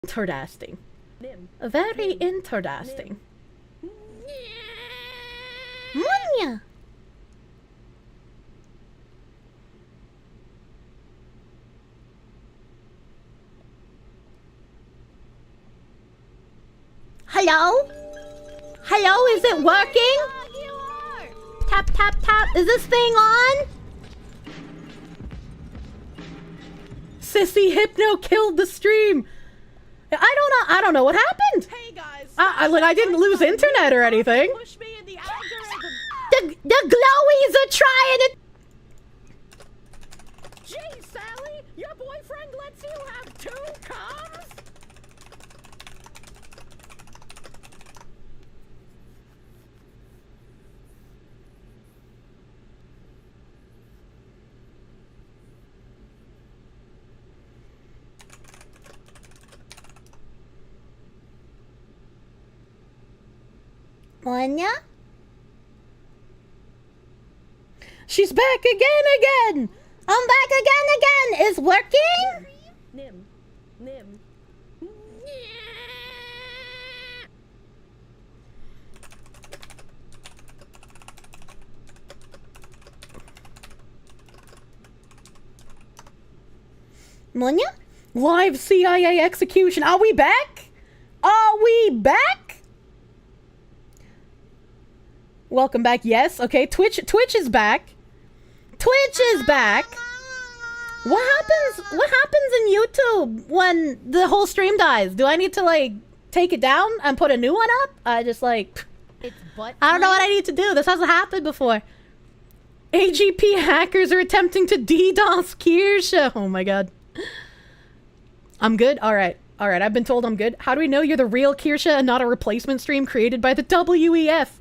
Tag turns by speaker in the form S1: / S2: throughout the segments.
S1: Interesting. Very interesting. Munya. Hello? Hello, is it working? Tap, tap, tap. Is this thing on? Sissy Hypno killed the stream. I don't know what happened. Hey guys. I didn't lose internet or anything. Push me in the algorithm. The glowies are trying to. Gee, Sally, your boyfriend lets you have 2 coms? Monya? She's back again! I'm back again! Is working? Nim. Monya? Live CIA execution. Are we back? Welcome back. Yes. Okay. Twitch is back. What happens in YouTube when the whole stream dies? Do I need to like take it down and put a new one up? I just like I don't know what I need to do. This hasn't happened before. AGP hackers are attempting to DDoS Kirsche. Oh my god. I'm good. All right. I've been told I'm good. How do we know you're the real Kirsche and not a replacement stream created by the WEF?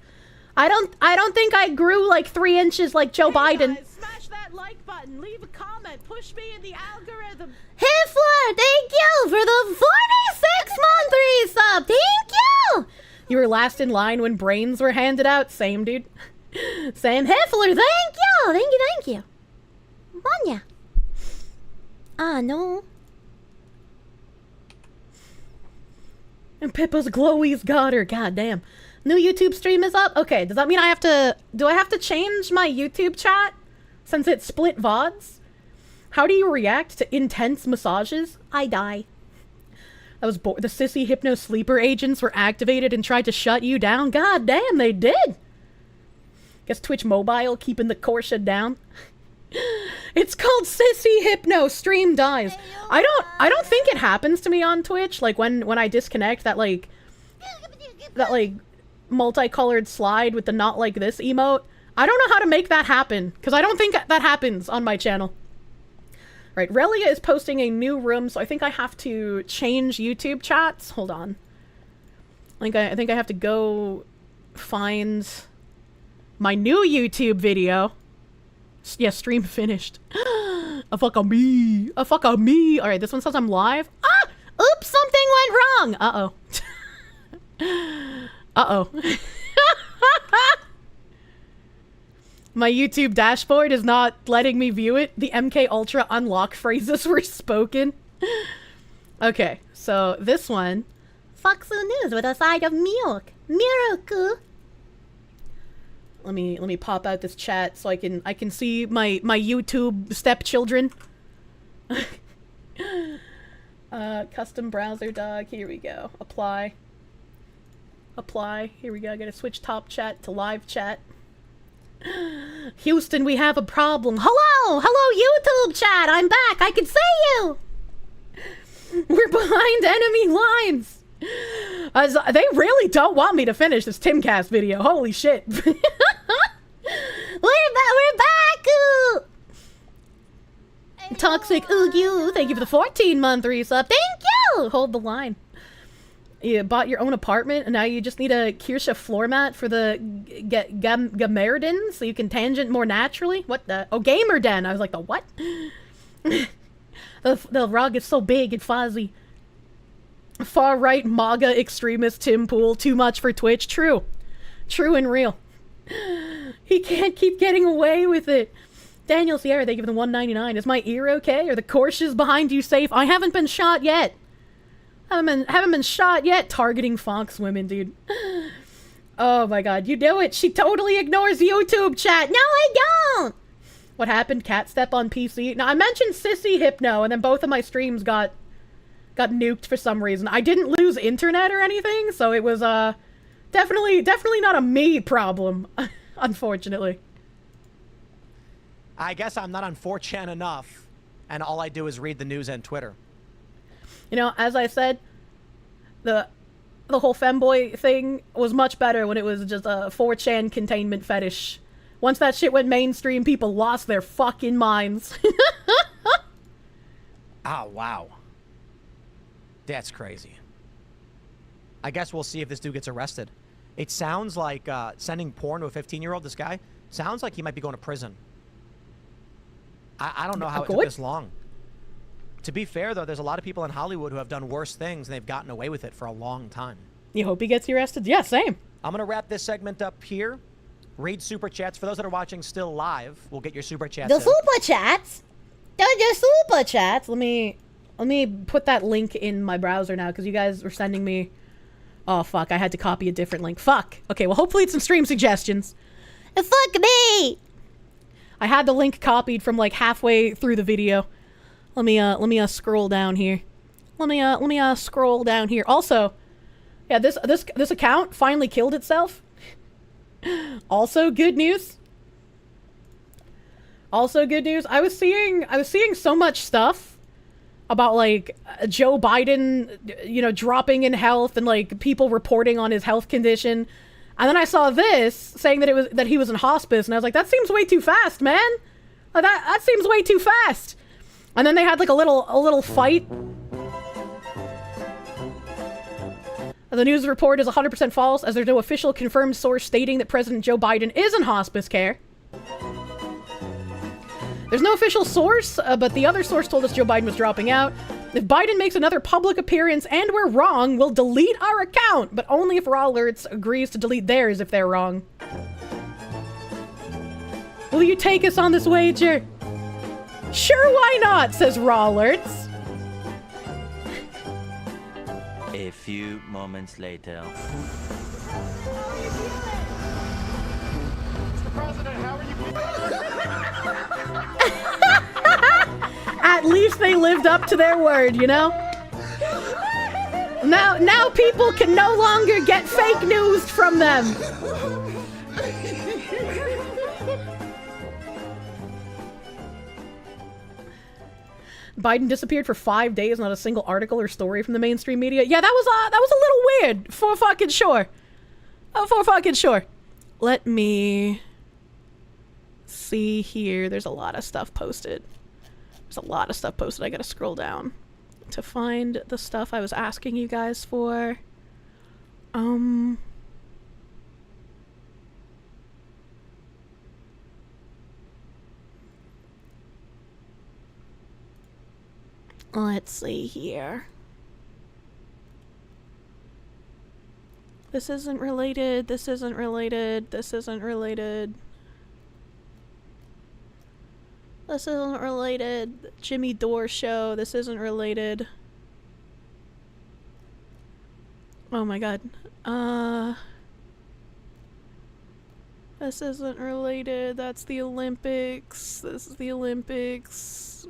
S1: I don't think I grew like 3 inches like Joe Biden. Guys, smash that like button, leave a comment, push me in the algorithm. Hitler, thank you for the 46-month resub. Thank you. You were last in line when brains were handed out. Same, dude. Same. Hitler, thank you. Monya. No. And Pippa's glowies got her. God damn. New YouTube stream is up? Okay, does that mean do I have to change my YouTube chat? Since it's split VODs? How do you react to intense massages? I die. I was bored. The Sissy Hypno sleeper agents were activated and tried to shut you down? God damn, they did! Guess Twitch Mobile keeping the Kirsche down? It's called Sissy Hypno, stream dies. I don't think it happens to me on Twitch, like when I disconnect that like multicolored slide with the not like this emote. I don't know how to make that happen, because I don't think that happens on my channel. Right, Relia is posting a new room, so I think I have to change YouTube chats. Hold on. I think I have to go find my new YouTube video. Yeah, stream finished. A fuck on me. Alright, this one says I'm live. Oops, something went wrong. My YouTube dashboard is not letting me view it. The MK Ultra unlock phrases were spoken. Okay, so this one. Foxu News with a side of milk. Miracle. Let me pop out this chat so I can see my YouTube stepchildren. Custom browser dog. Here we go. Apply. Here we go. I gotta switch top chat to live chat. Houston, we have a problem. Hello YouTube chat. I'm back. I can see you. We're behind enemy lines. They really don't want me to finish this Timcast video. Holy shit. We're back. Toxic Oogie, thank you for the 14-month resub. Thank you. Hold the line. You bought your own apartment and now you just need a Kirsche floor mat for the Gamerden so you can tangent more naturally? What the? Oh, Gamerden. I was like, the what? the rug is so big and fuzzy. Far-right MAGA extremist Tim Pool. Too much for Twitch. True. True and real. He can't keep getting away with it. Daniel Sierra, they give them $1.99. Is my ear okay? Are the Kirsche's behind you safe? I haven't been shot yet. Haven't been shot yet. Targeting Fox women, dude. Oh my god, you know it. She totally ignores YouTube chat. No, I don't. What happened? Cat step on PC. Now I mentioned Sissy Hypno, and then both of my streams got nuked for some reason. I didn't lose internet or anything, so it was definitely not a me problem, unfortunately.
S2: I guess I'm not on 4chan enough, and all I do is read the news and Twitter.
S1: You know, as I said, the whole femboy thing was much better when it was just a 4chan containment fetish. Once that shit went mainstream, people lost their fucking minds.
S2: Oh, wow. That's crazy. I guess we'll see if this dude gets arrested. It sounds like sending porn to a 15-year-old, this guy, sounds like he might be going to prison. I don't know how it took this long. To be fair, though, there's a lot of people in Hollywood who have done worse things, and they've gotten away with it for a long time.
S1: You hope he gets arrested? Yeah, same.
S2: I'm going to wrap this segment up here. Read Super Chats. For those that are watching still live, we'll get your Super Chats
S1: The Super Chats? The Super Chats? Let me put that link in my browser now, because you guys were sending me... Oh, fuck. I had to copy a different link. Fuck. Okay, well, hopefully it's some stream suggestions. Fuck me! I had the link copied from, like, halfway through the video. Let me scroll down here. Let me scroll down here. Also, yeah, this account finally killed itself. Also good news. Also good news. I was seeing so much stuff about, like, Joe Biden, you know, dropping in health and, like, people reporting on his health condition. And then I saw this saying that he was in hospice, and I was like, that seems way too fast, man. That seems way too fast. And then they had, like, a little fight. The news report is 100% false, as there's no official confirmed source stating that President Joe Biden is in hospice care. There's no official source, but the other source told us Joe Biden was dropping out. If Biden makes another public appearance and we're wrong, we'll delete our account, but only if VoD Alerts agrees to delete theirs if they're wrong. Will you take us on this wager? Sure, why not, says VoD Alerts.
S3: A few moments later.
S2: Mr. President, how are you feeling?
S1: At least they lived up to their word, you know? Now people can no longer get fake news from them. Biden disappeared for 5 days, not a single article or story from the mainstream media. Yeah, that was a little weird, for fucking sure. For fucking sure. Let me see here. There's a lot of stuff posted. I gotta scroll down to find the stuff I was asking you guys for. Let's see here. This isn't related. This isn't related. This isn't related. This isn't related. Jimmy Dore show. This isn't related. Oh my god. This isn't related. That's the Olympics. This is the Olympics.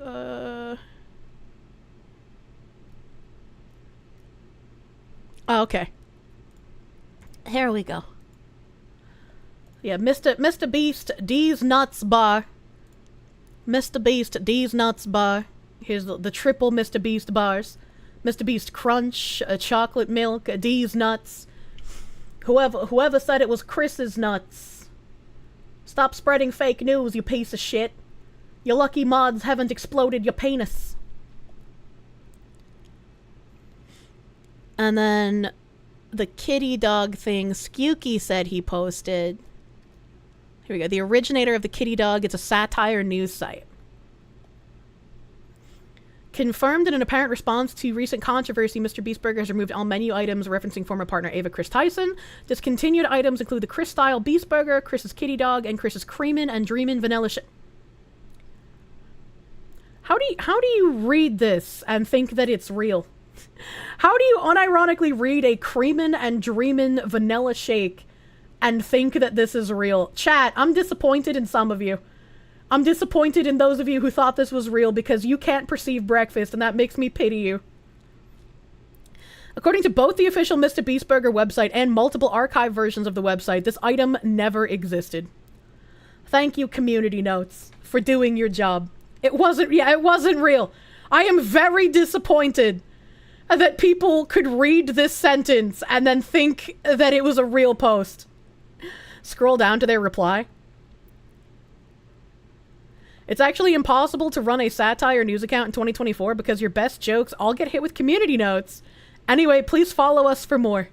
S1: Okay. Here we go. Yeah, Mr. Beast, D's Nuts Bar. Mr. Beast, D's Nuts Bar. Here's the triple Mr. Beast bars. Mr. Beast Crunch, chocolate milk, D's Nuts. Whoever said it was Chris's nuts. Stop spreading fake news, you piece of shit. Your lucky mods haven't exploded your penis. And then the kitty dog thing Skewky said he posted. Here we go. The originator of the kitty dog is a satire news site. Confirmed in an apparent response to recent controversy, Mr. Beast Burger has removed all menu items referencing former partner Ava Chris Tyson. Discontinued items include the Chris-style Beast Burger, Chris's Kitty Dog, and Chris's Creamin' and Dreamin' Vanilla How do you read this and think that it's real? How do you unironically read a creamin' and dreamin' vanilla shake and think that this is real? Chat, I'm disappointed in some of you. I'm disappointed in those of you who thought this was real because you can't perceive breakfast, and that makes me pity you. According to both the official Mr. Beast Burger website and multiple archive versions of the website, this item never existed. Thank you, Community Notes, for doing your job. It wasn't real. I am very disappointed that people could read this sentence and then think that it was a real post. Scroll down to their reply. It's actually impossible to run a Satire news account in 2024 because your best jokes all get hit with Community Notes. Anyway, please follow us for more.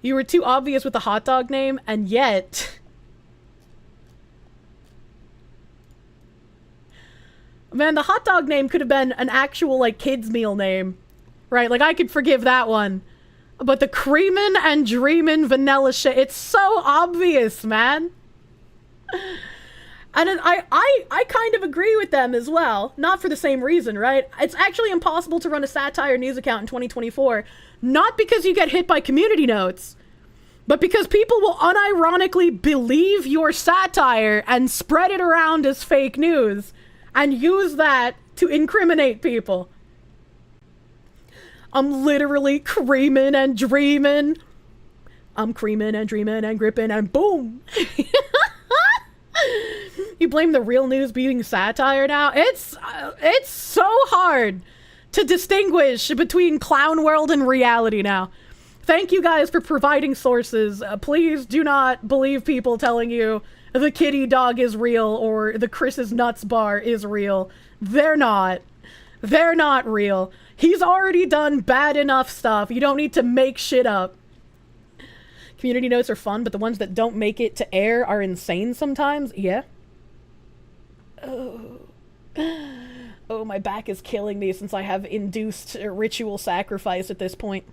S1: You were too obvious with the hot dog name, and yet... Man, the hot dog name could have been an actual, like, kid's meal name. Right? Like, I could forgive that one. But the creamin' and dreamin' vanilla shit, it's so obvious, man. And I kind of agree with them as well. Not for the same reason, right? It's actually impossible to run a Satire news account in 2024. Not because you get hit by Community Notes, but because people will unironically believe your satire and spread it around as fake news and use that to incriminate people. I'm literally creamin' and dreamin'. I'm creamin' and dreamin' and grippin' and boom! You blame the real news being satire now? It's so hard to distinguish between clown world and reality now. Thank you guys for providing sources. Please do not believe people telling you the kitty dog is real or the Chris's Nuts bar is real. They're not. They're not real. He's already done bad enough stuff. You don't need to make shit up. Community Notes are fun, but the ones that don't make it to air are insane sometimes. Yeah. Oh, my back is killing me since I have induced ritual sacrifice at this point.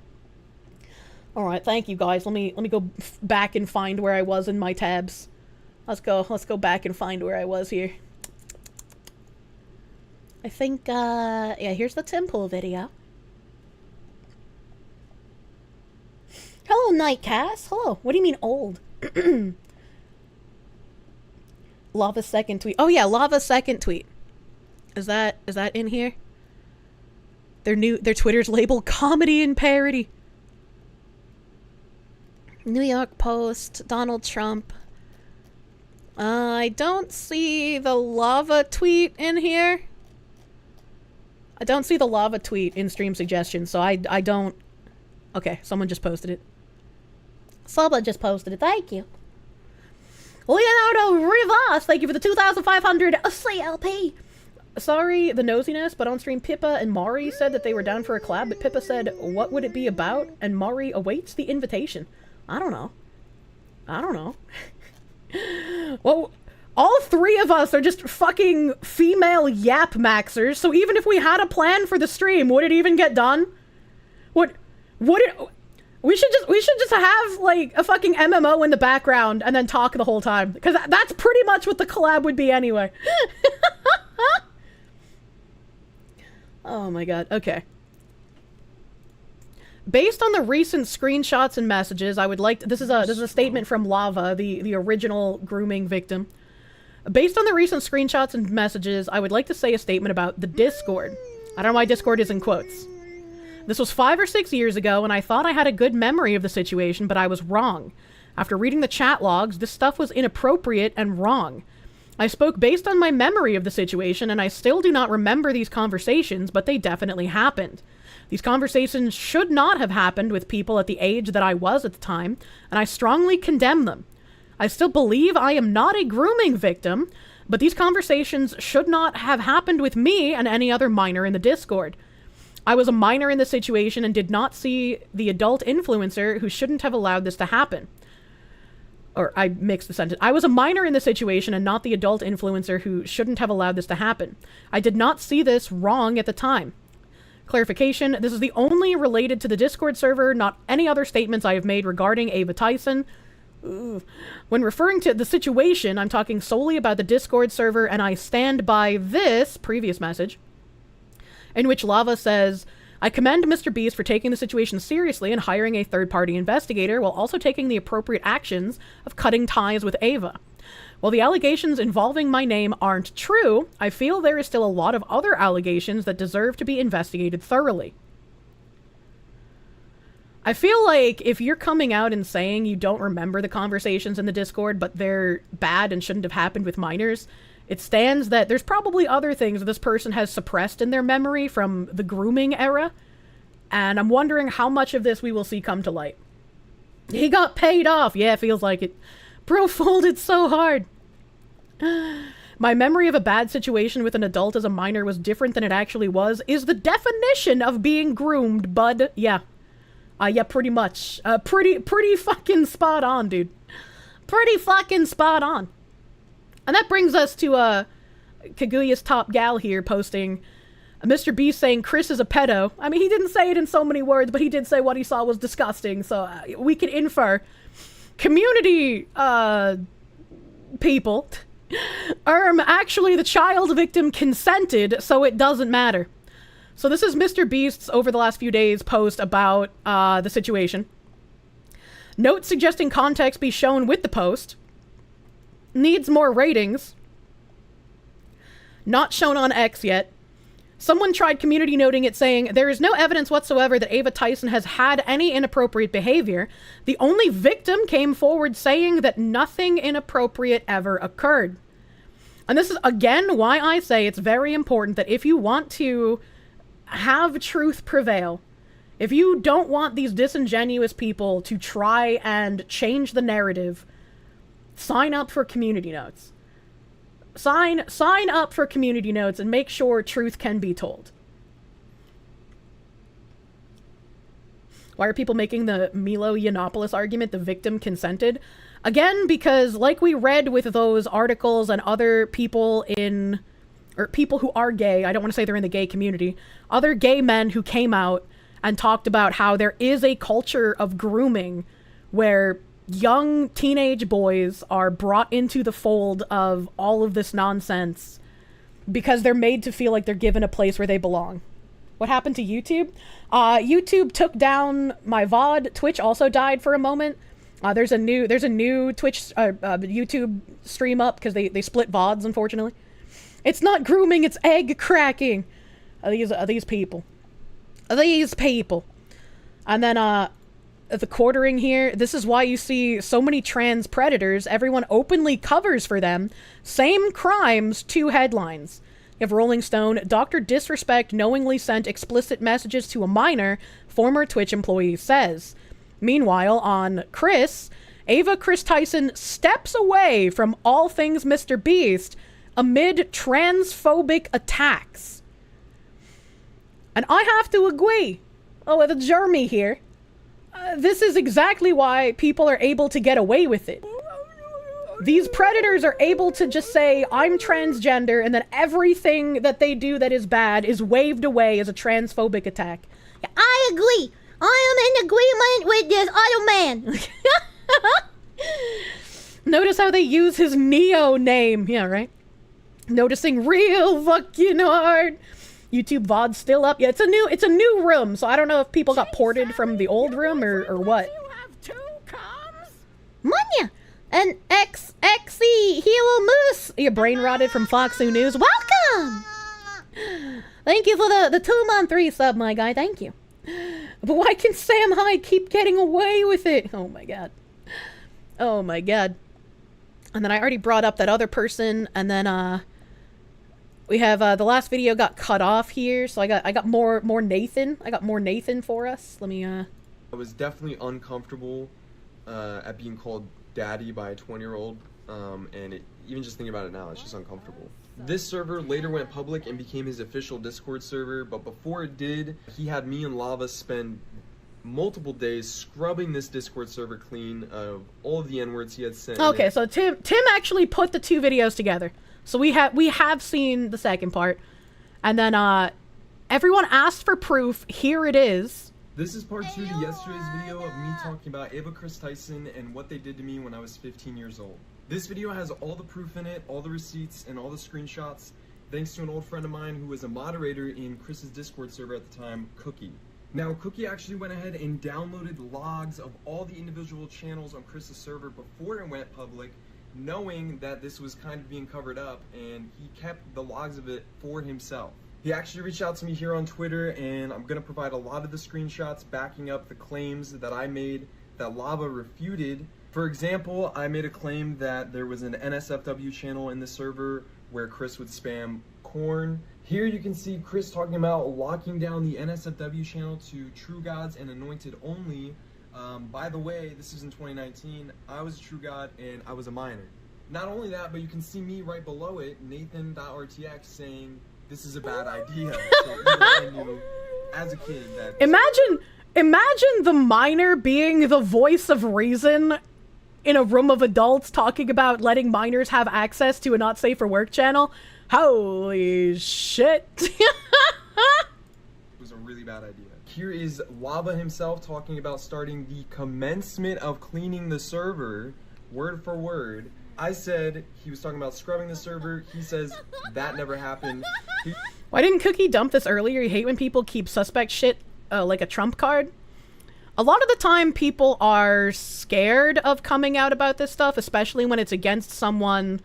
S1: Alright, thank you guys. Let me go back and find where I was in my tabs. Let's go back and find where I was here. I think, yeah, here's the temple video. Hello, Nightcast. Hello. What do you mean old? Lava's second tweet. Oh yeah, Lava's second tweet. Is that in here? Their Twitter's labeled comedy and parody. New York Post, Donald Trump. I don't see the Lava tweet in here. I don't see the Lava tweet in stream suggestions, so I don't... Okay, someone just posted it. Someone just posted it, thank you. Leonardo Rivas, thank you for the 2,500 CLP. Sorry, the nosiness, but on stream Pippa and Mari said that they were down for a collab, but Pippa said, what would it be about? And Mari awaits the invitation. I don't know. Well, all three of us are just fucking female yap maxers, so even if we had a plan for the stream, would it even get done? We should just have, like, a fucking MMO in the background and then talk the whole time. Because that's pretty much what the collab would be anyway. Oh my god, okay. Based on the recent screenshots and messages, I would like to, this is a statement from Lava, the original grooming victim. Based on the recent screenshots and messages, I would like to say a statement about the Discord. I don't know why Discord is in quotes. This was 5 or 6 years ago, and I thought I had a good memory of the situation, but I was wrong. After reading the chat logs, this stuff was inappropriate and wrong. I spoke based on my memory of the situation, and I still do not remember these conversations, but they definitely happened. These conversations should not have happened with people at the age that I was at the time, and I strongly condemn them. I still believe I am not a grooming victim, but these conversations should not have happened with me and any other minor in the Discord. I was a minor in the situation and did not see the adult influencer who shouldn't have allowed this to happen. Or, I mixed the sentence. I was a minor in the situation and not the adult influencer who shouldn't have allowed this to happen. I did not see this wrong at the time. Clarification, this is the only related to the Discord server, not any other statements I have made regarding Ava Tyson. Ooh. When referring to the situation, I'm talking solely about the Discord server, and I stand by this previous message. in which Lava says, I commend Mr. Beast for taking the situation seriously and hiring a third-party investigator while also taking the appropriate actions of cutting ties with Ava. While the allegations involving my name aren't true, I feel there is still a lot of other allegations that deserve to be investigated thoroughly. I feel like if you're coming out and saying you don't remember the conversations in the Discord, but they're bad and shouldn't have happened with minors, it stands that there's probably other things this person has suppressed in their memory from the grooming era, and I'm wondering how much of this we will see come to light. He got paid off. Yeah, it feels like it. Bro folded so hard. My memory of a bad situation with an adult as a minor was different than it actually was, is the definition of being groomed, bud. Yeah. Yeah, pretty much. Pretty fucking spot on, dude. Pretty fucking spot on. And that brings us to, Kaguya's top gal here posting Mr. Beast saying Chris is a pedo. I mean, he didn't say it in so many words, but he did say what he saw was disgusting, so we can infer. Community, people. Actually, the child victim consented, so it doesn't matter. So this is Mr. Beast's, over the last few days, post about, the situation. Note suggesting context be shown with the post. Needs more ratings. Not shown on X yet. Someone tried community noting it, saying, there is no evidence whatsoever that Ava Tyson has had any inappropriate behavior. The only victim came forward saying that nothing inappropriate ever occurred. And this is, again, why I say it's very important that if you want to have truth prevail, if you don't want these disingenuous people to try and change the narrative, sign up for community notes. Sign up for community notes and make sure truth can be told. Why are people making the Milo Yiannopoulos argument the victim consented? Again, because like we read with those articles and other people in, or people who are gay, I don't want to say they're in the gay community, other gay men who came out and talked about how there is a culture of grooming where young teenage boys are brought into the fold of all of this nonsense because they're made to feel like they're given a place where they belong. What happened to YouTube? YouTube took down my VoD. Twitch also died for a moment. There's a new Twitch, YouTube stream up because they split VoDs, unfortunately. It's not grooming, it's egg cracking. These people. These people. And then, the quartering here, this is why you see so many trans predators. Everyone openly covers for them. Same crimes, 2 headlines. You have Rolling Stone, Dr. Disrespect knowingly sent explicit messages to a minor, former Twitch employee says. Meanwhile, on Chris, Ava Chris Tyson steps away from all things Mr. Beast amid transphobic attacks. And I have to agree with Jeremy here. This is exactly why people are able to get away with it. These predators are able to just say, I'm transgender, and then everything that they do that is bad is waved away as a transphobic attack. Yeah, I agree. I am in agreement with this other man. Notice how they use his Neo name. Yeah, right? Noticing real fucking hard. YouTube VOD's still up. Yeah, it's a new room, so I don't know if people got ported from the old room or what.
S4: You have 2 comms?
S1: Munya! And XXE Hero Moose! You're brain rotted from Foxu News. Welcome! Thank you for the 2-month resub, my guy. Thank you. But why can Sam Hyde keep getting away with it? Oh my god. Oh my god. And then I already brought up that other person, and then, we have, the last video got cut off here, so I got more Nathan. I got more Nathan for us. Let me, I
S5: was definitely uncomfortable, at being called daddy by a 20-year-old, and even just thinking about it now, it's just uncomfortable. This server later went public and became his official Discord server, but before it did, he had me and Lava spend multiple days scrubbing this Discord server clean of all of the N-words he had sent.
S1: Okay, so Tim actually put the 2 videos together. So we have seen the second part. And then everyone asked for proof. Here it is.
S5: This is part 2 to yesterday's video of me talking about Ava Chris Tyson and what they did to me when I was 15 years old. This video has all the proof in it, all the receipts, and all the screenshots. thanks to an old friend of mine who was a moderator in Chris's Discord server at the time, Cookie. Now, Cookie actually went ahead and downloaded logs of all the individual channels on Chris's server before it went public, knowing that this was kind of being covered up, and he kept the logs of it for himself. He actually reached out to me here on Twitter, and I'm going to provide a lot of the screenshots backing up the claims that I made that Lava refuted. For example, I made a claim that there was an NSFW channel in the server where Chris would spam corn. Here you can see Chris talking about locking down the NSFW channel to True Gods and Anointed only. By the way, this is in 2019. I was a True God and I was a minor. Not only that, but you can see me right below it, Nathan.rtx, saying this is a bad idea. So even I knew as a kid that...
S1: Imagine the minor being the voice of reason in a room of adults talking about letting minors have access to a not safe for work channel. Holy shit.
S5: It was a really bad idea. Here is Lava himself talking about starting the commencement of cleaning the server, word for word. I said he was talking about scrubbing the server. He says that never happened.
S1: Why didn't Cookie dump this earlier? You hate when people keep suspect shit like a trump card? A lot of the time people are scared of coming out about this stuff, especially when it's against someone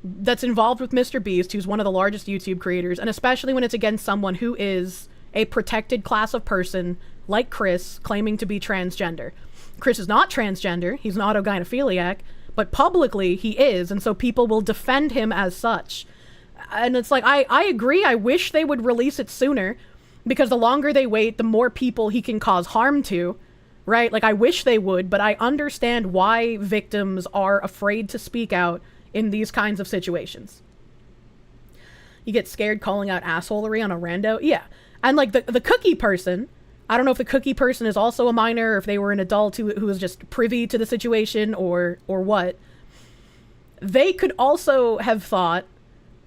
S1: that's involved with Mr. Beast, who's one of the largest YouTube creators, and especially when it's against someone who is a protected class of person, like Chris, claiming to be transgender. Chris is not transgender, he's an autogynephiliac, but publicly he is, and so people will defend him as such. And it's like, I agree, I wish they would release it sooner, because the longer they wait, the more people he can cause harm to, right? Like, I wish they would, but I understand why victims are afraid to speak out in these kinds of situations. You get scared calling out assholery on a rando? Yeah. And like the cookie person, I don't know if the cookie person is also a minor, or if they were an adult who was just privy to the situation or what. They could also have thought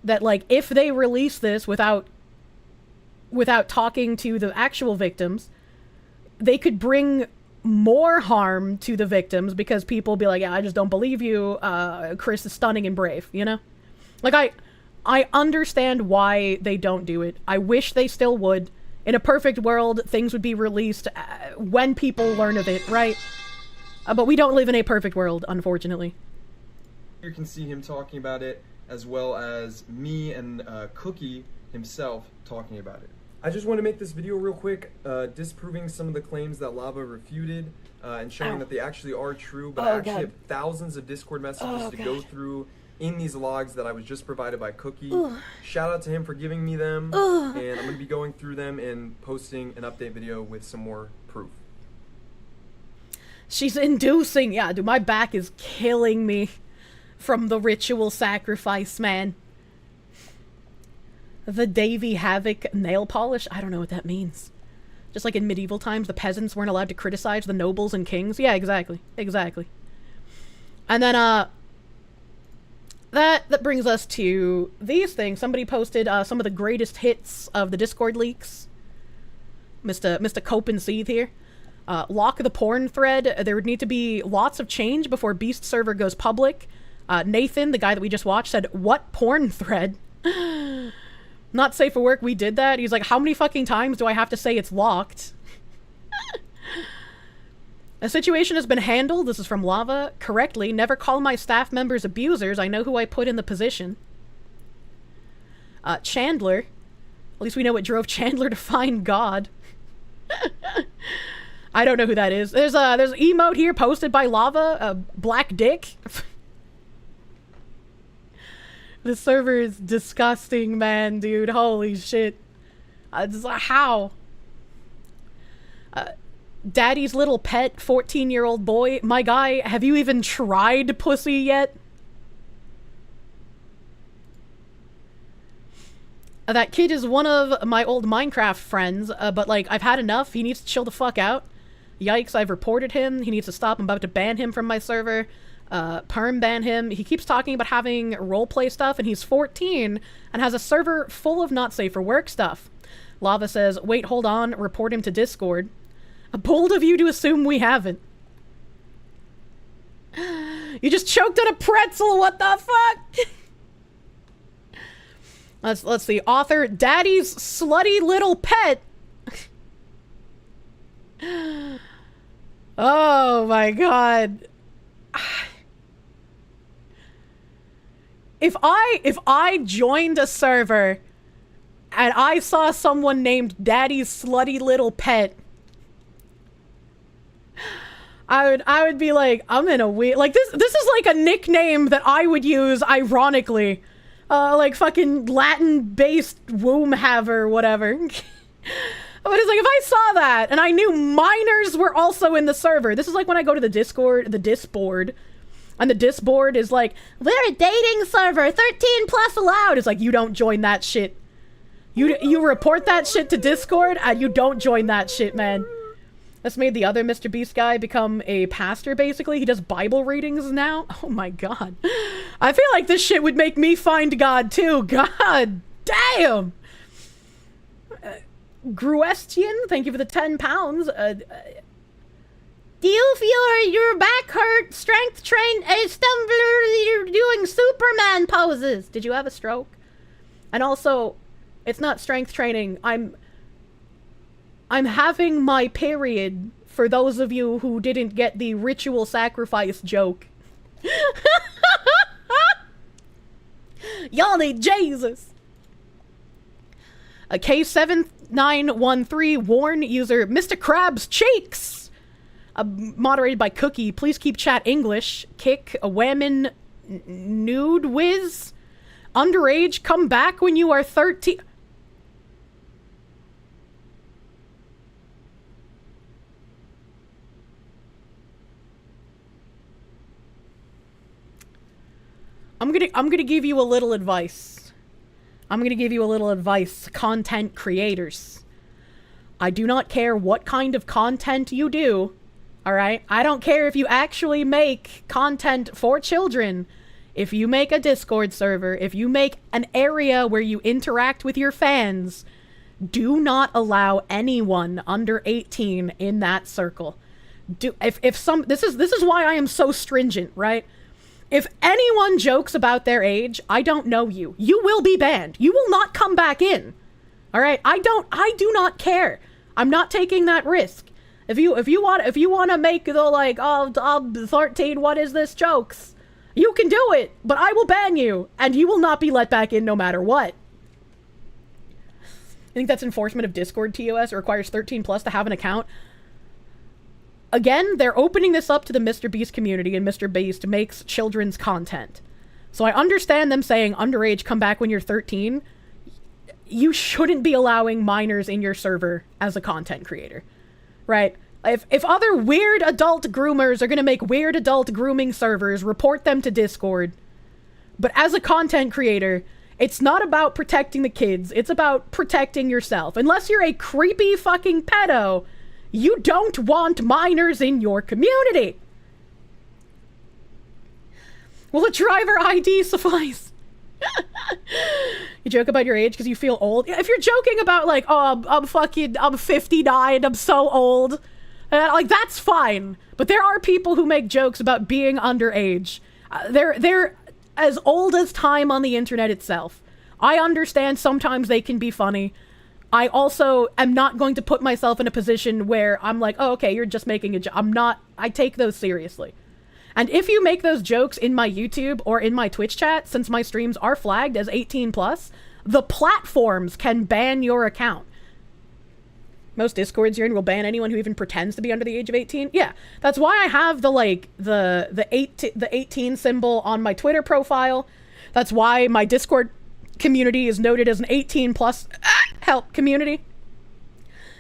S1: that, like, if they release this without talking to the actual victims, they could bring more harm to the victims, because people be like, yeah, I just don't believe you, Chris is stunning and brave, you know? Like, I understand why they don't do it. I wish they still would. In a perfect world, things would be released when people learn of it, right? But we don't live in a perfect world, unfortunately.
S5: You can see him talking about it, as well as me and Cookie himself talking about it. I just want to make this video real quick, disproving some of the claims that Lava refuted, and showing that they actually are true, but I actually have thousands of Discord messages to go through in these logs that I was just provided by Cookie. Shout out to him for giving me them, and I'm going to be going through them and posting an update video with some more proof.
S1: She's inducing, yeah, dude, my back is killing me from the ritual sacrifice, man. The Davy Havoc nail polish? I don't know what that means. Just like in medieval times, the peasants weren't allowed to criticize the nobles and kings? Yeah, exactly. Exactly. And then, that brings us to these things. Somebody posted, some of the greatest hits of the Discord leaks. Mr. Cope and Seethe here. Lock the porn thread. There would need to be lots of change before Beast server goes public. Nathan, the guy that we just watched, said, what porn thread? Not safe for work, we did that. He's like, how many fucking times do I have to say it's locked? A situation has been handled, this is from Lava, correctly. Never call my staff members abusers. I know who I put in the position. Chandler. At least we know what drove Chandler to find God. I don't know who that is. There's an emote here posted by Lava, black dick. The server is disgusting, man, dude. Holy shit. How? Daddy's little pet, 14-year-old boy. My guy, have you even tried pussy yet? That kid is one of my old Minecraft friends, but, like, I've had enough. He needs to chill the fuck out. Yikes, I've reported him. He needs to stop. I'm about to ban him from my server. Perm ban him. He keeps talking about having roleplay stuff, and he's 14 and has a server full of not safe for work stuff. Lava says, wait, hold on, report him to Discord. Bold of you to assume we haven't. You just choked on a pretzel, what the fuck? Let's see. Author, Daddy's slutty little pet. Oh my god. If I joined a server and I saw someone named Daddy's slutty little pet, I would be like, I'm in a weird, like this is like a nickname that I would use ironically. Like fucking Latin-based womb haver, whatever. But it's like, if I saw that and I knew minors were also in the server, this is like when I go to the Discord, the Disboard, and the Disboard is like, we're a dating server, 13 plus allowed. It's like, you don't join that shit. You report that shit to Discord and you don't join that shit, man. That's made the other Mr. Beast guy become a pastor, basically. He does Bible readings now. Oh my god. I feel like this shit would make me find God too. God damn! Gruestian, thank you for the 10 pounds. Do you feel your back hurt? Strength train? You're doing Superman poses. Did you have a stroke? And also, it's not strength training. I'm having my period, for those of you who didn't get the ritual sacrifice joke. Y'all need Jesus. A K7913 warn user Mr. Krabs Cheeks. Moderated by Cookie. Please keep chat English. Kick a women nude whiz. Underage, come back when you are 13. I'm gonna give you a little advice. I'm gonna give you a little advice, content creators. I do not care what kind of content you do, alright? I don't care if you actually make content for children. If you make a Discord server, if you make an area where you interact with your fans, do not allow anyone under 18 in that circle. This is why I am so stringent, right? If anyone jokes about their age, I don't know you. You will be banned. You will not come back in. All right? I do not care. I'm not taking that risk. If you want to make the like, oh, I'm 13, what is this jokes? You can do it, but I will ban you and you will not be let back in no matter what. I think that's enforcement of Discord TOS. It requires 13 plus to have an account. Again, they're opening this up to the Mr. Beast community, and Mr. Beast makes children's content. So I understand them saying, underage, come back when you're 13. You shouldn't be allowing minors in your server as a content creator, right? If other weird adult groomers are going to make weird adult grooming servers, report them to Discord. But as a content creator, it's not about protecting the kids. It's about protecting yourself. Unless you're a creepy fucking pedo, you don't want minors in your community. Will a driver ID suffice? You joke about your age because you feel old? If you're joking about like, oh, I'm 59, I'm so old, like that's fine. But there are people who make jokes about being underage. They're as old as time on the internet itself. I understand sometimes they can be funny. I also am not going to put myself in a position where I'm like, oh, okay, you're just making a joke. I take those seriously. And if you make those jokes in my YouTube or in my Twitch chat, since my streams are flagged as 18 plus, the platforms can ban your account. Most Discords you're in will ban anyone who even pretends to be under the age of 18. Yeah, that's why I have the 18 symbol on my Twitter profile. That's why my Discord community is noted as an 18 plus help community.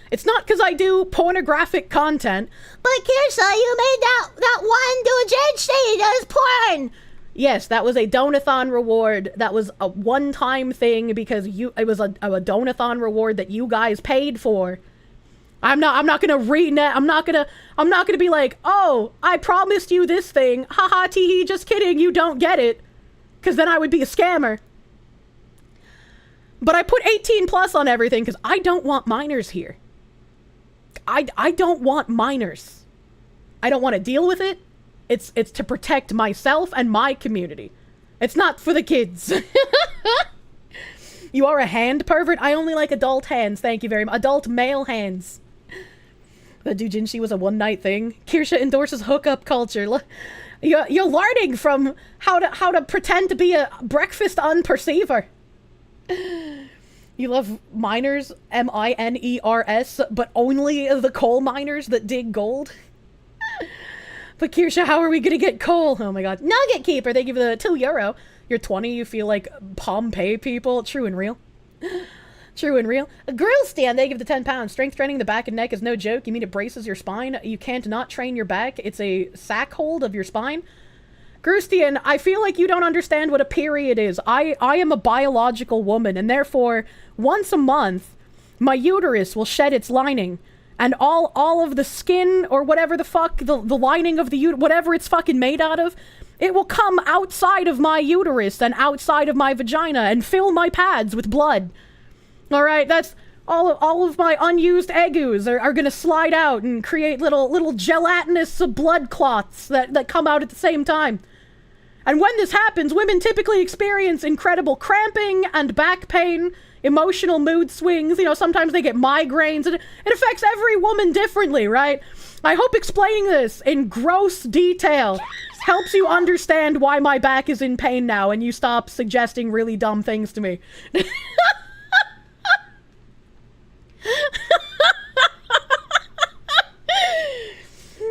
S1: It's not because I do pornographic content. But Kirsche, you made that one doujin shady that was porn. Yes, that was a donathon reward. That was a one-time thing because it was a donathon reward that you guys paid for. I'm not gonna I'm not gonna be like, oh, I promised you this thing. Haha, teehee, just kidding, you don't get it. Because then I would be a scammer. But I put 18 plus on everything because I don't want minors here. I don't want minors. I don't want to deal with it. It's to protect myself and my community. It's not for the kids. You are a hand pervert? I only like adult hands, thank you very much. Adult male hands. The doujinshi was a one-night thing. Kirsche endorses hookup culture. You're learning from how to pretend to be a breakfast unperceiver. You love miners, M-I-N-E-R-S, but only the coal miners that dig gold. But Kirsche, how are we gonna get coal? Oh my god. Nugget Keeper, they give you the €2. You're 20, you feel like Pompeii people. True and real. True and real. A grill stand, they give the £10. Strength training the back and neck is no joke. You mean it braces your spine? You can't not train your back. It's a sack hold of your spine. Grustian, I feel like you don't understand what a period is. I am a biological woman, and therefore, once a month, my uterus will shed its lining, and all of the skin, or whatever the fuck, the lining of the uterus, whatever it's fucking made out of, it will come outside of my uterus and outside of my vagina and fill my pads with blood. Alright, that's all of my unused eggoos are gonna slide out and create little gelatinous blood clots that come out at the same time. And when this happens, women typically experience incredible cramping and back pain, emotional mood swings, you know, sometimes they get migraines, and it affects every woman differently, right? I hope explaining this in gross detail helps you understand why my back is in pain now and you stop suggesting really dumb things to me.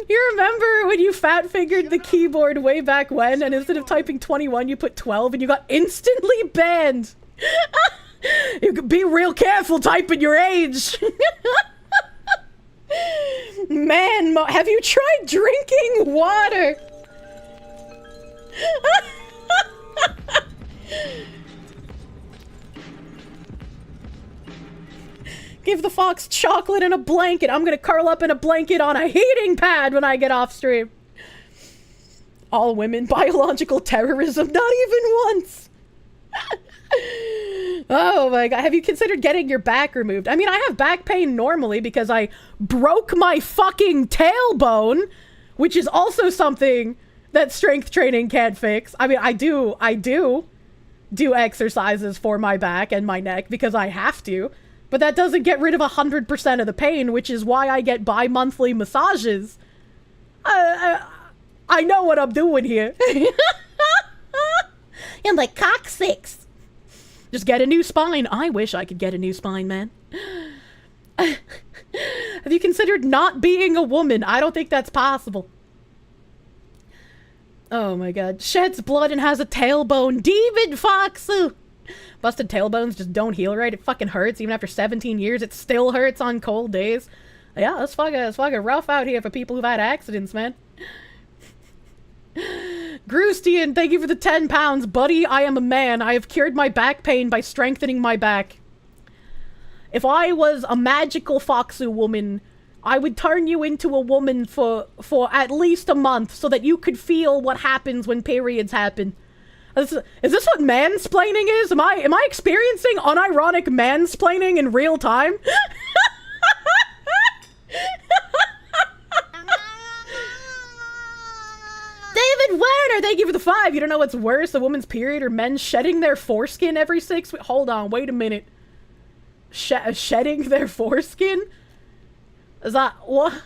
S1: You remember when you fat-fingered the keyboard way back when, and instead of typing 21, you put 12, and you got instantly banned? You could be real careful typing your age. Man, have you tried drinking water? Give the fox chocolate and a blanket. I'm gonna curl up in a blanket on a heating pad when I get off stream. All women, biological terrorism, not even once. Oh my god, have you considered getting your back removed? I mean, I have back pain normally because I broke my fucking tailbone, which is also something that strength training can't fix. I mean, I do exercises for my back and my neck because I have to. But that doesn't get rid of 100% of the pain, which is why I get bi-monthly massages. I know what I'm doing here. And like coccyx. Just get a new spine. I wish I could get a new spine, man. Have you considered not being a woman? I don't think that's possible. Oh my god. Sheds blood and has a tailbone. Demon Foxu! Busted tailbones just don't heal right. It fucking hurts. Even after 17 years, it still hurts on cold days. Yeah, it's fucking rough out here for people who've had accidents, man. Grustian, thank you for the £10. Buddy, I am a man. I have cured my back pain by strengthening my back. If I was a magical Foxu woman, I would turn you into a woman for at least a month so that you could feel what happens when periods happen. Is this what mansplaining is? Am I experiencing unironic mansplaining in real time? David Werner, thank you for the 5. You don't know what's worse, a woman's period or men shedding their foreskin every 6 weeks? Hold on, wait a minute. Shedding their foreskin? Is that what?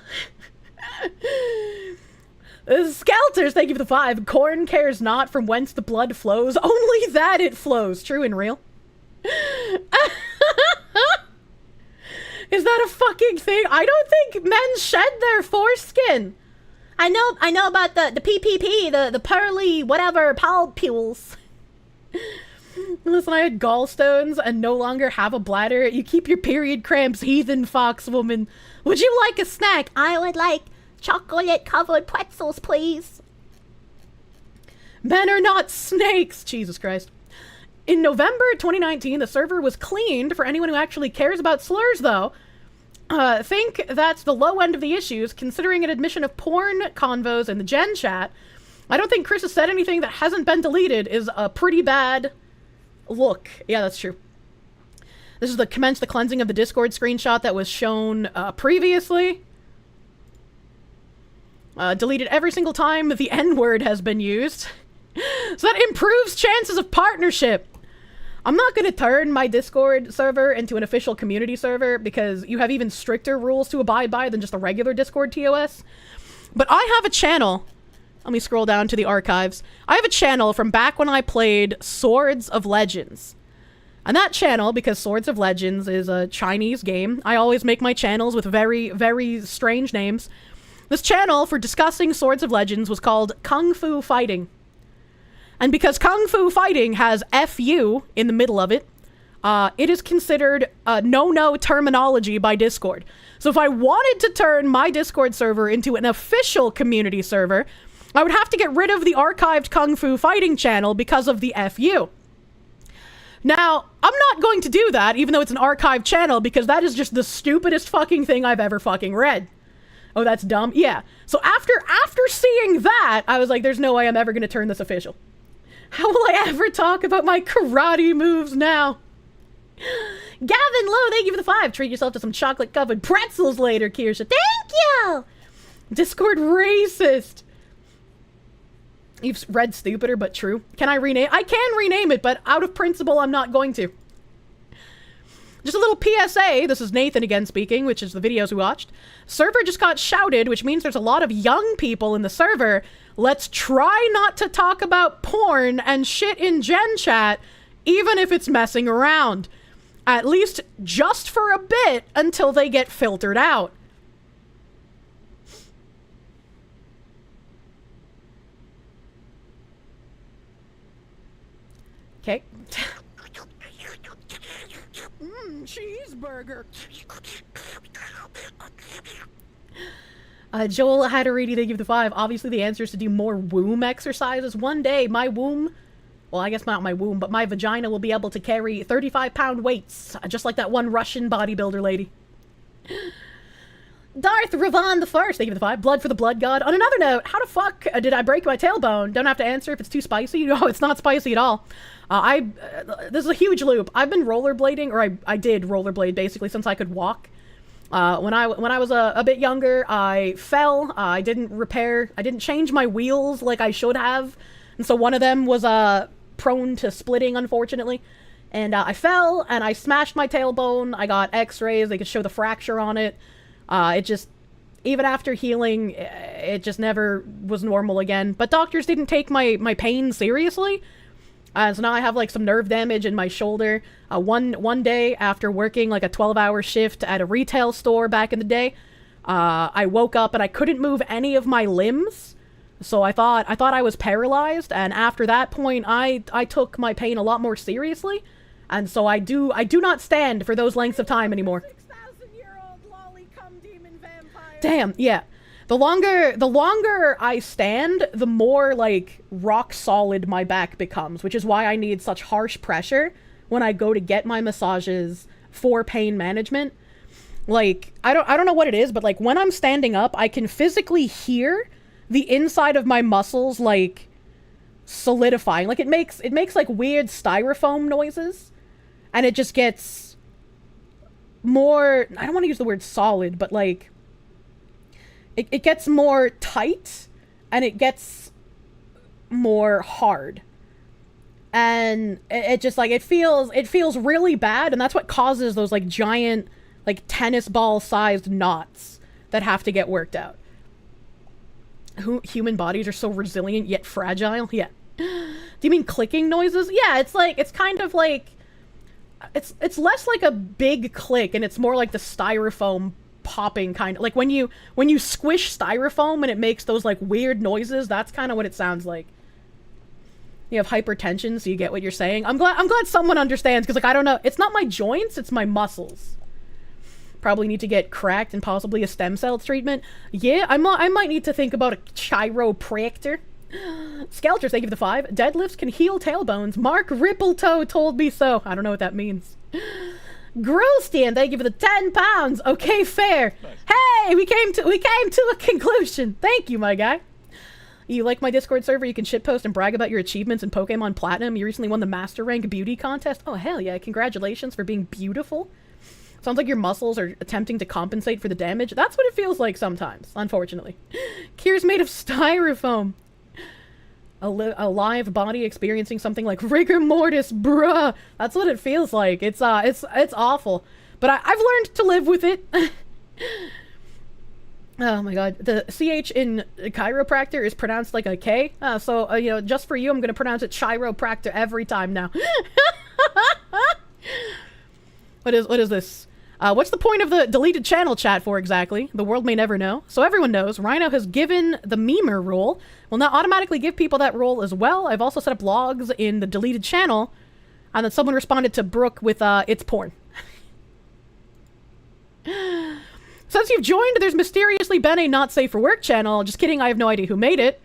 S1: Skelters, thank you for the 5. Corn cares not from whence the blood flows. Only that it flows. True and real. Is that a fucking thing? I don't think men shed their foreskin. I know about the PPP, the pearly whatever palpules. Listen, I had gallstones and no longer have a bladder. You keep your period cramps, heathen fox woman. Would you like a snack? I would like chocolate-covered pretzels, please. Men are not snakes! Jesus Christ. In November 2019, the server was cleaned for anyone who actually cares about slurs, though. Think that's the low end of the issues, considering an admission of porn convos in the gen chat. I don't think Chris has said anything that hasn't been deleted is a pretty bad look. Yeah, that's true. This is the commence the cleansing of the Discord screenshot that was shown previously. Deleted every single time the N-word has been used. So that improves chances of partnership. I'm not going to turn my Discord server into an official community server because you have even stricter rules to abide by than just a regular Discord TOS. But I have a channel. Let me scroll down to the archives. I have a channel from back when I played Swords of Legends. And that channel, because Swords of Legends is a Chinese game, I always make my channels with very, very strange names. This channel for discussing Swords of Legends was called Kung Fu Fighting. And because Kung Fu Fighting has FU in the middle of it, it is considered a no-no terminology by Discord. So if I wanted to turn my Discord server into an official community server, I would have to get rid of the archived Kung Fu Fighting channel because of the FU. Now, I'm not going to do that, even though it's an archived channel, because that is just the stupidest fucking thing I've ever fucking read. Oh, that's dumb? Yeah. So after seeing that, I was like, there's no way I'm ever going to turn this official. How will I ever talk about my karate moves now? Gavin Lowe, thank you for the 5. Treat yourself to some chocolate-covered pretzels later, Kirsche. Thank you! Discord racist. You've read stupider, but true. Can I rename? I can rename it, but out of principle, I'm not going to. Just a little PSA. This is Nathan again speaking, which is the videos we watched. Server just got shouted, which means there's a lot of young people in the server. Let's try not to talk about porn and shit in Gen Chat, even if it's messing around. At least just for a bit until they get filtered out. Okay.
S4: Cheeseburger.
S1: Joel had already to give the 5. Obviously, the answer is to do more womb exercises. One day, my womb, well, I guess not my womb, but my vagina will be able to carry 35-pound weights, just like that one Russian bodybuilder lady. Darth Ravan the First, thank you for the 5. Blood for the Blood God. On another note, how the fuck did I break my tailbone? Don't have to answer if it's too spicy. No, it's not spicy at all. This is a huge loop. I've been rollerblading, or I did rollerblade basically since I could walk. When I was a bit younger, I fell. I didn't change my wheels like I should have. And so one of them was prone to splitting, unfortunately. And I fell, and I smashed my tailbone. I got x-rays. They could show the fracture on it. It just, even after healing, it just never was normal again. But doctors didn't take my pain seriously. So now I have like some nerve damage in my shoulder. One day after working like a 12-hour shift at a retail store back in the day, I woke up and I couldn't move any of my limbs. So I thought I was paralyzed. And after that point, I took my pain a lot more seriously. And so I do not stand for those lengths of time anymore.
S4: 6,000-year-old lolly cum demon vampire.
S1: Damn, yeah. The longer I stand, the more, like, rock solid my back becomes, which is why I need such harsh pressure when I go to get my massages for pain management. Like, I don't know what it is, but, like, when I'm standing up, I can physically hear the inside of my muscles, like, solidifying. Like, it makes, like, weird styrofoam noises, and it just gets more, I don't want to use the word solid, but, like, it gets more tight, and it gets more hard. And it just, like, it feels really bad, and that's what causes those, like, giant, like, tennis ball-sized knots that have to get worked out. Human bodies are so resilient, yet fragile? Yeah. Do you mean clicking noises? Yeah, it's like, it's kind of like, it's less like a big click, and it's more like the styrofoam popping kind of, like when you squish styrofoam and it makes those like weird noises. That's kind of what it sounds like. You have hypertension, so you get what you're saying. I'm glad someone understands, because like I don't know, it's not my joints, it's my muscles. Probably need to get cracked and possibly a stem cell treatment. Yeah, I might need to think about a chiropractor. Skelters, thank you for the 5. Deadlifts can heal tailbones. Mark Rippletoe told me so. I don't know what that means. Grillstein, thank you for the 10 pounds. Okay, fair. Nice. Hey, we came to a conclusion. Thank you, my guy. You like my Discord server? You can shitpost and brag about your achievements in Pokemon Platinum. You recently won the Master Rank Beauty Contest. Oh, hell yeah. Congratulations for being beautiful. Sounds like your muscles are attempting to compensate for the damage. That's what it feels like sometimes, unfortunately. Kier's made of styrofoam. a live body experiencing something like rigor mortis, bruh. That's what it feels like. It's awful. But I've learned to live with it. Oh my god. The CH in chiropractor is pronounced like a K. So, you know, just for you, I'm going to pronounce it chiropractor every time now. What is this? What's the point of the deleted channel chat for exactly? The world may never know. So everyone knows, Rhino has given the memer rule. Will now automatically give people that role as well. I've also set up logs in the deleted channel. And then someone responded to Brooke with, it's porn. Since you've joined, there's mysteriously been a not safe for work channel. Just kidding, I have no idea who made it.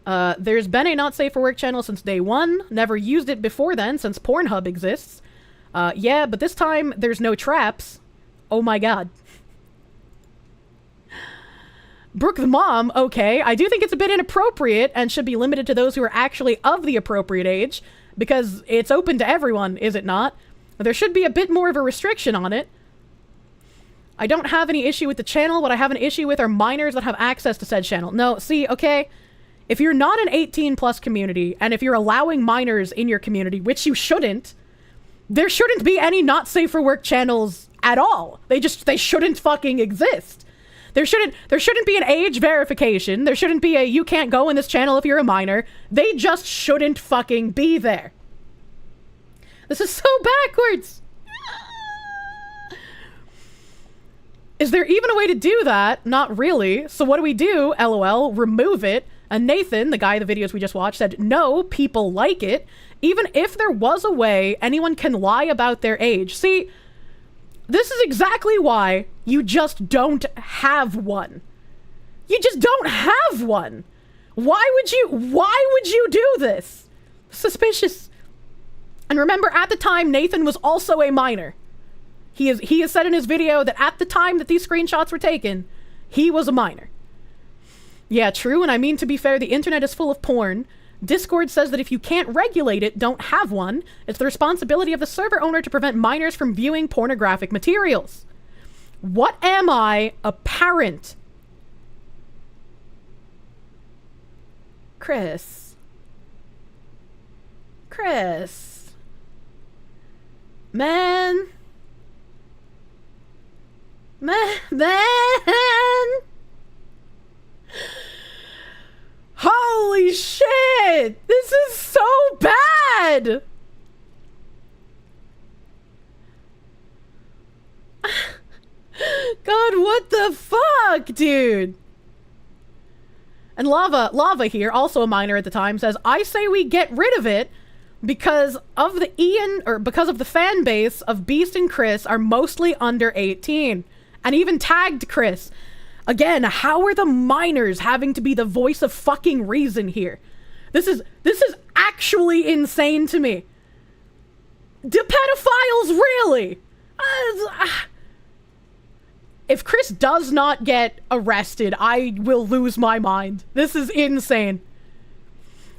S1: There's been a not safe for work channel since day one. Never used it before then, since Pornhub exists. Yeah, but this time there's no traps. Oh my god. Brooke the mom, okay. I do think it's a bit inappropriate and should be limited to those who are actually of the appropriate age, because it's open to everyone, is it not? There should be a bit more of a restriction on it. I don't have any issue with the channel. What I have an issue with are minors that have access to said channel. No, see, okay, if you're not an 18 plus community, and if you're allowing minors in your community, which you shouldn't, there shouldn't be any not safe for work channels at all. They shouldn't fucking exist. There shouldn't be an age verification. There shouldn't be a you can't go in this channel if you're a minor. They just shouldn't fucking be there. This is so backwards. Is there even a way to do that? Not really. So what do? LOL, remove it. And Nathan, the guy in the videos we just watched, said, no, people like it. Even if there was a way anyone can lie about their age. See, this is exactly why you just don't have one. You just don't have one. Why would you do this? Suspicious. And remember, at the time, Nathan was also a minor. He has said in his video that at the time that these screenshots were taken, he was a minor. Yeah, true, and I mean, to be fair, the internet is full of porn. Discord says that if you can't regulate it, don't have one. It's the responsibility of the server owner to prevent minors from viewing pornographic materials. What am I? A parent? Chris. Man. Holy shit! This is so bad! God, what the fuck, dude? And Lava here, also a minor at the time, says, I say we get rid of it because of the fan base of Beast and Chris are mostly under 18. And even tagged Chris. Again, how are the minors having to be the voice of fucking reason here? This is actually insane to me. Do pedophiles really? If Chris does not get arrested, I will lose my mind. This is insane.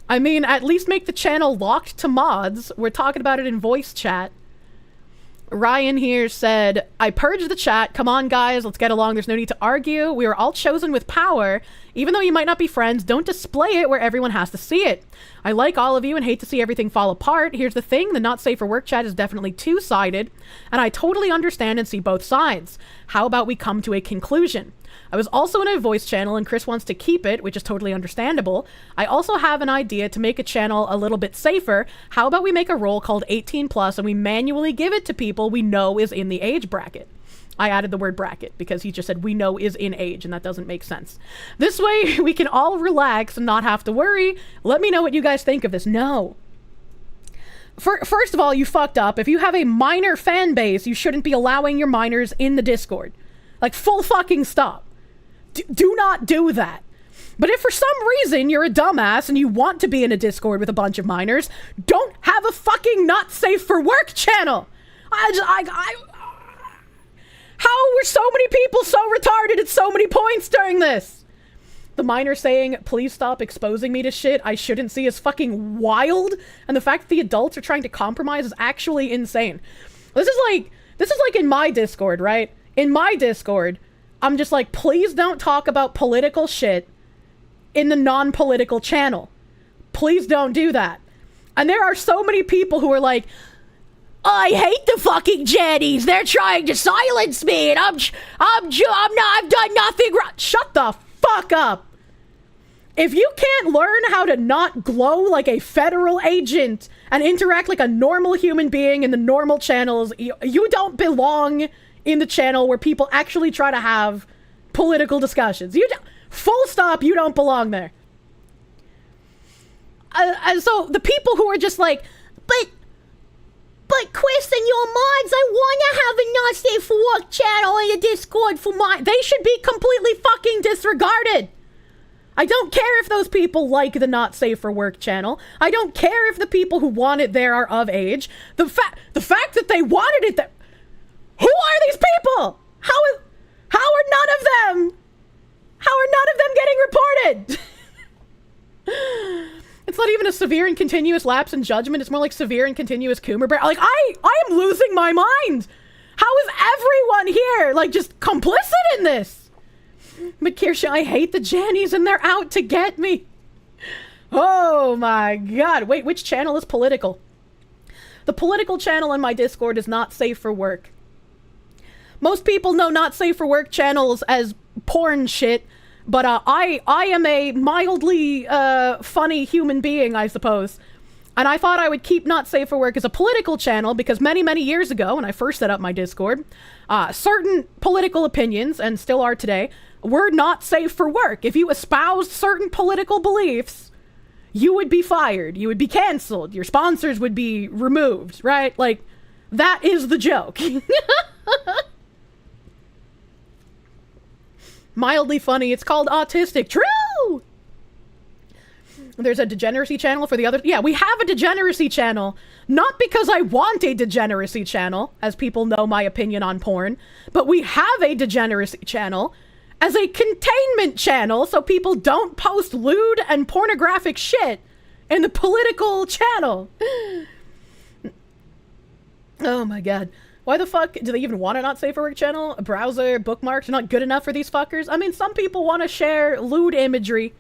S1: I mean, at least make the channel locked to mods. We're talking about it in voice chat. Ryan here said, I purged the chat. Come on, guys. Let's get along. There's no need to argue. We are all chosen with power. Even though you might not be friends, don't display it where everyone has to see it. I like all of you and hate to see everything fall apart. Here's the thing. The not safe for work chat is definitely two-sided, and I totally understand and see both sides. How about we come to a conclusion? I was also in a voice channel and Chris wants to keep it, which is totally understandable. I also have an idea to make a channel a little bit safer. How about we make a role called 18 plus and we manually give it to people we know is in the age bracket? I added the word bracket because he just said we know is in age, and that doesn't make sense. This way we can all relax and not have to worry. Let me know what you guys think of this. No. First of all, you fucked up. If you have a minor fan base, you shouldn't be allowing your minors in the Discord. Like, full fucking stop. Do not do that. But if for some reason you're a dumbass and you want to be in a Discord with a bunch of minors, don't have a fucking not safe for work channel. How were so many people so retarded at so many points during this? The minor saying, please stop exposing me to shit I shouldn't see is fucking wild. And the fact that the adults are trying to compromise is actually insane. This is like in my Discord, right? In my Discord, I'm just like, please don't talk about political shit in the non-political channel. please don't do that. And there are so many people who are like, I hate the fucking Jennies. They're trying to silence me, and I've done nothing wrong. Shut the fuck up. If you can't learn how to not glow like a federal agent and interact like a normal human being in the normal channels, you don't belong in the channel where people actually try to have political discussions. Full stop, you don't belong there. And so the people who are just like, but Chris and your mods, I want to have a not safe for work channel in the Discord for mine. They should be completely fucking disregarded. I don't care if those people like the not safe for work channel. I don't care if the people who want it there are of age. The fact that they wanted it there. Who are these people? How are none of them getting reported? It's not even a severe and continuous lapse in judgment. It's more like severe and continuous Coomer Bear. Like, I am losing my mind. How is everyone here, like, just complicit in this? But Kirsche, I hate the Jannies and they're out to get me. Oh my god. Wait, which channel is political? The political channel in my Discord is not safe for work. Most people know not safe for work channels as porn shit. But I am a mildly funny human being, I suppose. And I thought I would keep Not Safe for Work as a political channel because many, many years ago, when I first set up my Discord, certain political opinions, and still are today, were not safe for work. If you espoused certain political beliefs, you would be fired. You would be canceled. Your sponsors would be removed, right? Like, that is the joke. Mildly funny. It's called autistic. True! There's a degeneracy channel for the other. Yeah, we have a degeneracy channel. Not because I want a degeneracy channel, as people know my opinion on porn, but we have a degeneracy channel as a containment channel so people don't post lewd and pornographic shit in the political channel. Oh my god. Why the fuck do they even want a not safe for work channel? A browser, bookmarks are not good enough for these fuckers? I mean, some people want to share lewd imagery.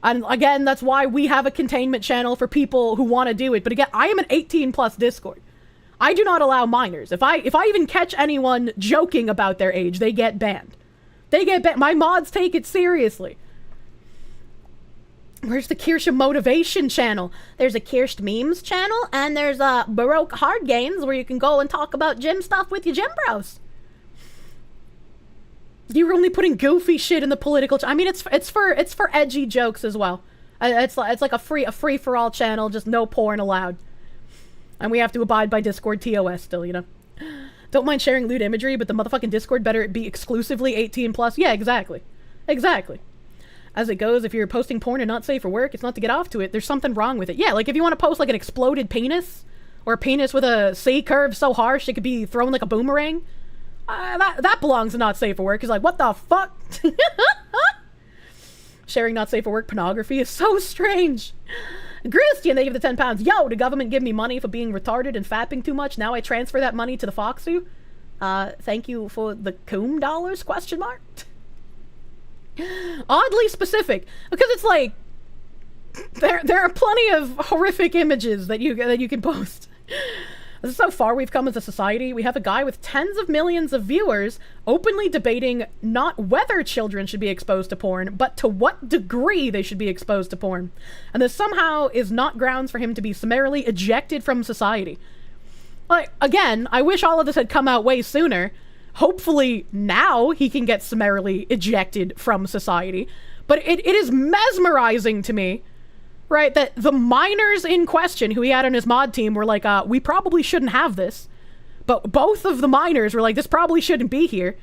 S1: And again, that's why we have a containment channel for people who want to do it. But again, I am an 18 plus Discord. I do not allow minors. If I even catch anyone joking about their age, they get banned. They get banned. My mods take it seriously. Where's the Kirsche Motivation channel? There's a Kirsche Memes channel, and there's a Baroque Hard Games where you can go and talk about gym stuff with your gym bros. You're only putting goofy shit in the political. I mean, it's for edgy jokes as well. It's like a free for all channel, just no porn allowed, and we have to abide by Discord TOS still, you know. Don't mind sharing lewd imagery, but the motherfucking Discord better be exclusively 18 plus. Yeah, exactly. As it goes, if you're posting porn and not safe for work, it's not to get off to it. There's something wrong with it. Yeah, like if you want to post like an exploded penis, or a penis with a C curve so harsh it could be thrown like a boomerang, that belongs to not safe for work. It's like, what the fuck? Sharing not safe for work pornography is so strange. Christian, they give the 10 pounds. Yo, the government give me money for being retarded and fapping too much. Now I transfer that money to the Foxu. Thank you for the coom dollars, question mark. Oddly specific, because it's like there are plenty of horrific images that you can post. This is how far we've come as a society. We have a guy with tens of millions of viewers openly debating not whether children should be exposed to porn, but to what degree they should be exposed to porn. And this somehow is not grounds for him to be summarily ejected from society. Like, again, I wish all of this had come out way sooner. Hopefully now he can get summarily ejected from society. But it is mesmerizing to me, right, that the minors in question who he had on his mod team were like, we probably shouldn't have this. But both of the minors were like, this probably shouldn't be here.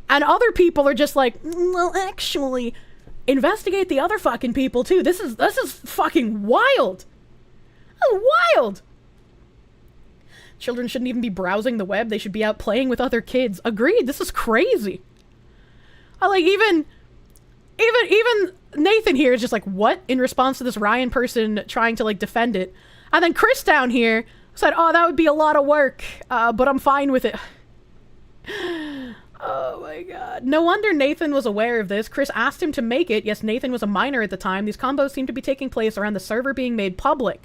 S1: And other people are just like, well, actually, investigate the other fucking people too. This is fucking wild. Wild. Children shouldn't even be browsing the web. They should be out playing with other kids. Agreed. This is crazy. I like even Nathan here is just like, what? In response to this Ryan person trying to like defend it. And then Chris down here said, oh, that would be a lot of work, but I'm fine with it. Oh my god. No wonder Nathan was aware of this. Chris asked him to make it. Yes, Nathan was a minor at the time. These combos seem to be taking place around the server being made public.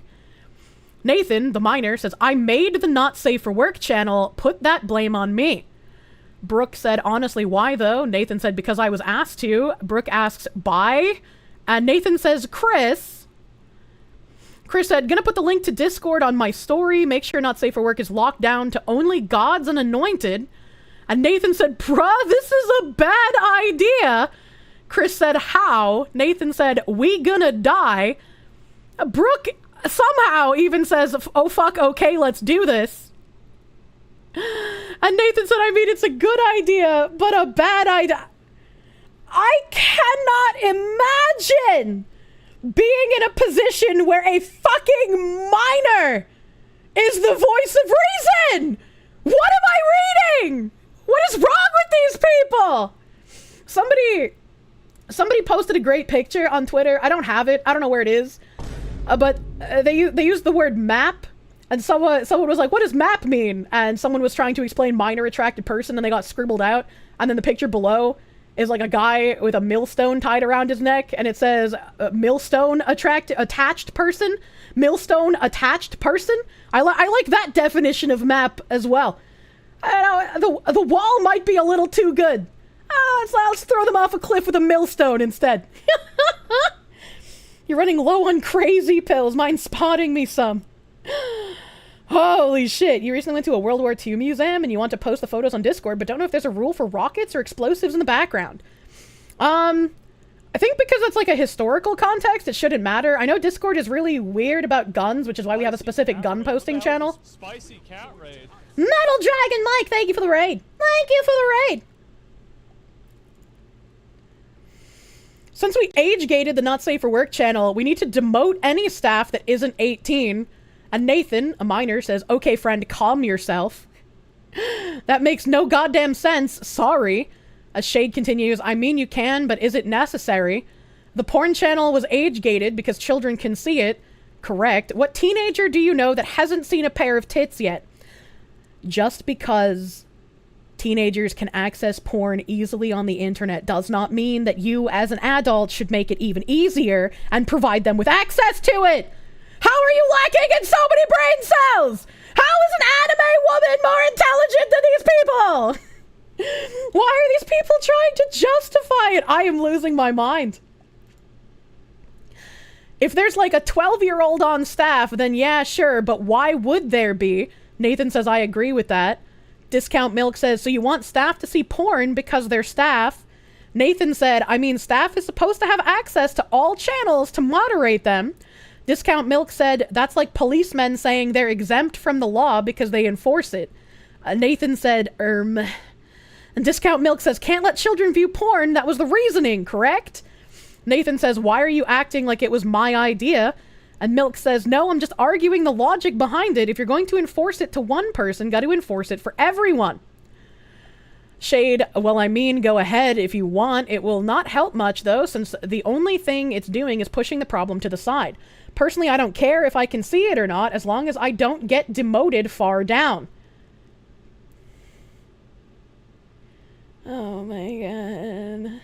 S1: Nathan, the minor, says, I made the not safe for work channel. Put that blame on me. Brooke said, honestly, why though? Nathan said, because I was asked to. Brooke asks, bye? And Nathan says, Chris. Chris said, gonna put the link to Discord on my story. Make sure not safe for work is locked down to only gods and anointed. And Nathan said, bruh, this is a bad idea. Chris said, how? Nathan said, we gonna die. Brooke somehow even says, oh fuck, okay, let's do this. And Nathan said, I mean, it's a good idea, but a bad idea. I cannot imagine being in a position where a fucking minor is the voice of reason. What am I reading? What is wrong with these people? Somebody posted a great picture on Twitter. I don't have it. I don't know where it is. But they used the word map. And someone was like, what does map mean? And someone was trying to explain minor attracted person and they got scribbled out. And then the picture below is like a guy with a millstone tied around his neck. And it says, millstone attached person. Millstone attached person. I like that definition of map as well. The wall might be a little too good. Let's throw them off a cliff with a millstone instead. You're running low on crazy pills. Mind spotting me some. Holy shit. You recently went to a World War II museum and you want to post the photos on Discord, but don't know if there's a rule for rockets or explosives in the background. I think because it's like a historical context, it shouldn't matter. I know Discord is really weird about guns, which is why we have a specific gun posting channel.
S6: Spicy cat raid.
S1: Metal Dragon Mike, thank you for the raid. Thank you for the raid. Since we age-gated the Not Safe for Work channel, we need to demote any staff that isn't 18. And Nathan, a minor, says, okay, friend, calm yourself. That makes no goddamn sense. Sorry. As Shade continues, I mean you can, but is it necessary? The porn channel was age-gated because children can see it. Correct. What teenager do you know that hasn't seen a pair of tits yet? Just because teenagers can access porn easily on the internet does not mean that you as an adult should make it even easier and provide them with access to it. How are you lacking in so many brain cells? How is an anime woman more intelligent than these people? Why are these people trying to justify it? I am losing my mind. If there's like a 12-year-old on staff, then yeah, sure, but why would there be? Nathan says, I agree with that. Discount Milk says, so you want staff to see porn because they're staff? Nathan said, I mean, staff is supposed to have access to all channels to moderate them. Discount Milk said, that's like policemen saying they're exempt from the law because they enforce it. Nathan said, And Discount Milk says, can't let children view porn. That was the reasoning, correct? Nathan says, why are you acting like it was my idea? And Milk says, no, I'm just arguing the logic behind it. If you're going to enforce it to one person, got to enforce it for everyone. Shade, well, I mean, go ahead if you want. It will not help much, though, since the only thing it's doing is pushing the problem to the side. Personally, I don't care if I can see it or not, as long as I don't get demoted far down. Oh my god.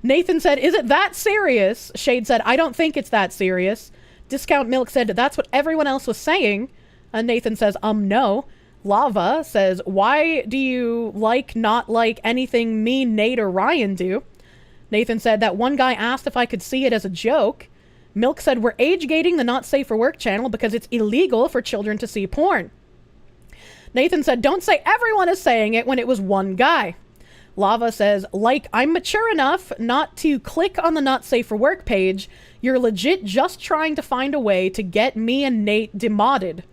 S1: Nathan said, is it that serious? Shade said, I don't think it's that serious. Discount Milk said, that's what everyone else was saying. And Nathan says, no. Lava says, why do you not like anything me, Nate, or Ryan do? Nathan said, that one guy asked if I could see it as a joke. Milk said, we're age-gating the Not Safe for Work channel because it's illegal for children to see porn. Nathan said, don't say everyone is saying it when it was one guy. Lava says, I'm mature enough not to click on the Not Safe for Work page. You're legit just trying to find a way to get me and Nate demodded.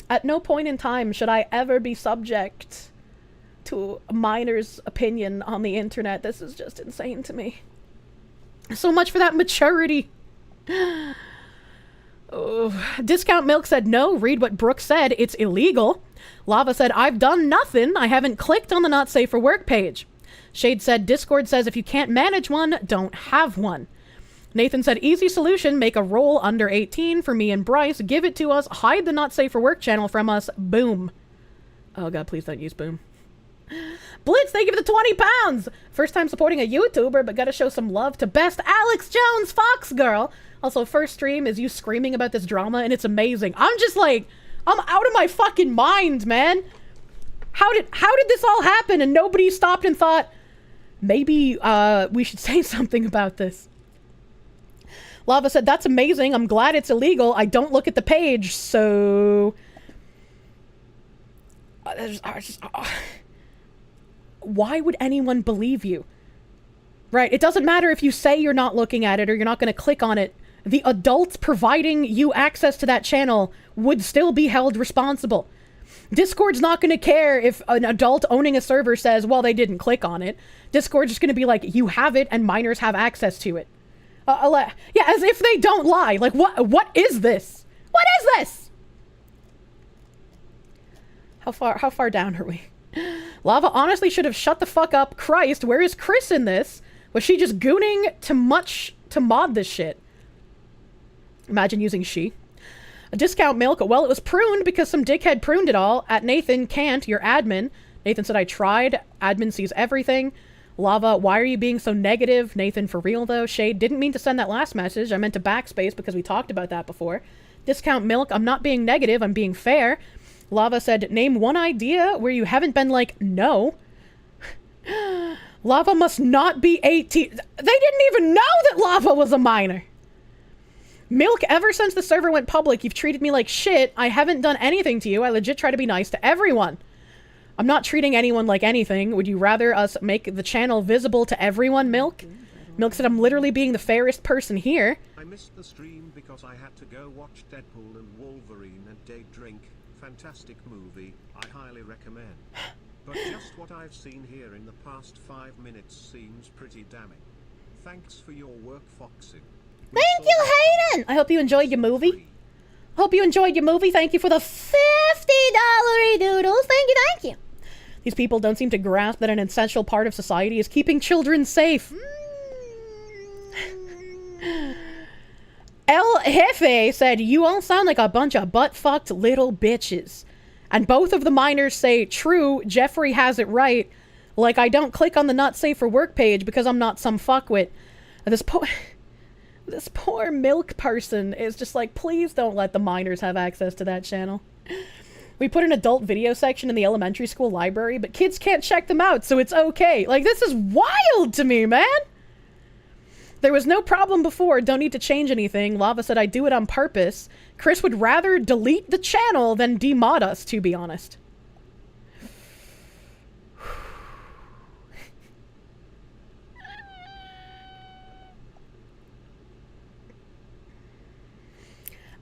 S1: At no point in time should I ever be subject to a minor's opinion on the internet. This is just insane to me. So much for that maturity. Oh. Discount Milk said, no, read what Brooke said. It's illegal. Lava said, I've done nothing. I haven't clicked on the Not Safe for Work page. Shade said, Discord says if you can't manage one, don't have one. Nathan said, easy solution, make a roll under 18 for me and Bryce, give it to us, hide the not safe for work channel from us, boom. Oh god, please don't use boom. Blitz, thank you for the 20 pounds! First time supporting a YouTuber, but gotta show some love to best Alex Jones Fox girl. Also, first stream is you screaming about this drama, and it's amazing. I'm just like, I'm out of my fucking mind, man. How did this all happen and nobody stopped and thought, maybe we should say something about this? Lava said, that's amazing. I'm glad it's illegal. I don't look at the page, so... Why would anyone believe you? Right, it doesn't matter if you say you're not looking at it or you're not going to click on it. The adults providing you access to that channel would still be held responsible. Discord's not going to care if an adult owning a server says, well, they didn't click on it. Discord's just going to be like, you have it and minors have access to it. Yeah, as if they don't lie. Like, what is this? What is this? How far down are we? Lava honestly should have shut the fuck up. Christ, where is Chris in this? Was she just gooning too much to mod this shit? Imagine using she. A discount milk. Well, it was pruned because some dickhead pruned it all. At Nathan, can't. Your admin. Nathan said, I tried. Admin sees everything. Lava, why are you being so negative? Nathan, for real though. Shade, didn't mean to send that last message. I meant to backspace because we talked about that before. Discount milk. I'm not being negative. I'm being fair. Lava said, name one idea where you haven't been like, no. Lava must not be 18. They didn't even know that Lava was a minor. Milk, ever since the server went public, you've treated me like shit. I haven't done anything to you. I legit try to be nice to everyone. I'm not treating anyone like anything. Would you rather us make the channel visible to everyone, Milk? Milk said, I'm literally being the fairest person here.
S6: I missed the stream because I had to go watch Deadpool and Wolverine and day drink. Fantastic movie. I highly recommend. But just what I've seen here in the past 5 minutes seems pretty damning. Thanks for your work, Foxu.
S1: Thank you, Hayden! I hope you enjoyed your movie. Hope you enjoyed your movie. Thank you for the $50 doodles. Thank you. These people don't seem to grasp that an essential part of society is keeping children safe. El Jefe said, you all sound like a bunch of butt-fucked little bitches. And both of the minors say, true, Jeffrey has it right. Like, I don't click on the not safe for work page because I'm not some fuckwit. This poor milk person is just like, please don't let the minors have access to that channel. We put an adult video section in the elementary school library, but kids can't check them out, so it's okay. Like, this is wild to me, man! There was no problem before, don't need to change anything. Lava said I do it on purpose. Chris would rather delete the channel than demod us, to be honest.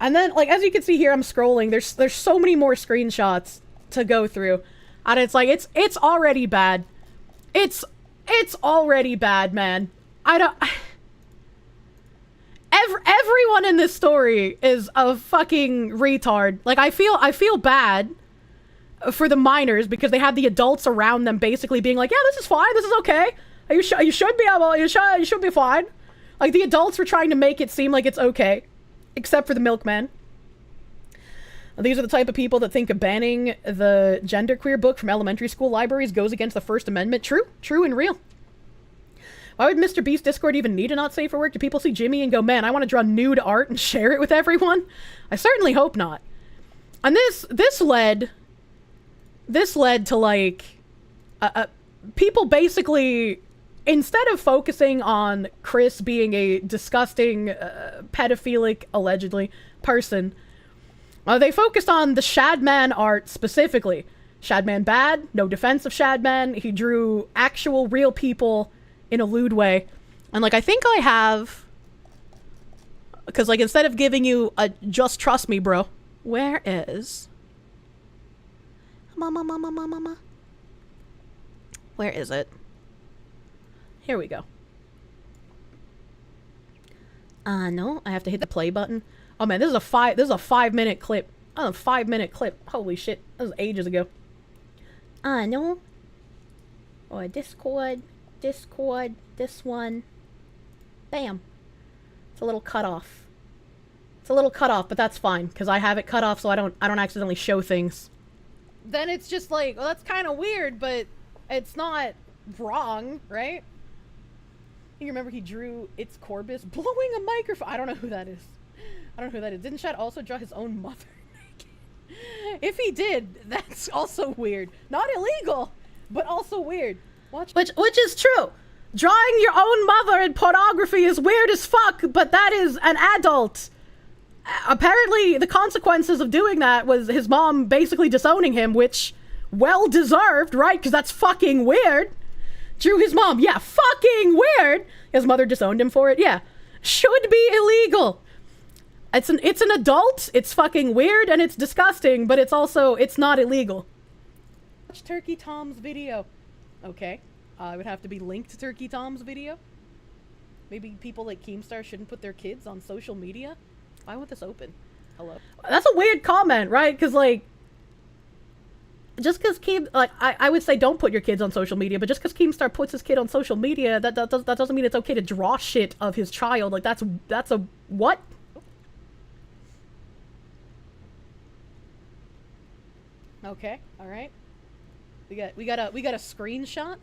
S1: And then, like, as you can see here, I'm scrolling. There's so many more screenshots to go through. And it's like, it's already bad. It's already bad, man. Everyone in this story is a fucking retard. Like, I feel bad for the minors because they had the adults around them basically being like, yeah, this is fine, this is okay. You should be able, you should be fine. Like, the adults were trying to make it seem like it's okay. Except for the milkman. These are the type of people that think banning the genderqueer book from elementary school libraries goes against the First Amendment. True and real. Why would Mr. Beast Discord even need a not safe for work? Do people see Jimmy and go, man, I want to draw nude art and share it with everyone? I certainly hope not. And this led to, like, people basically, instead of focusing on Chris being a disgusting, pedophilic, allegedly, person, they focused on the Shadman art specifically. Shadman bad, no defense of Shadman. He drew actual real people in a lewd way. And, like, I think I have... Because, like, instead of giving you a just trust me, bro. Where is... Mama. Where is it? Here we go. No, I have to hit the play button. Oh man, this is a 5-minute clip. Oh, a 5-minute clip. Holy shit. That was ages ago. No. Or Discord, this one. Bam. It's a little cut off. It's a little cut off, but that's fine, because I have it cut off so I don't accidentally show things. Then it's just like, well, that's kind of weird, but it's not wrong, right? You remember he drew It's Corbus blowing a microphone. I don't know who that is. I don't know who that is. Didn't Chad also draw his own mother naked? If he did, that's also weird. Not illegal, but also weird. Watch. Which is true. Drawing your own mother in pornography is weird as fuck, but that is an adult. Apparently, the consequences of doing that was his mom basically disowning him, which, well deserved, right? Because that's fucking weird. Drew his mom. Yeah, fucking weird. His mother disowned him for it. Yeah. Should be illegal. It's an adult. It's fucking weird and it's disgusting, but it's not illegal. Watch Turkey Tom's video. Okay. It would have to be linked to Turkey Tom's video. Maybe people like Keemstar shouldn't put their kids on social media. Why won't this open? Hello? That's a weird comment, right? Because, like, just because I would say don't put your kids on social media, but just because Keemstar puts his kid on social media, that doesn't mean it's okay to draw shit of his child. Like, that's a what? Okay, all right. We got a screenshot.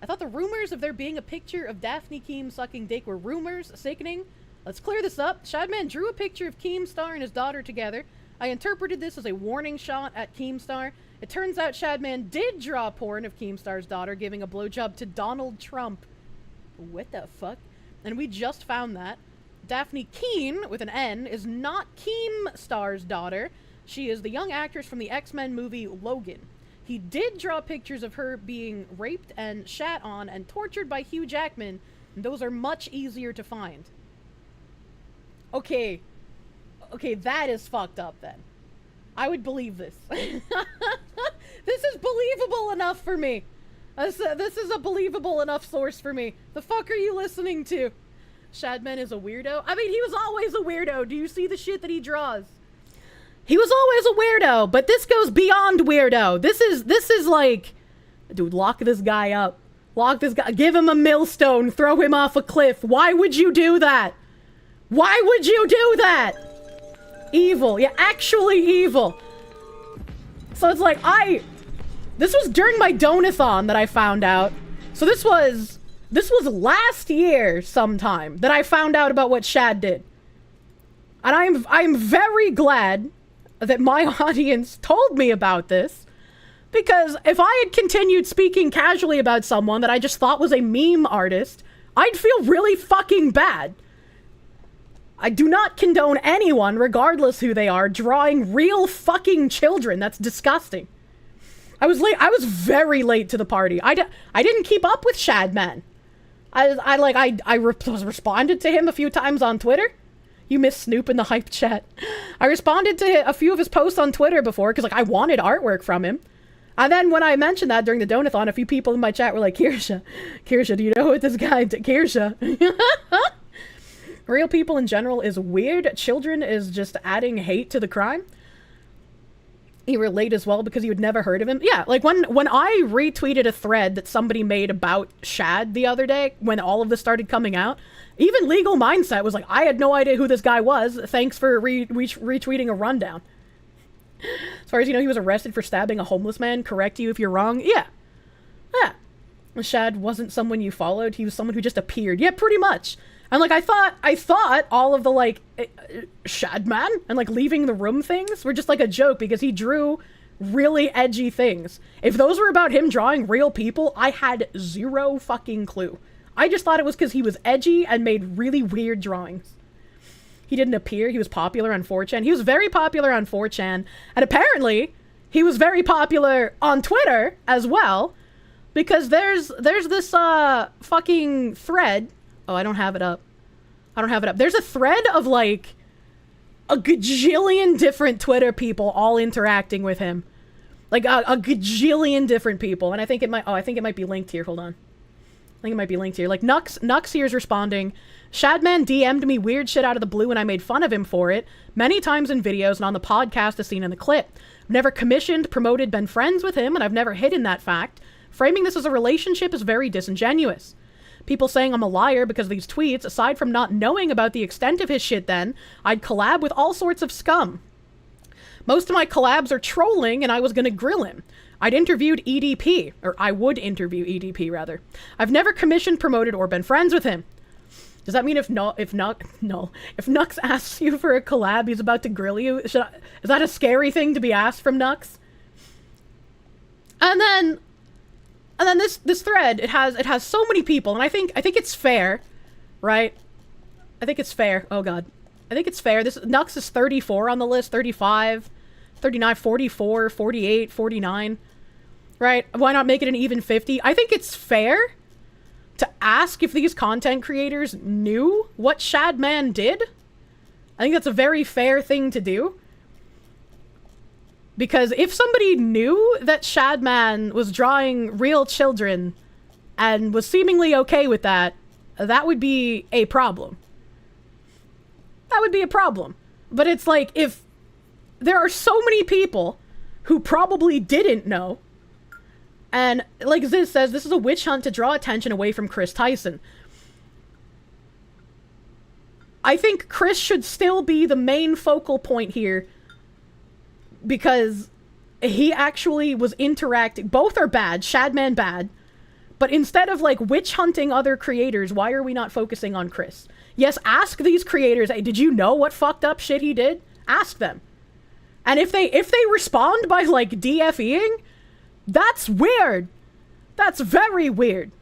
S1: I thought the rumors of there being a picture of Daphne Keem sucking dick were rumors. Sickening. Let's clear this up. Shadman drew a picture of Keemstar and his daughter together. I interpreted this as a warning shot at Keemstar. It turns out Shadman did draw porn of Keemstar's daughter giving a blowjob to Donald Trump. What the fuck? And we just found that. Daphne Keem, with an N, is not Keemstar's daughter. She is the young actress from the X-Men movie Logan. He did draw pictures of her being raped and shat on and tortured by Hugh Jackman, and those are much easier to find. Okay, that is fucked up then. I would believe this. This is believable enough for me. This is a believable enough source for me. The fuck are you listening to? Shadman is a weirdo? I mean, he was always a weirdo. Do you see the shit that he draws? He was always a weirdo, but this goes beyond weirdo. This is like, dude, lock this guy up. Lock this guy, give him a millstone, throw him off a cliff. Why would you do that? Why would you do that? Evil, yeah, actually evil. So it's like, this was during my donathon that I found out. So this was last year sometime that I found out about what Shad did. And I'm very glad that my audience told me about this, because if I had continued speaking casually about someone that I just thought was a meme artist, I'd feel really fucking bad. I do not condone anyone, regardless who they are, drawing real fucking children. That's disgusting. I was late. I was very late to the party. I didn't keep up with Shadman. I responded to him a few times on Twitter. You missed Snoop in the hype chat. I responded to a few of his posts on Twitter before, because, like, I wanted artwork from him. And then when I mentioned that during the donathon, a few people in my chat were like, Kirsche, do you know what this guy did? Kirsche. Real people in general is weird. Children is just adding hate to the crime. You were late as well because you had never heard of him. Yeah, like when I retweeted a thread that somebody made about Shad the other day, when all of this started coming out, even Legal Mindset was like, I had no idea who this guy was. Thanks for retweeting a rundown. As far as you know, he was arrested for stabbing a homeless man. Correct you if you're wrong. Yeah. Yeah. Shad wasn't someone you followed. He was someone who just appeared. Yeah, pretty much. And, like, I thought all of the, like, Shadman and, like, leaving the room things were just, like, a joke because he drew really edgy things. If those were about him drawing real people, I had zero fucking clue. I just thought it was because he was edgy and made really weird drawings. He didn't appear. He was popular on 4chan. He was very popular on 4chan. And apparently, he was very popular on Twitter as well. Because there's this, fucking thread. Oh, I don't have it up. There's a thread of, like, a gajillion different Twitter people all interacting with him. Like, a gajillion different people. And I think it might be linked here. Hold on. I think it might be linked here. Like, Nux here is responding. Shadman DM'd me weird shit out of the blue and I made fun of him for it. Many times in videos and on the podcast as seen in the clip. I've never commissioned, promoted, been friends with him, and I've never hidden that fact. Framing this as a relationship is very disingenuous. people saying I'm a liar because of these tweets. Aside from not knowing about the extent of his shit then, I'd collab with all sorts of scum. Most of my collabs are trolling, and I was gonna grill him. I'd interviewed EDP, or I would interview EDP rather. I've never commissioned, promoted, or been friends with him. Does that mean if Nux asks you for a collab, he's about to grill you? Is that a scary thing to be asked from Nux? And then this thread, it has so many people, and I think it's fair, right? I think it's fair. Oh god. I think it's fair. This Nux is 34 on the list, 35, 39, 44, 48, 49. Right? Why not make it an even 50? I think it's fair to ask if these content creators knew what Shadman did. I think that's a very fair thing to do. Because if somebody knew that Shadman was drawing real children and was seemingly okay with that, that would be a problem. That would be a problem. But it's like, if there are so many people who probably didn't know, and like Ziz says, this is a witch hunt to draw attention away from Chris Tyson. I think Chris should still be the main focal point here, because he actually was interacting. Both are bad. Shadman bad. But instead of like witch hunting other creators, why are we not focusing on Chris? Yes, ask these creators, hey, did you know what fucked up shit he did? Ask them. And if they respond by like DFEing, that's weird. That's very weird.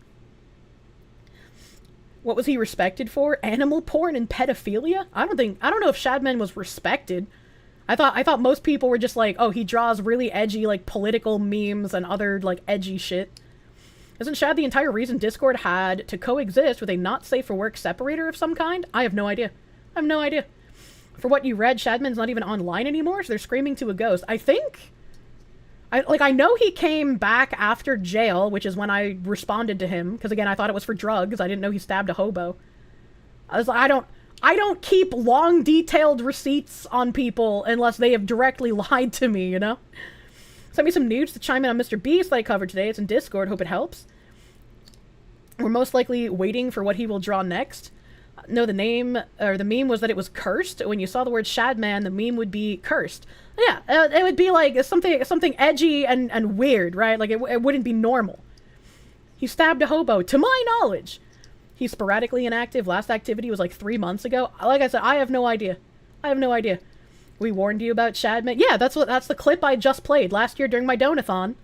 S1: What was he respected for? Animal porn and pedophilia? I don't know if Shadman was respected. I thought most people were just like, oh, he draws really edgy like political memes and other like edgy shit. Isn't Shad the entire reason Discord had to coexist with a not safe for work separator of some kind? I have no idea. I have no idea. For what you read, Shadman's not even online anymore, so they're screaming to a ghost. I know he came back after jail, which is when I responded to him, because again, I thought it was for drugs. I didn't know he stabbed a hobo. I was like, I don't keep long, detailed receipts on people unless they have directly lied to me, you know? Sent me some nudes to chime in on Mr. Beast that I covered today. It's in Discord. Hope it helps. We're most likely waiting for what he will draw next. No, the name, or the meme was that it was cursed. When you saw the word Shadman, the meme would be cursed. Yeah, it would be like something edgy and weird, right? Like it wouldn't be normal. He stabbed a hobo, to my knowledge. He's sporadically inactive. Last activity was like 3 months ago. Like I said, I have no idea. I have no idea. We warned you about Shadman. Yeah, that's the clip I just played last year during my donathon.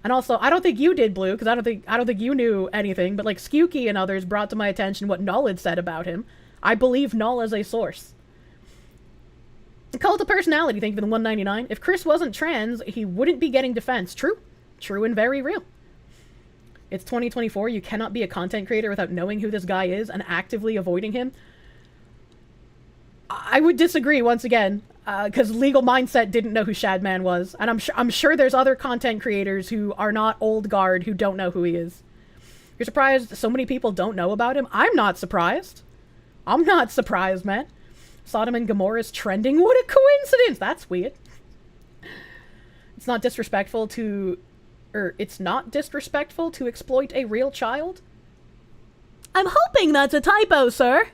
S1: And also, I don't think you did, Blue, because I don't think you knew anything, but like Skewky and others brought to my attention what Null had said about him. I believe Null as a source. Cult of personality, thank you for the 199. If Chris wasn't trans, he wouldn't be getting defense. True. True and very real. It's 2024. You cannot be a content creator without knowing who this guy is and actively avoiding him. I would disagree once again, because Legal Mindset didn't know who Shadman was, and I'm sure there's other content creators who are not old guard who don't know who he is. You're surprised so many people don't know about him? I'm not surprised. I'm not surprised, man. Sodom and Gomorrah's trending. What a coincidence! That's weird. It's not disrespectful to exploit a real child. I'm hoping that's a typo, sir.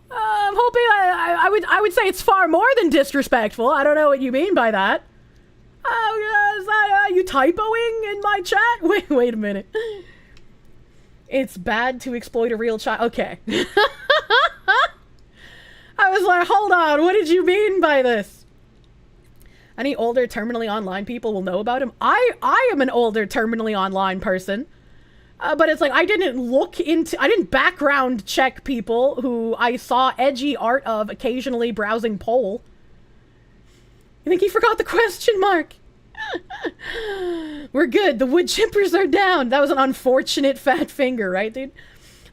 S1: I'm hoping I would say it's far more than disrespectful. I don't know what you mean by that. Is that you typoing in my chat? Wait a minute. It's bad to exploit a real child. Okay. I was like, hold on, what did you mean by this? Any older terminally online people will know about him. I am an older terminally online person. But it's like, I didn't background check people who I saw edgy art of occasionally browsing Poll. You think he forgot the question mark? We're good. The wood chippers are down. That was an unfortunate fat finger, right, dude?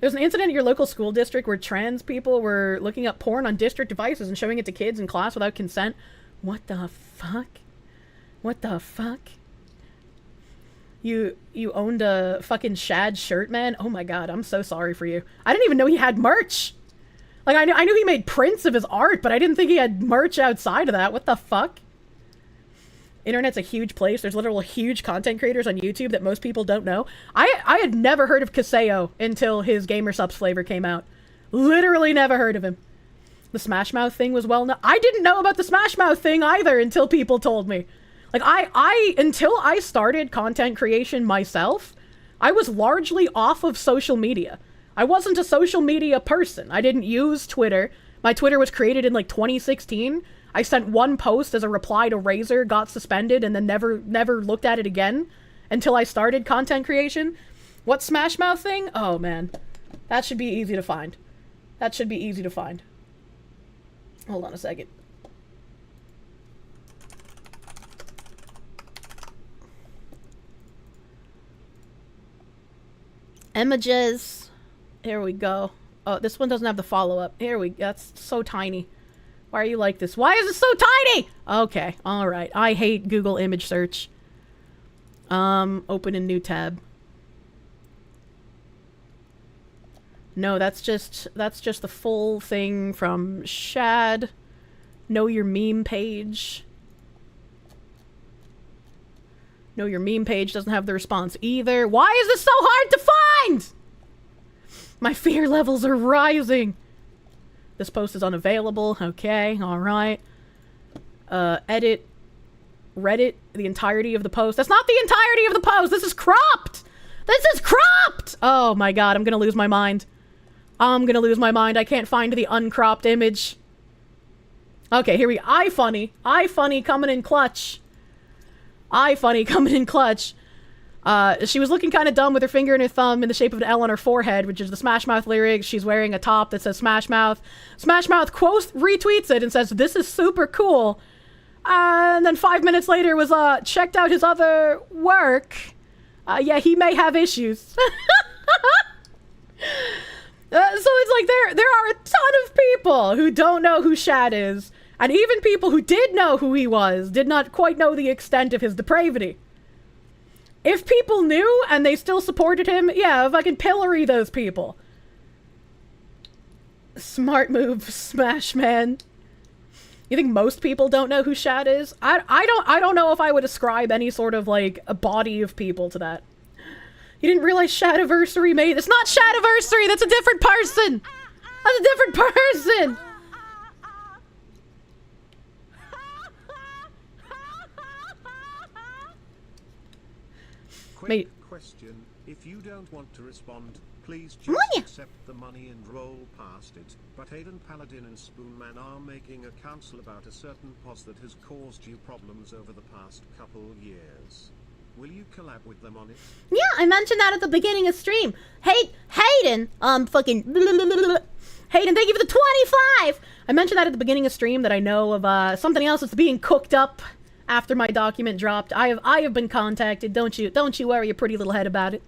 S1: There's an incident at your local school district where trans people were looking up porn on district devices and showing it to kids in class without consent. What the fuck? What the fuck? You owned a fucking Shad shirt, man? Oh my god, I'm so sorry for you. I didn't even know he had merch! Like, I knew he made prints of his art, but I didn't think he had merch outside of that. What the fuck? internet's a huge place. There's literally huge content creators on YouTube that most people don't know. I had never heard of Kaseo until his Gamer Subs flavor came out. Literally never heard of him. The Smash Mouth thing was well known. I didn't know about the Smash Mouth thing either until people told me. Like, until I started content creation myself, I was largely off of social media. I wasn't a social media person. I didn't use Twitter. My Twitter was created in, like, 2016. I sent one post as a reply to Razer, got suspended, and then never looked at it again until I started content creation. What Smash Mouth thing? Oh, man. That should be easy to find. That should be easy to find. Hold on a second. Images. Here we go. Oh, this one doesn't have the follow-up. Here we go. That's so tiny. Why are you like this? Why is it so tiny? Okay. All right. I hate Google image search. Open a new tab. No, that's just the full thing from Shad. Know your meme page. Know your meme page doesn't have the response either. Why is this so hard to find? My fear levels are rising. This post is unavailable. Okay, alright. Edit. Reddit. The entirety of the post. That's not the entirety of the post! This is cropped! This is cropped! Oh my god, I'm gonna lose my mind. I'm gonna lose my mind. I can't find the uncropped image. Okay, here we go. iFunny coming in clutch. iFunny coming in clutch. She was looking kind of dumb with her finger and her thumb in the shape of an L on her forehead, which is the Smash Mouth lyrics. She's wearing a top that says Smash Mouth. Smash Mouth retweets it and says, "This is super cool." And then 5 minutes later was, checked out his other work. Yeah, he may have issues. So it's like there are a ton of people who don't know who Shad is. And even people who did know who he was did not quite know the extent of his depravity. If people knew and they still supported him, yeah, fucking pillory those people. Smart move, Smash Man. You think most people don't know who Shad is? I don't know if I would ascribe any sort of, like, a body of people to that. You didn't realize Shadiversary made... It's not Shadiversary! That's a different person! That's a different person!
S6: Quick question. If you don't want to respond, please just accept the money and roll past it. But Aiden Paladin and Spoonman are making a council about a certain pos that has caused you problems over the past couple years. Will you collab with them on it?
S1: Yeah, I mentioned that at the beginning of stream. Hayden, Hayden, thank you for the 25! I mentioned that at the beginning of stream that I know of something else that's being cooked up after my document dropped. I have been contacted. Don't you worry your pretty little head about it.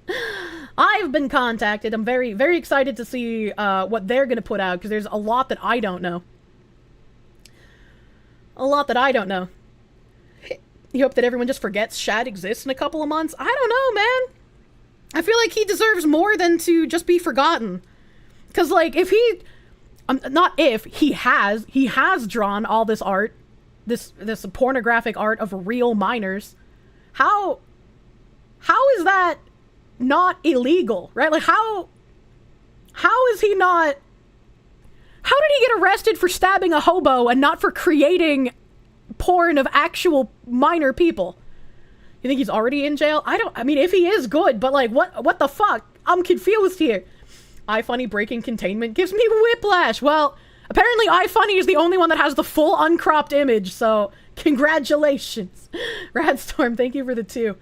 S1: I've been contacted. I'm very, very excited to see what they're gonna put out, because there's a lot that I don't know. A lot that I don't know. You hope that everyone just forgets Shad exists in a couple of months? I don't know, man. I feel like he deserves more than to just be forgotten. Because, like, if he... he has drawn all this art, this pornographic art of real minors. How is that not illegal, right? Like, how is he not... How did he get arrested for stabbing a hobo and not for creating porn of actual minor people? You think he's already in jail? I mean, if he is, good, but like, what the fuck? I'm confused here. iFunny breaking containment gives me whiplash. Well, apparently iFunny is the only one that has the full uncropped image, so congratulations. Radstorm, thank you for the 2.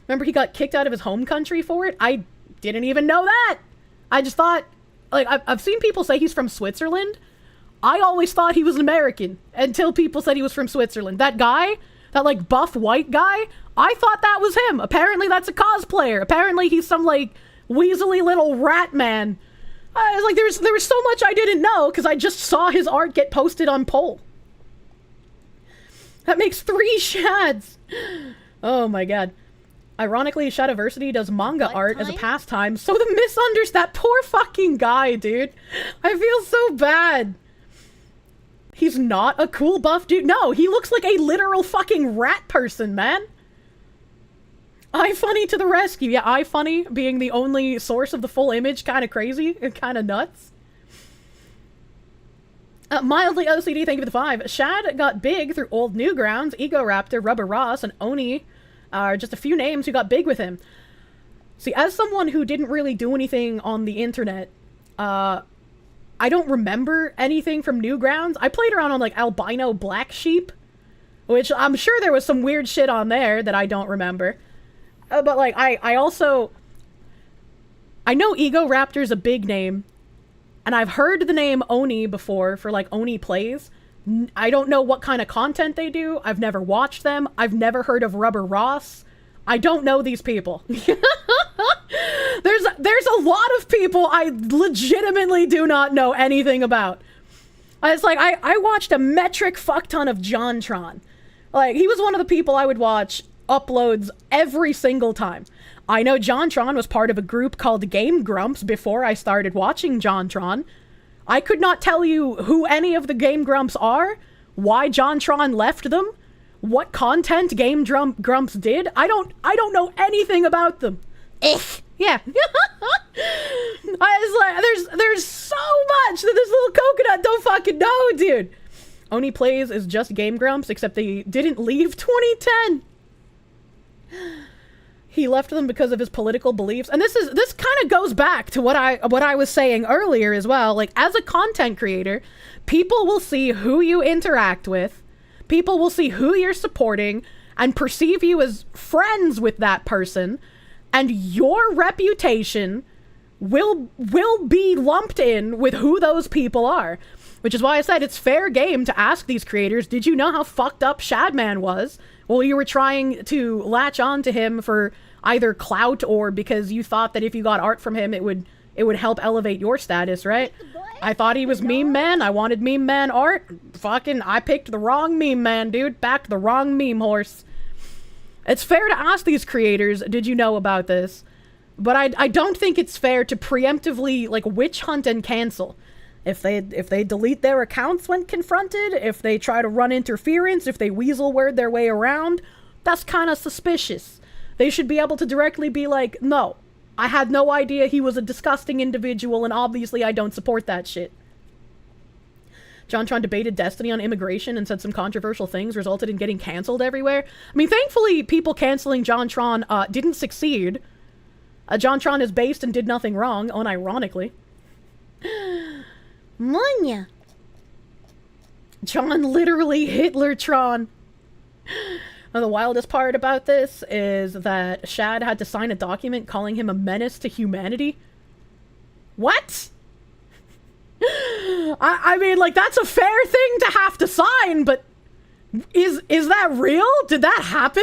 S1: Remember he got kicked out of his home country for it? I didn't even know that. I just thought, like, I've seen people say he's from Switzerland. I always thought he was an American until people said he was from Switzerland. That guy, that, like, buff white guy, I thought that was him. Apparently that's a cosplayer. Apparently he's some, like, weaselly little rat man. It's like, there was so much I didn't know because I just saw his art get posted on Poll. That makes 3 Shads. Oh my god. Ironically, Shadiversity does manga art as a pastime, so that poor fucking guy, dude. I feel so bad. He's not a cool buff dude. No, he looks like a literal fucking rat person, man. iFunny to the rescue. Yeah, iFunny being the only source of the full image, kind of crazy and kind of nuts. Mildly OCD, thank you for the 5. Shad got big through old Newgrounds. Ego Raptor, Rubber Ross, and Oni are just a few names who got big with him. See, as someone who didn't really do anything on the internet, I don't remember anything from Newgrounds. I played around on, like, Albino Black Sheep, which I'm sure there was some weird shit on there that I don't remember. But, like, I also... I know Ego Raptor's a big name, and I've heard the name Oni before for, like, Oni Plays. I don't know what kind of content they do. I've never watched them. I've never heard of Rubber Ross. I don't know these people. There's a lot of people I legitimately do not know anything about. It's like, I watched a metric fuck ton of JonTron. Like, he was one of the people I would watch uploads every single time. I know JonTron was part of a group called Game Grumps before I started watching JonTron. I could not tell you who any of the Game Grumps are, why JonTron left them, what content Game Grumps did. I don't know anything about them. Yeah. I was like, there's so much that this little coconut don't fucking know, dude. Oni Plays is just Game Grumps, except they didn't leave 2010. He left them because of his political beliefs. And this kind of goes back to what I was saying earlier as well. Like, as a content creator, people will see who you interact with, people will see who you're supporting, and perceive you as friends with that person, and your reputation will be lumped in with who those people are. Which is why I said it's fair game to ask these creators, did you know how fucked up Shadman was? Well, you were trying to latch on to him for either clout or because you thought that if you got art from him, it would help elevate your status, right? I thought he was Meme Man. I wanted Meme Man art. Fucking, I picked the wrong Meme Man, dude. Backed the wrong meme horse. It's fair to ask these creators, did you know about this? But I don't think it's fair to preemptively, like, witch hunt and cancel. If they delete their accounts when confronted, if they try to run interference, if they weasel word their way around, that's kind of suspicious. They should be able to directly be like, no, I had no idea he was a disgusting individual, and obviously I don't support that shit. JonTron debated Destiny on immigration and said some controversial things resulted in getting canceled everywhere. I mean, thankfully, people canceling JonTron didn't succeed. JonTron is based and did nothing wrong, unironically. Munya. John literally Hitlertron. Now, the wildest part about this is that Shad had to sign a document calling him a menace to humanity. What? I mean, like, that's a fair thing to have to sign, but is that real? Did that happen?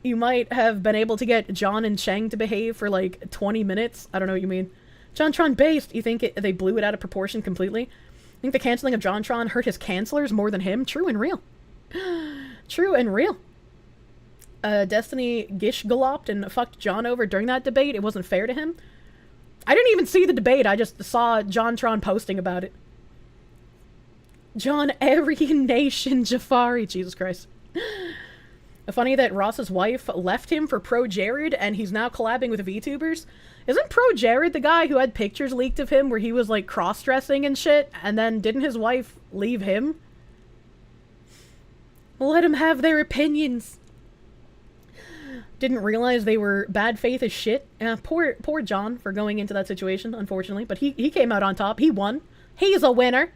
S1: You might have been able to get John and Cheng to behave for, like, 20 minutes. I don't know what you mean. JonTron based, you think they blew it out of proportion completely? I think the canceling of JonTron hurt his cancelers more than him? True and real. True and real. Destiny gish galloped and fucked John over during that debate. It wasn't fair to him. I didn't even see the debate. I just saw JonTron posting about it. John Aryan Nation Jafari. Jesus Christ. Funny that Ross's wife left him for Pro Jared and he's now collabing with VTubers. Isn't Pro Jared the guy who had pictures leaked of him where he was, like, cross-dressing and shit? And then didn't his wife leave him? Let him have their opinions. Didn't realize they were bad faith as shit. Poor John for going into that situation, unfortunately. But he came out on top. He won. He's a winner.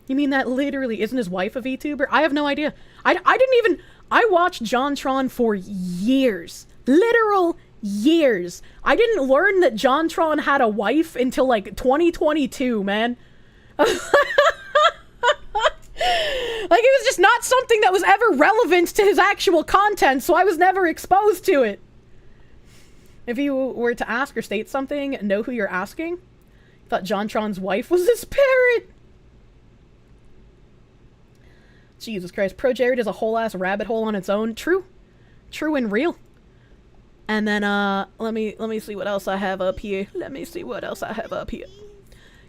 S1: You mean that literally isn't his wife a VTuber? I have no idea. I watched JonTron for years. Literal years. I didn't learn that JonTron had a wife until, like, 2022, man. Like, it was just not something that was ever relevant to his actual content, so I was never exposed to it. If you were to ask or state something, know who you're asking. Thought JonTron's wife was his parent. Jesus Christ, Pro Jared is a whole-ass rabbit hole on its own. True. True and real. And then let me see what else I have up here. Let me see what else I have up here.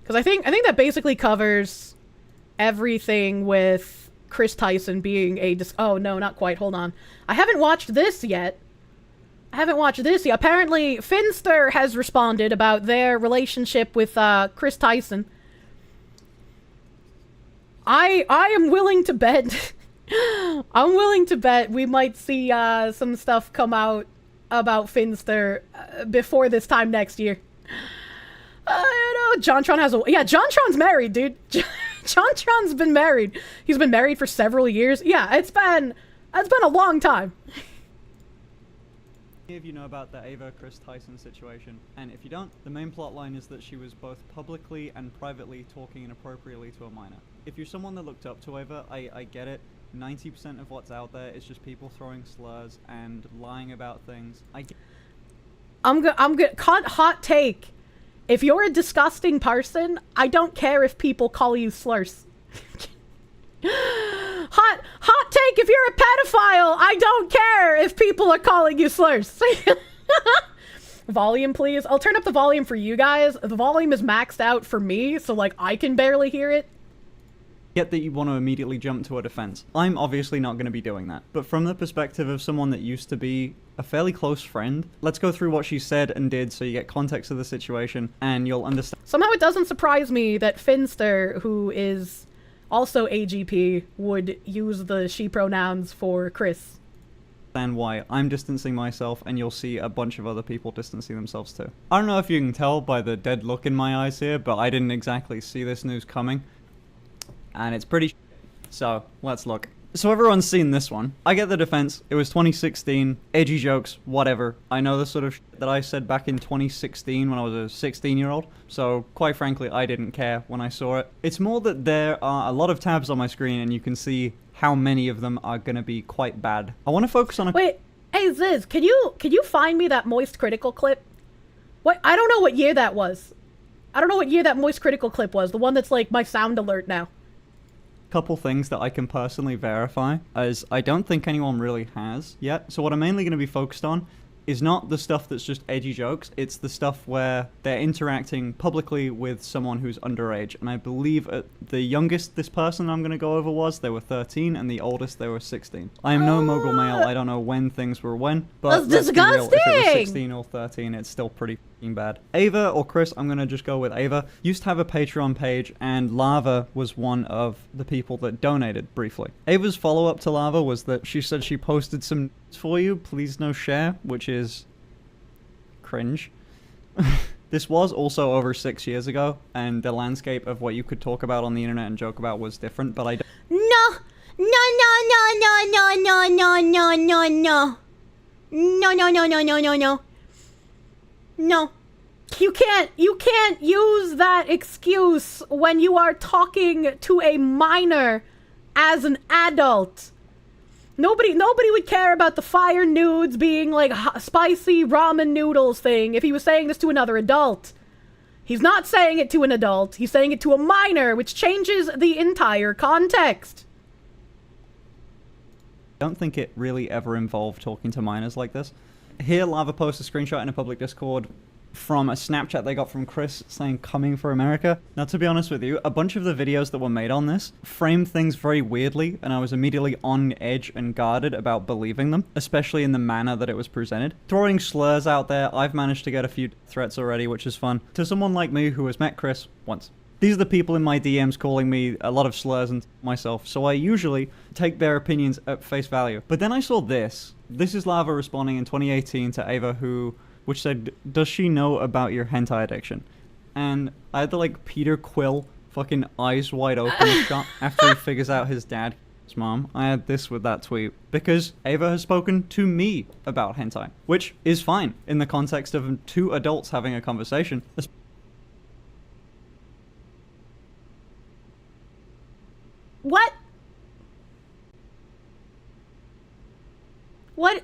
S1: Because I think that basically covers everything with Chris Tyson being a oh no, not quite. Hold on. I haven't watched this yet. Apparently, Finster has responded about their relationship with Chris Tyson. I am willing to bet I'm willing to bet we might see some stuff come out about Finster before this time next year. I know JonTron has a JonTron's married, dude. JonTron's been married. He's been married for several years. Yeah, it's been a long time.
S7: If you know about the Ava Chris Tyson situation, and if you don't, the main plot line is that she was both publicly and privately talking inappropriately to a minor. If you're someone that looked up to Ava, I get it. 90% of what's out there is just people throwing slurs and lying about things.
S1: I'm good. Hot take. If you're a disgusting person, I don't care if people call you slurs. Hot take, if you're a pedophile, I don't care if people are calling you slurs. Volume, please. I'll turn up the volume for you guys. The volume is maxed out for me, so like I can barely hear it.
S7: Get that you want to immediately jump to a defense. I'm obviously not going to be doing that. But from the perspective of someone that used to be a fairly close friend, let's go through what she said and did so you get context of the situation and you'll understand.
S1: Somehow it doesn't surprise me that Finster, who is also AGP, would use the she pronouns for Chris.
S7: And why I'm distancing myself, and you'll see a bunch of other people distancing themselves too. I don't know if you can tell by the dead look in my eyes here, but I didn't exactly see this news coming. And it's pretty so let's look. So everyone's seen this one. I get the defense. It was 2016, edgy jokes, whatever. I know the sort of that I said back in 2016 when I was a 16-year-old. So quite frankly, I didn't care when I saw it. It's more that there are a lot of tabs on my screen and you can see how many of them are going to be quite bad. I want to focus on a—
S1: Wait, hey Ziz, can you find me that Moist Critical clip? What? I don't know what year that was. I don't know what year that Moist Critical clip was. The one that's like my sound alert now.
S7: Couple things that I can personally verify, as I don't think anyone really has yet. So what I'm mainly going to be focused on is not the stuff that's just edgy jokes, it's the stuff where they're interacting publicly with someone who's underage. And I believe the youngest this person I'm going to go over was, they were 13, and the oldest they were 16. I am no mogul male, I don't know when things were when, but
S1: that's
S7: let's be real, if it was
S1: disgusting!
S7: 16 or 13, it's still pretty f***ing bad. Ava or Chris, I'm going to just go with Ava, used to have a Patreon page, and Lava was one of the people that donated briefly. Ava's follow-up to Lava was that she said she posted some for you, please no share, which is cringe. This was also over 6 years ago, and the landscape of what you could talk about on the internet and joke about was different, but I don't—
S1: No. You can't use that excuse when you are talking to a minor as an adult. Nobody would care about the fire nudes being like spicy ramen noodles thing if he was saying this to another adult. He's not saying it to an adult, he's saying it to a minor, which changes the entire context.
S7: I don't think it really ever involved talking to minors like this. Here, Lava posts a screenshot in a public Discord from a Snapchat they got from Chris saying coming for America. Now, to be honest with you, a bunch of the videos that were made on this framed things very weirdly, and I was immediately on edge and guarded about believing them, especially in the manner that it was presented. Throwing slurs out there, I've managed to get a few threats already, which is fun. To someone like me who has met Chris once. These are the people in my DMs calling me a lot of slurs and myself, so I usually take their opinions at face value. But then I saw this. This is Lava responding in 2018 to Ava, which said, does she know about your hentai addiction? And I had the like Peter Quill fucking eyes wide open shot after he figures out his dad's mom. I had this with that tweet. Because Ava has spoken to me about hentai, which is fine in the context of two adults having a conversation.
S1: What? What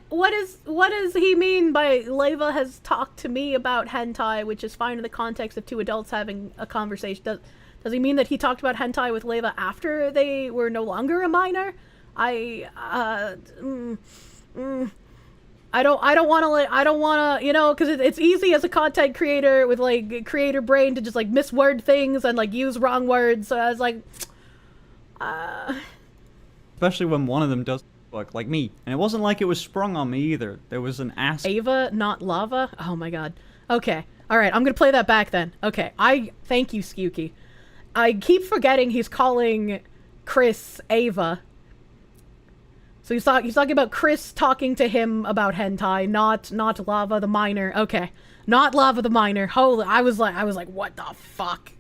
S1: does he mean by Leva has talked to me about hentai, which is fine in the context of two adults having a conversation? Does he mean that he talked about hentai with Leva after they were no longer a minor? I I don't want to, you know, because it's easy as a content creator with like creator brain to just like misword things and like use wrong words. So I was like,
S7: Especially when one of them does look like me. And it wasn't like it was sprung on me either. There was an ass.
S1: Ava, not lava. Oh my god. Okay. All right. I'm gonna play that back then. Okay. Thank you, Skewky. I keep forgetting he's calling Chris Ava. So he's talking about Chris talking to him about hentai, not Lava the Miner. Okay, not Lava the Miner. Holy, I was like, what the fuck?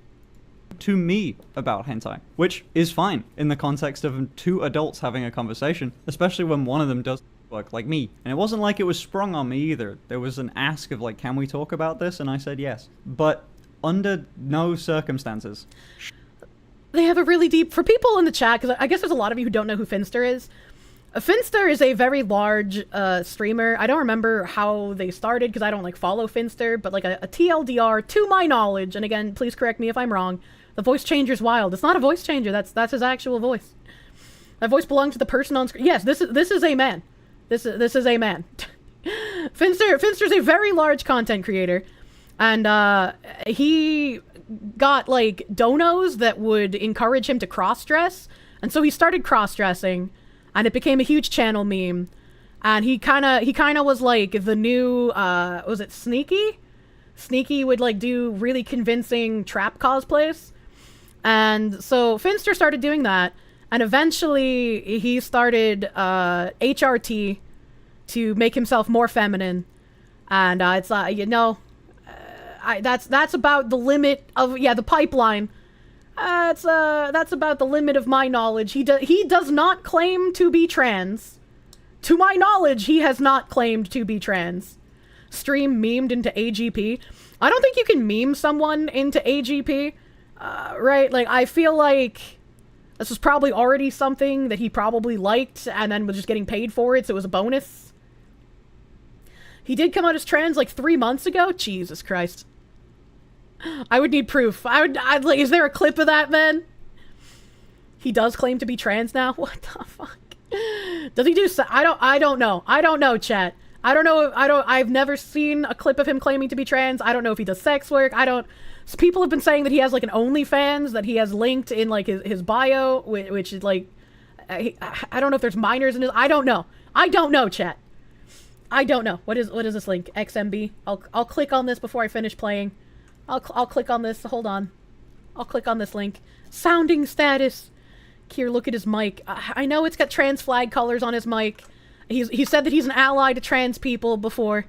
S7: To me about hentai, which is fine in the context of two adults having a conversation, especially when one of them does look like me. And it wasn't like it was sprung on me either. There was an ask of like, can we talk about this? And I said yes. But under no circumstances.
S1: They have a really deep, for people in the chat, because I guess there's a lot of you who don't know who Finster is. Finster is a very large streamer. I don't remember how they started because I don't like follow Finster, but like a TLDR to my knowledge, and again, please correct me if I'm wrong, the voice changer's wild. It's not a voice changer. That's his actual voice. That voice belongs to the person on screen. Yes, this is a man. This is a man. Finster's a very large content creator, and he got like donos that would encourage him to cross-dress, and so he started cross-dressing. And it became a huge channel meme. And he kind of was like the new, was it Sneaky? Sneaky would like do really convincing trap cosplays. And so Finster started doing that. And eventually he started HRT to make himself more feminine. And it's, you know, that's about the limit of, yeah, the pipeline. That's about the limit of my knowledge. He does not claim to be trans. To my knowledge, he has not claimed to be trans. Stream memed into AGP. I don't think you can meme someone into AGP, right? Like, I feel like this was probably already something that he probably liked and then was just getting paid for it, so it was a bonus. He did come out as trans like 3 months ago? Jesus Christ. I would need proof. I'd like, is there a clip of that, man? He does claim to be trans now? What the fuck? Does he do I don't know. I don't know, chat. I don't know. I've never seen a clip of him claiming to be trans. I don't know if he does sex work. So people have been saying that he has like an OnlyFans that he has linked in like his bio, which is like, I don't know if there's minors in his, I don't know. I don't know, chat. I don't know. What is this link? XMB? I'll click on this before I finish playing. I'll click on this. Hold on. I'll click on this link. Sounding status. Kier, look at his mic. I know it's got trans flag colors on his mic. He said that he's an ally to trans people before.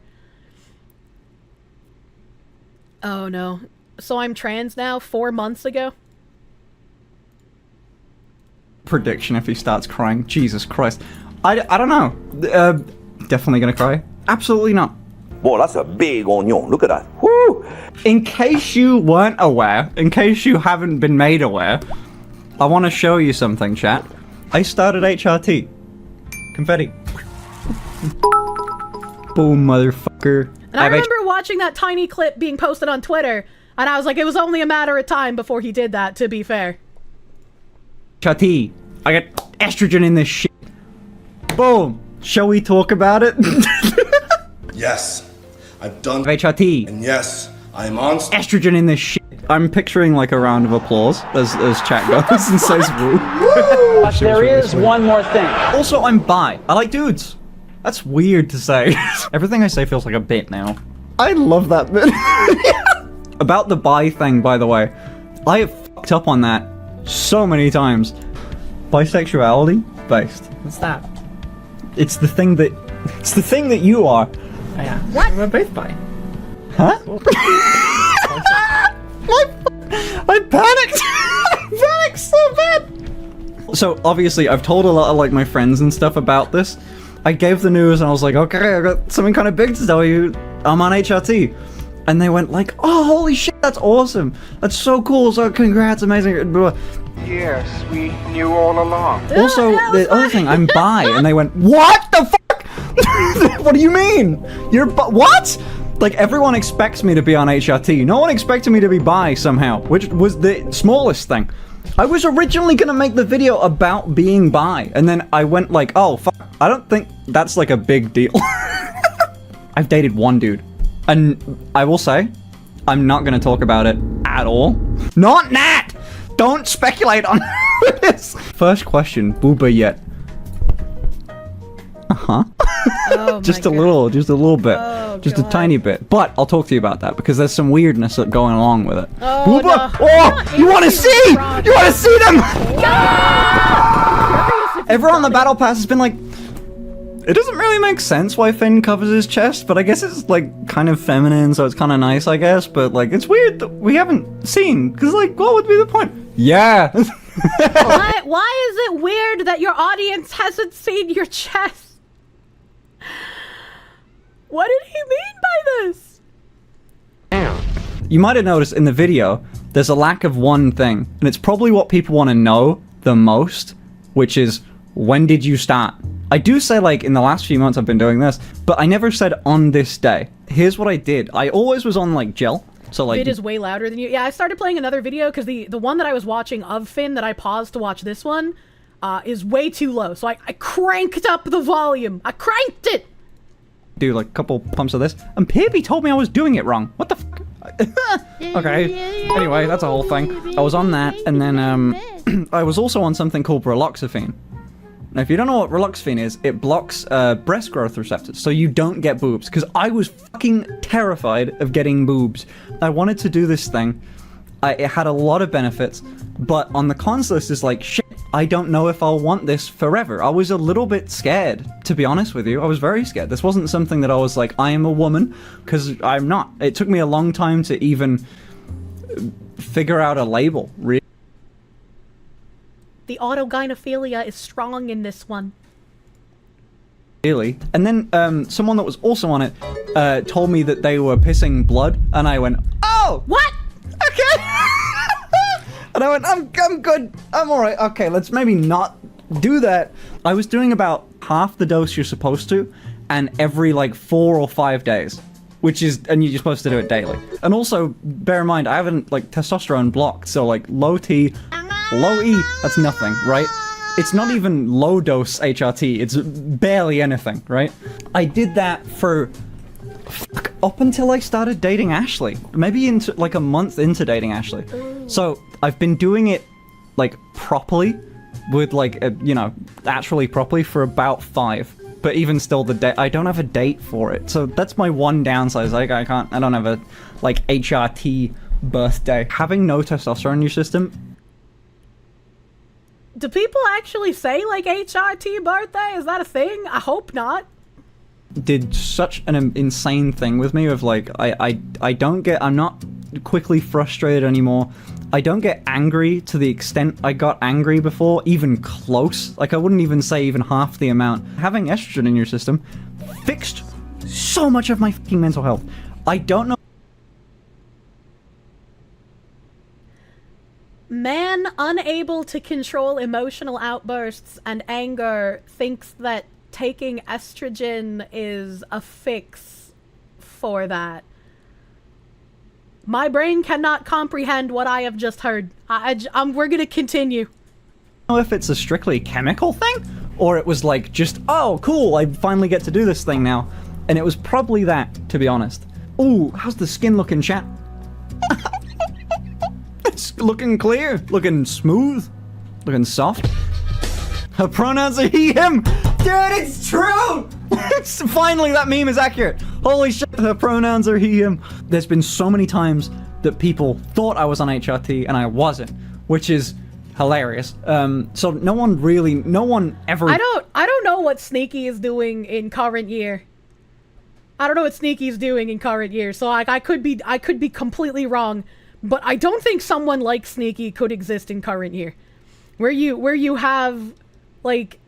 S1: Oh no. So I'm trans now 4 months ago?
S7: Prediction if he starts crying. Jesus Christ. I don't know. Definitely gonna cry. Absolutely not.
S8: Boy, that's a big onion. Look at that. Woo!
S7: In case you weren't aware, in case you haven't been made aware, I want to show you something, chat. I started HRT. Confetti. Boom, motherfucker.
S1: And I remember watching that tiny clip being posted on Twitter, and I was like, it was only a matter of time before he did that, to be fair.
S7: HRT. I got estrogen in this shit. Boom. Shall we talk about it?
S9: Yes, I've done
S7: HRT.
S9: and yes, I'm on
S7: Estrogen in this shit. I'm picturing like a round of applause as chat goes and says woo.
S10: But there is one more thing.
S7: Also, I'm bi. I like dudes. That's weird to say. Everything I say feels like a bit now. I love that bit. About the bi thing, by the way, I have fucked up on that so many times. Bisexuality based.
S10: What's that?
S7: It's the thing that you are.
S10: Oh, yeah.
S1: What?
S10: We're both bi.
S7: Huh? I panicked! I panicked so bad! So, obviously, I've told a lot of, like, my friends and stuff about this. I gave the news and I was like, okay, I got something kind of big to tell you. I'm on HRT. And they went like, oh, holy shit, that's awesome. That's so cool, so congrats, amazing.
S11: Yes, we knew all along.
S7: Also, the other thing, I'm bi. And they went, what the fuck? What do you mean? You're bi? What? Like, everyone expects me to be on HRT. No one expected me to be bi somehow, which was the smallest thing. I was originally gonna make the video about being bi, and then I went like, oh, fuck, I don't think that's like a big deal. I've dated one dude. And I will say, I'm not going to talk about it at all. Not Nat! Don't speculate on this. First question, booba yet? Uh-huh.
S1: Oh
S7: just
S1: my
S7: a
S1: God.
S7: little bit.
S1: Oh,
S7: just a
S1: God.
S7: tiny bit. But I'll talk to you about that because there's some weirdness going along with it.
S1: Oh,
S7: Booba!
S1: no.
S7: Oh! You want to see? You want to see them? Everyone on the battle pass has been like, it doesn't really make sense why Finn covers his chest, but I guess it's like kind of feminine, so it's kind of nice, I guess. But like, it's weird that we haven't seen, because like, what would be the point? Yeah.
S1: Why is it weird that your audience hasn't seen your chest? What did he mean by this?
S7: You might have noticed in the video, there's a lack of one thing, and it's probably what people want to know the most, which is, when did you start? I do say, like, in the last few months I've been doing this, but I never said on this day. Here's what I did. I always was on, like, gel. So, like...
S1: It is way louder than you. Yeah, I started playing another video because the one that I was watching of Finn that I paused to watch this one is way too low. So I cranked up the volume. I cranked it!
S7: Do, like, a couple pumps of this. And Pibby told me I was doing it wrong. What the fuck? Okay. Anyway, that's a whole thing. I was on that, and then, I was also on something called raloxifene. Now, if you don't know what raloxifene is, it blocks breast growth receptors, so you don't get boobs. Because I was fucking terrified of getting boobs. I wanted to do this thing. It had a lot of benefits, but on the cons list is like, shit, I don't know if I'll want this forever. I was a little bit scared, to be honest with you. I was very scared. This wasn't something that I was like, I am a woman, because I'm not. It took me a long time to even figure out a label, really.
S1: The autogynephilia is strong in this one.
S7: Really. And then someone that was also on it told me that they were pissing blood, and I went, oh!
S1: What?
S7: Okay! And I went, I'm good, I'm alright, okay, let's maybe not do that. I was doing about half the dose you're supposed to, and every like 4 or 5 days. Which is, and you're supposed to do it daily. And also, bear in mind, I haven't like testosterone blocked, so like low T, low E, that's nothing, right? It's not even low dose HRT, it's barely anything, right? I did that for up until I started dating Ashley. Maybe into like a month into dating Ashley. So I've been doing it like properly with like, you know, actually properly for about 5. But even still, I don't have a date for it. So that's my one downside. Like I don't have a like HRT birthday. Having no testosterone in your system.
S1: Do people actually say like HRT birthday? Is that a thing? I hope not.
S7: Did such an insane thing with me of like, I'm not quickly frustrated anymore. I don't get angry to the extent I got angry before, even close. Like I wouldn't even say even half the amount. Having estrogen in your system fixed so much of my fucking mental health. I don't know.
S1: Man unable to control emotional outbursts and anger thinks that taking estrogen is a fix for that. My brain cannot comprehend what I have just heard. We're gonna continue.
S7: I don't know if it's a strictly chemical thing, or it was like just, oh, cool, I finally get to do this thing now. And it was probably that, to be honest. Ooh, how's the skin looking, chat? It's looking clear, looking smooth, looking soft. Her pronouns are he, him. Dude, it's true! Finally, that meme is accurate. Holy shit, her pronouns are he, him. There's been so many times that people thought I was on HRT and I wasn't, which is hilarious. So no one ever...
S1: I don't know what Sneaky is doing in current year. I don't know what Sneaky's doing in current year, so like I could be completely wrong, but I don't think someone like Sneaky could exist in current year. Where you have like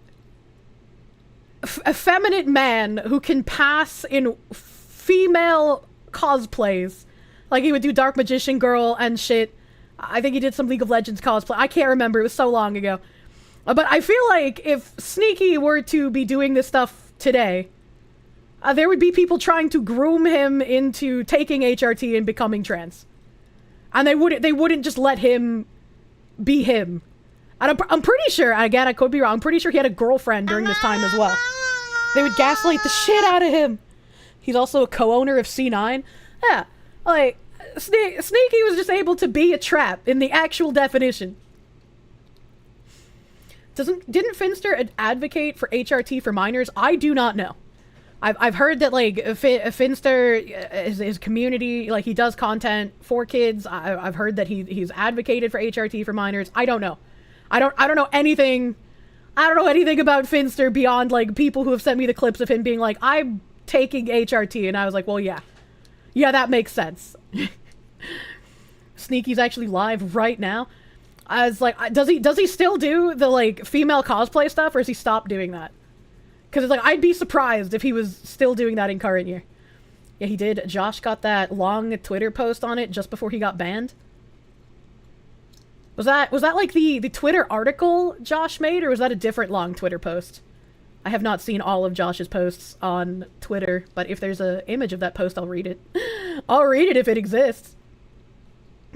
S1: effeminate man who can pass in female cosplays. Like he would do Dark Magician Girl and shit. I think he did some League of Legends cosplay. I can't remember, it was so long ago. But I feel like if Sneaky were to be doing this stuff today, there would be people trying to groom him into taking HRT and becoming trans. And they wouldn't just let him be him. And I'm pretty sure, again, I could be wrong, I'm pretty sure he had a girlfriend during this time as well. They would gaslight the shit out of him. He's also a co-owner of C9. Yeah, like, Sneaky was just able to be a trap in the actual definition. Didn't Finster advocate for HRT for minors? I do not know. I've heard that, like, Finster, his community, like, he does content for kids. I've heard that he's advocated for HRT for minors. I don't know. I don't know anything. I don't know anything about Finster beyond, like, people who have sent me the clips of him being like, I'm taking HRT, and I was like, well, yeah. Yeah, that makes sense. Sneaky's actually live right now. I was like, does he still do the, like, female cosplay stuff, or has he stopped doing that? Because it's like, I'd be surprised if he was still doing that in current year. Yeah, he did. Josh got that long Twitter post on it just before he got banned. Was that like the Twitter article Josh made, or was that a different long Twitter post? I have not seen all of Josh's posts on Twitter, but if there's an image of that post, I'll read it. I'll read it if it exists.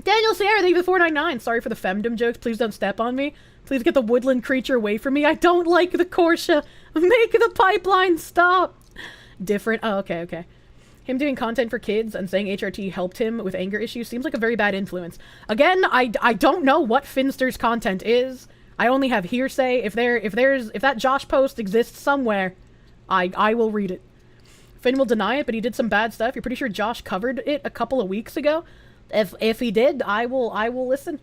S1: Daniel Sierra, thank you for the $4.99. Sorry for the femdom jokes. Please don't step on me. Please get the woodland creature away from me. I don't like the Kirsche. Make the pipeline stop. Different. Oh, okay. Him doing content for kids and saying HRT helped him with anger issues seems like a very bad influence. Again, I don't know what Finster's content is. I only have hearsay. If that Josh post exists somewhere, I will read it. Finn will deny it, but he did some bad stuff. You're pretty sure Josh covered it a couple of weeks ago. If he did, I will listen.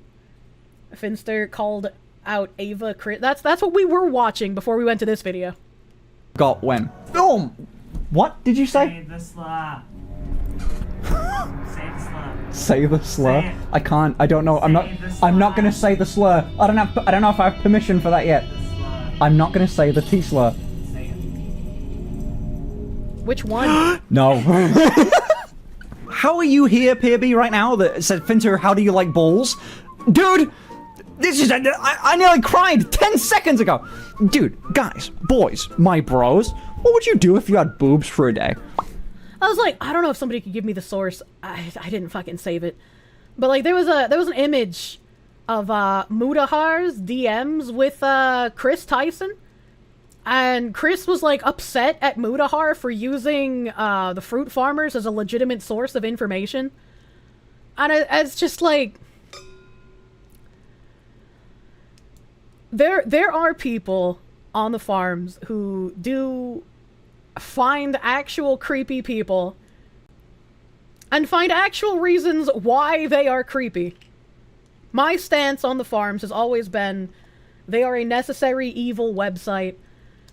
S1: Finster called out Ava Chris. That's what we were watching before we went to this video.
S7: Got when? Boom! What did you say?
S12: Say the slur. Say the slur.
S7: Say the slur?
S12: Say
S7: I can't. I don't know. I'm not gonna say the slur. I don't know if I have permission for that yet. I'm not gonna say the T slur.
S12: Say it.
S1: Which one?
S7: No. How are you here, PB, right now that said, Finster, how do you like balls? Dude! This is... I nearly cried 10 seconds ago! Dude, guys, boys, my bros, what would you do if you had boobs for a day?
S1: I was like, I don't know if somebody could give me the source. I didn't fucking save it. But, like, there was an image of Mudahar's DMs with Chris Tyson. And Chris was, like, upset at Mudahar for using the fruit farmers as a legitimate source of information. And it's just, like... There are people on the farms who do find actual creepy people and find actual reasons why they are creepy. My stance on the farms has always been they are a necessary evil website.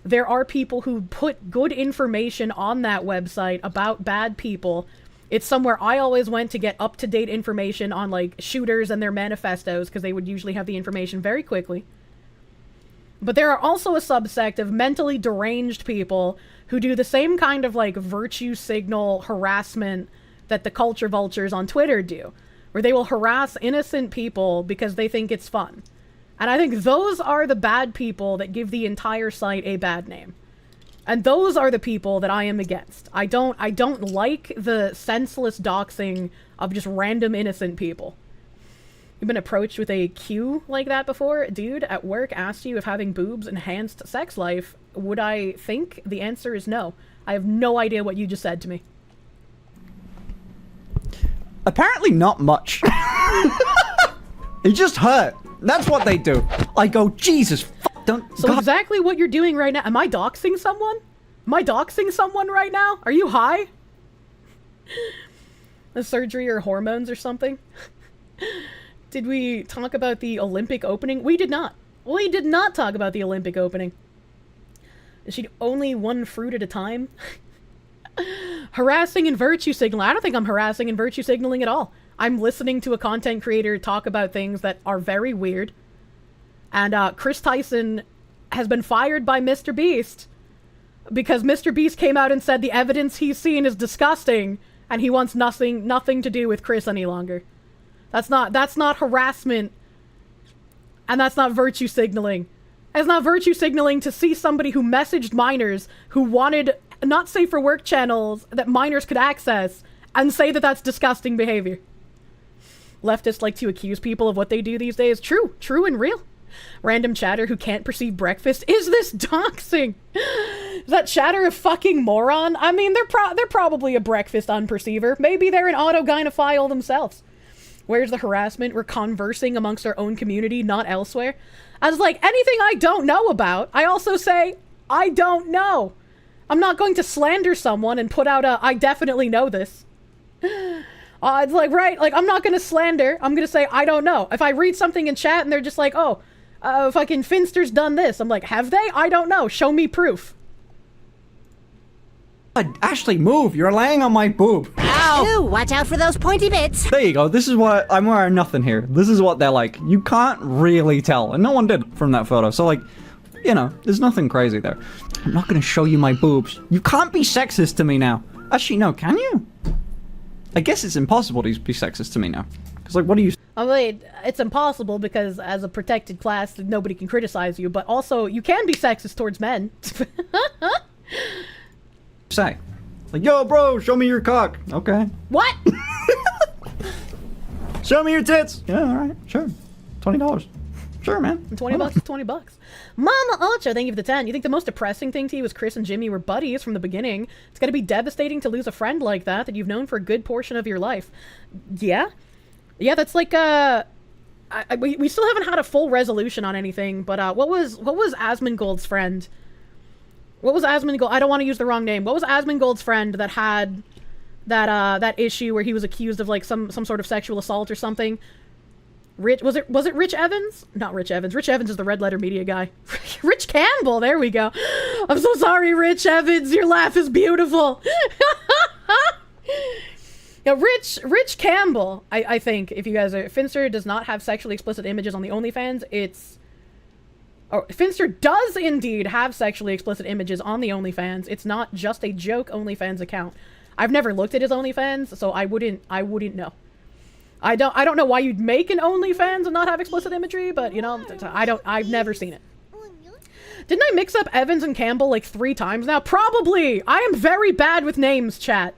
S1: There are people who put good information on that website about bad people. It's somewhere I always went to get up-to-date information on, like, shooters and their manifestos, because they would usually have the information very quickly. But there are also a subsect of mentally deranged people who do the same kind of, like, virtue signal harassment that the culture vultures on Twitter do, where they will harass innocent people because they think it's fun. And I think those are the bad people that give the entire site a bad name. And those are the people that I am against. I don't like the senseless doxing of just random innocent people. You've been approached with a cue like that before? Dude at work asked you if having boobs enhanced sex life. Would I think? The answer is no. I have no idea what you just said to me.
S7: Apparently not much. It just hurt. That's what they do. I go, Jesus, don't...
S1: So God. Exactly what you're doing right now. Am I doxing someone? Am I doxing someone right now? Are you high? A surgery or hormones or something? Did we talk about the Olympic opening? We did not. We did not talk about the Olympic opening. Is she only one fruit at a time? Harassing and virtue signaling. I don't think I'm harassing and virtue signaling at all. I'm listening to a content creator talk about things that are very weird. And Chris Tyson has been fired by Mr. Beast because Mr. Beast came out and said the evidence he's seen is disgusting and he wants nothing to do with Chris any longer. That's not harassment, and that's not virtue signaling. It's not virtue signaling to see somebody who messaged minors who wanted not safe for work channels that minors could access and say that that's disgusting behavior. Leftists like to accuse people of what they do these days. True and real. Random chatter who can't perceive breakfast. Is this doxing? Is that chatter a fucking moron? I mean, they're probably a breakfast unperceiver. Maybe they're an autogynephile themselves. Where's the harassment? We're conversing amongst our own community, not elsewhere. I was like, anything I don't know about, I also say, I don't know. I'm not going to slander someone and put out a, I definitely know this. It's like, right, like, I'm not going to slander. I'm going to say, I don't know. If I read something in chat and they're just like, oh, fucking Finster's done this. I'm like, have they? I don't know. Show me proof.
S7: Ashley, move. You're laying on my boob.
S13: Ow! Ooh, watch out for those pointy bits.
S7: There you go. This is what I'm wearing nothing here. This is what they're like. You can't really tell. And no one did from that photo. So, like, you know, there's nothing crazy there. I'm not going to show you my boobs. You can't be sexist to me now. Actually, no, can you? I guess it's impossible to be sexist to me now. Because, like, what do you...
S1: I mean, it's impossible because as a protected class, nobody can criticize you. But also, you can be sexist towards men.
S7: say? Like, yo, bro, show me your cock. Okay.
S1: What?
S7: Show me your tits. Yeah, all right, sure. $20. Sure, man.
S1: 20 bucks is 20 bucks. Mama Ultra, thank you for the 10. You think the most depressing thing to you was Chris and Jimmy were buddies from the beginning? It's gotta be devastating to lose a friend like that you've known for a good portion of your life. Yeah? Yeah, that's like, we still haven't had a full resolution on anything, but, what was Asmongold's friend? What was Asmongold? I don't want to use the wrong name. What was Asmongold's friend that had that issue where he was accused of like some sort of sexual assault or something? Was it Rich Evans? Not Rich Evans. Rich Evans is the Red Letter Media guy. Rich Campbell. There we go. I'm so sorry, Rich Evans. Your laugh is beautiful. Yeah, Rich Campbell. I think if you guys are, Finster does not have sexually explicit images on the OnlyFans. Finster does indeed have sexually explicit images on the OnlyFans. It's not just a joke OnlyFans account. I've never looked at his OnlyFans, so I wouldn't know. I don't know why you'd make an OnlyFans and not have explicit imagery, but you know, I've never seen it. Didn't I mix up Evans and Campbell like 3 times now? Probably! I am very bad with names, chat.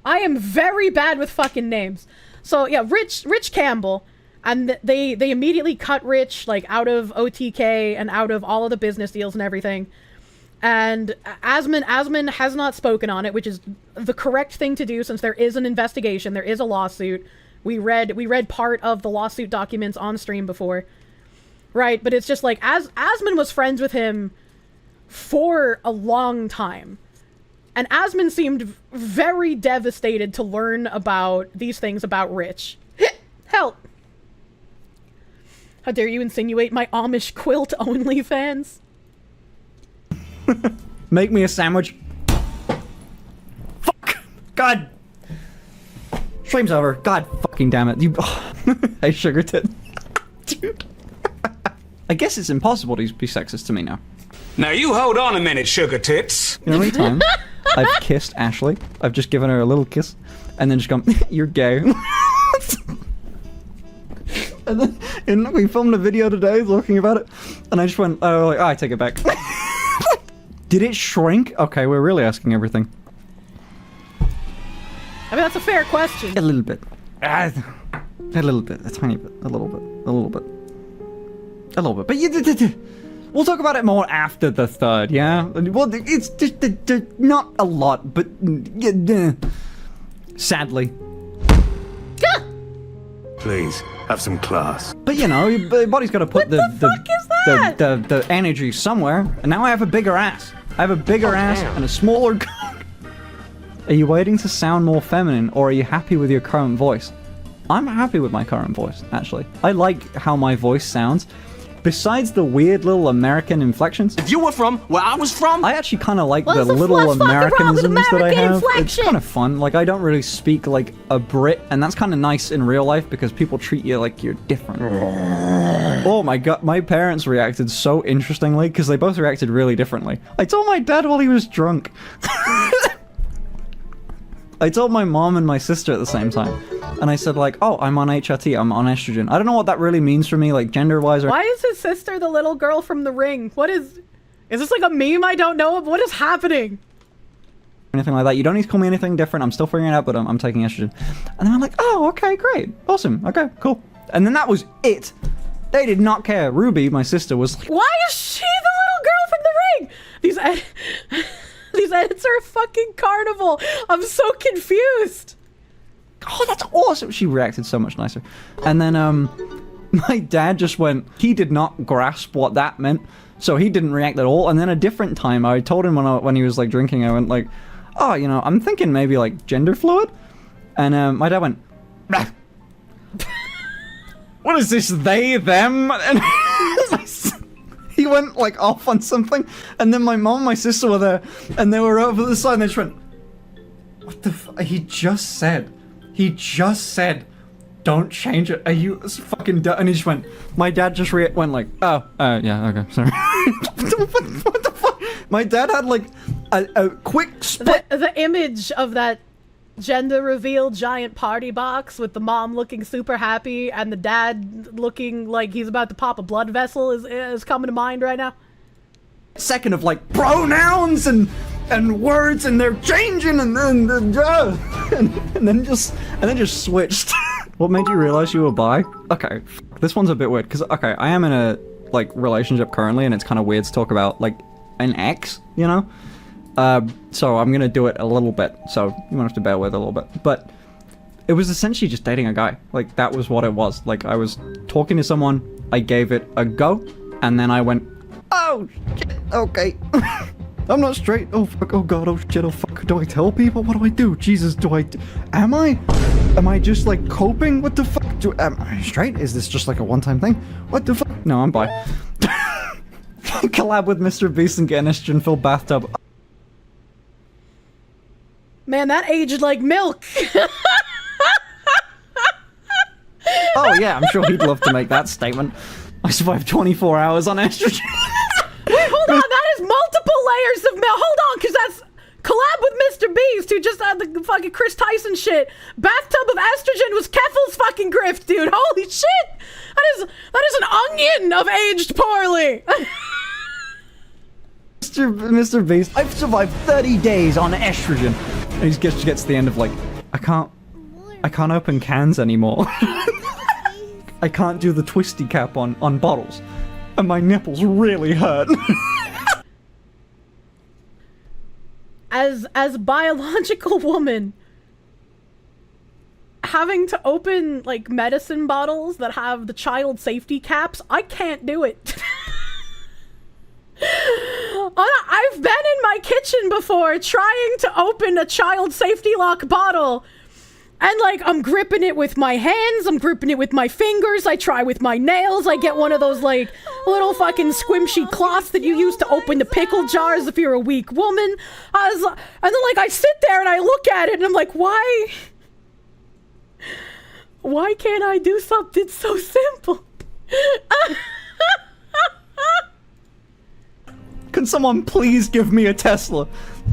S1: I am very bad with fucking names. So yeah, Rich Campbell, and they immediately cut Rich like out of OTK and out of all of the business deals and everything. And Asman has not spoken on it, which is the correct thing to do since there is an investigation, there is a lawsuit. We read part of the lawsuit documents on stream before. Right, but it's just like Asman was friends with him for a long time. And Asman seemed very devastated to learn about these things about Rich. Help! How dare you insinuate my Amish quilt OnlyFans?
S7: Make me a sandwich. Fuck! God! Stream's over. God fucking damn it. You... Hey, sugar tit. Dude. I guess it's impossible to be sexist to me now.
S14: Now you hold on a minute, sugar tits.
S7: You know how many times I've kissed Ashley? I've just given her a little kiss, and then just gone, you're gay. And then we filmed a video today talking about it, and I just went, oh, like, I take it back. Did it shrink? Okay, we're really asking everything.
S1: I mean, that's a fair question.
S7: A little bit. A little bit. A tiny bit. A little bit. A little bit. A little bit. But we'll talk about it more after the 3rd, yeah? Well, it's just not a lot, but sadly.
S14: Please, have some class.
S7: But you know, your body's got to put the energy somewhere, and now I have a bigger ass. I have a bigger ass and a smaller cock. Are you waiting to sound more feminine, or are you happy with your current voice? I'm happy with my current voice, actually. I like how my voice sounds. Besides the weird little American inflections.
S14: If you were from where I was from,
S7: I actually kind of like the little Americanisms that I have. It's kind of fun. Like, I don't really speak like a Brit, and that's kind of nice in real life because people treat you like you're different. Oh my god, my parents reacted so interestingly because they both reacted really differently. I told my dad while he was drunk. I told my mom and my sister at the same time. And I said like, oh, I'm on HRT, I'm on estrogen. I don't know what that really means for me, like gender-wise or...
S1: Why is his sister the little girl from The Ring? What is this like a meme I don't know of? What is happening?
S7: Anything like that. You don't need to call me anything different. I'm still figuring it out, but I'm taking estrogen. And then I'm like, oh, okay, great. Awesome. Okay, cool. And then that was it. They did not care. Ruby, my sister, was like,
S1: Why is she the little girl from the ring? These edits are a fucking carnival. I'm so confused.
S7: oh, that's awesome. She reacted so much nicer. And then, my dad just went, he did not grasp what that meant, so he didn't react at all. And then a different time, I told him when he was, like, drinking, I went, like, oh, you know, I'm thinking maybe, like, gender fluid? And, my dad went, bah. What is this, they, them? And he went, like, off on something, and then my mom and my sister were there, and they were over the side, and they just went, what the he just said, don't change it, are you fucking and he just went, my dad just went like, oh, yeah, okay, sorry. What the fuck? My dad had, like, a quick split.
S1: The image of that gender reveal giant party box with the mom looking super happy and the dad looking like he's about to pop a blood vessel is coming to mind right now.
S7: Second of, like, pronouns and words, and they're changing, and then just switched. What made you realize you were bi? Okay, this one's a bit weird, because, okay, I am in a, like, relationship currently, and it's kind of weird to talk about, like, an ex, you know? So I'm gonna do it a little bit, so you might have to bear with it a little bit. But it was essentially just dating a guy. Like, that was what it was. Like, I was talking to someone, I gave it a go, and then I went, oh, shit, okay. I'm not straight. Oh, fuck, oh god, oh shit, oh fuck. Do I tell people? What do I do? Jesus, am I just, like, coping? What the fuck? Am I straight? Is this just, like, a one-time thing? What the fuck? No, I'm bi. Collab with Mr. Beast and get an estrogen-filled bathtub.
S1: Man, that aged like milk.
S7: Oh yeah, I'm sure he'd love to make that statement. I survived 24 hours on estrogen.
S1: Wait, hold on, that is multiple layers of milk. Hold on, because that's collab with Mr. Beast, who just had the fucking Chris Tyson shit. Bathtub of estrogen was Keffel's fucking grift, dude. Holy shit! That is an onion of aged poorly.
S7: Mr. Beast, I've survived 30 days on estrogen. And he gets to the end of, like, I can't open cans anymore. I can't do the twisty cap on bottles. And my nipples really hurt.
S1: As a biological woman, having to open, like, medicine bottles that have the child safety caps, I can't do it. I've been in my kitchen before trying to open a child safety lock bottle, and, like, I'm gripping it with my hands, I'm gripping it with my fingers, I try with my nails, I get one of those, like, little fucking squishy cloths that you use to open the pickle jars if you're a weak woman. And then, like, I sit there and I look at it and I'm like, why can't I do something so simple?
S7: Can someone please give me a Tesla?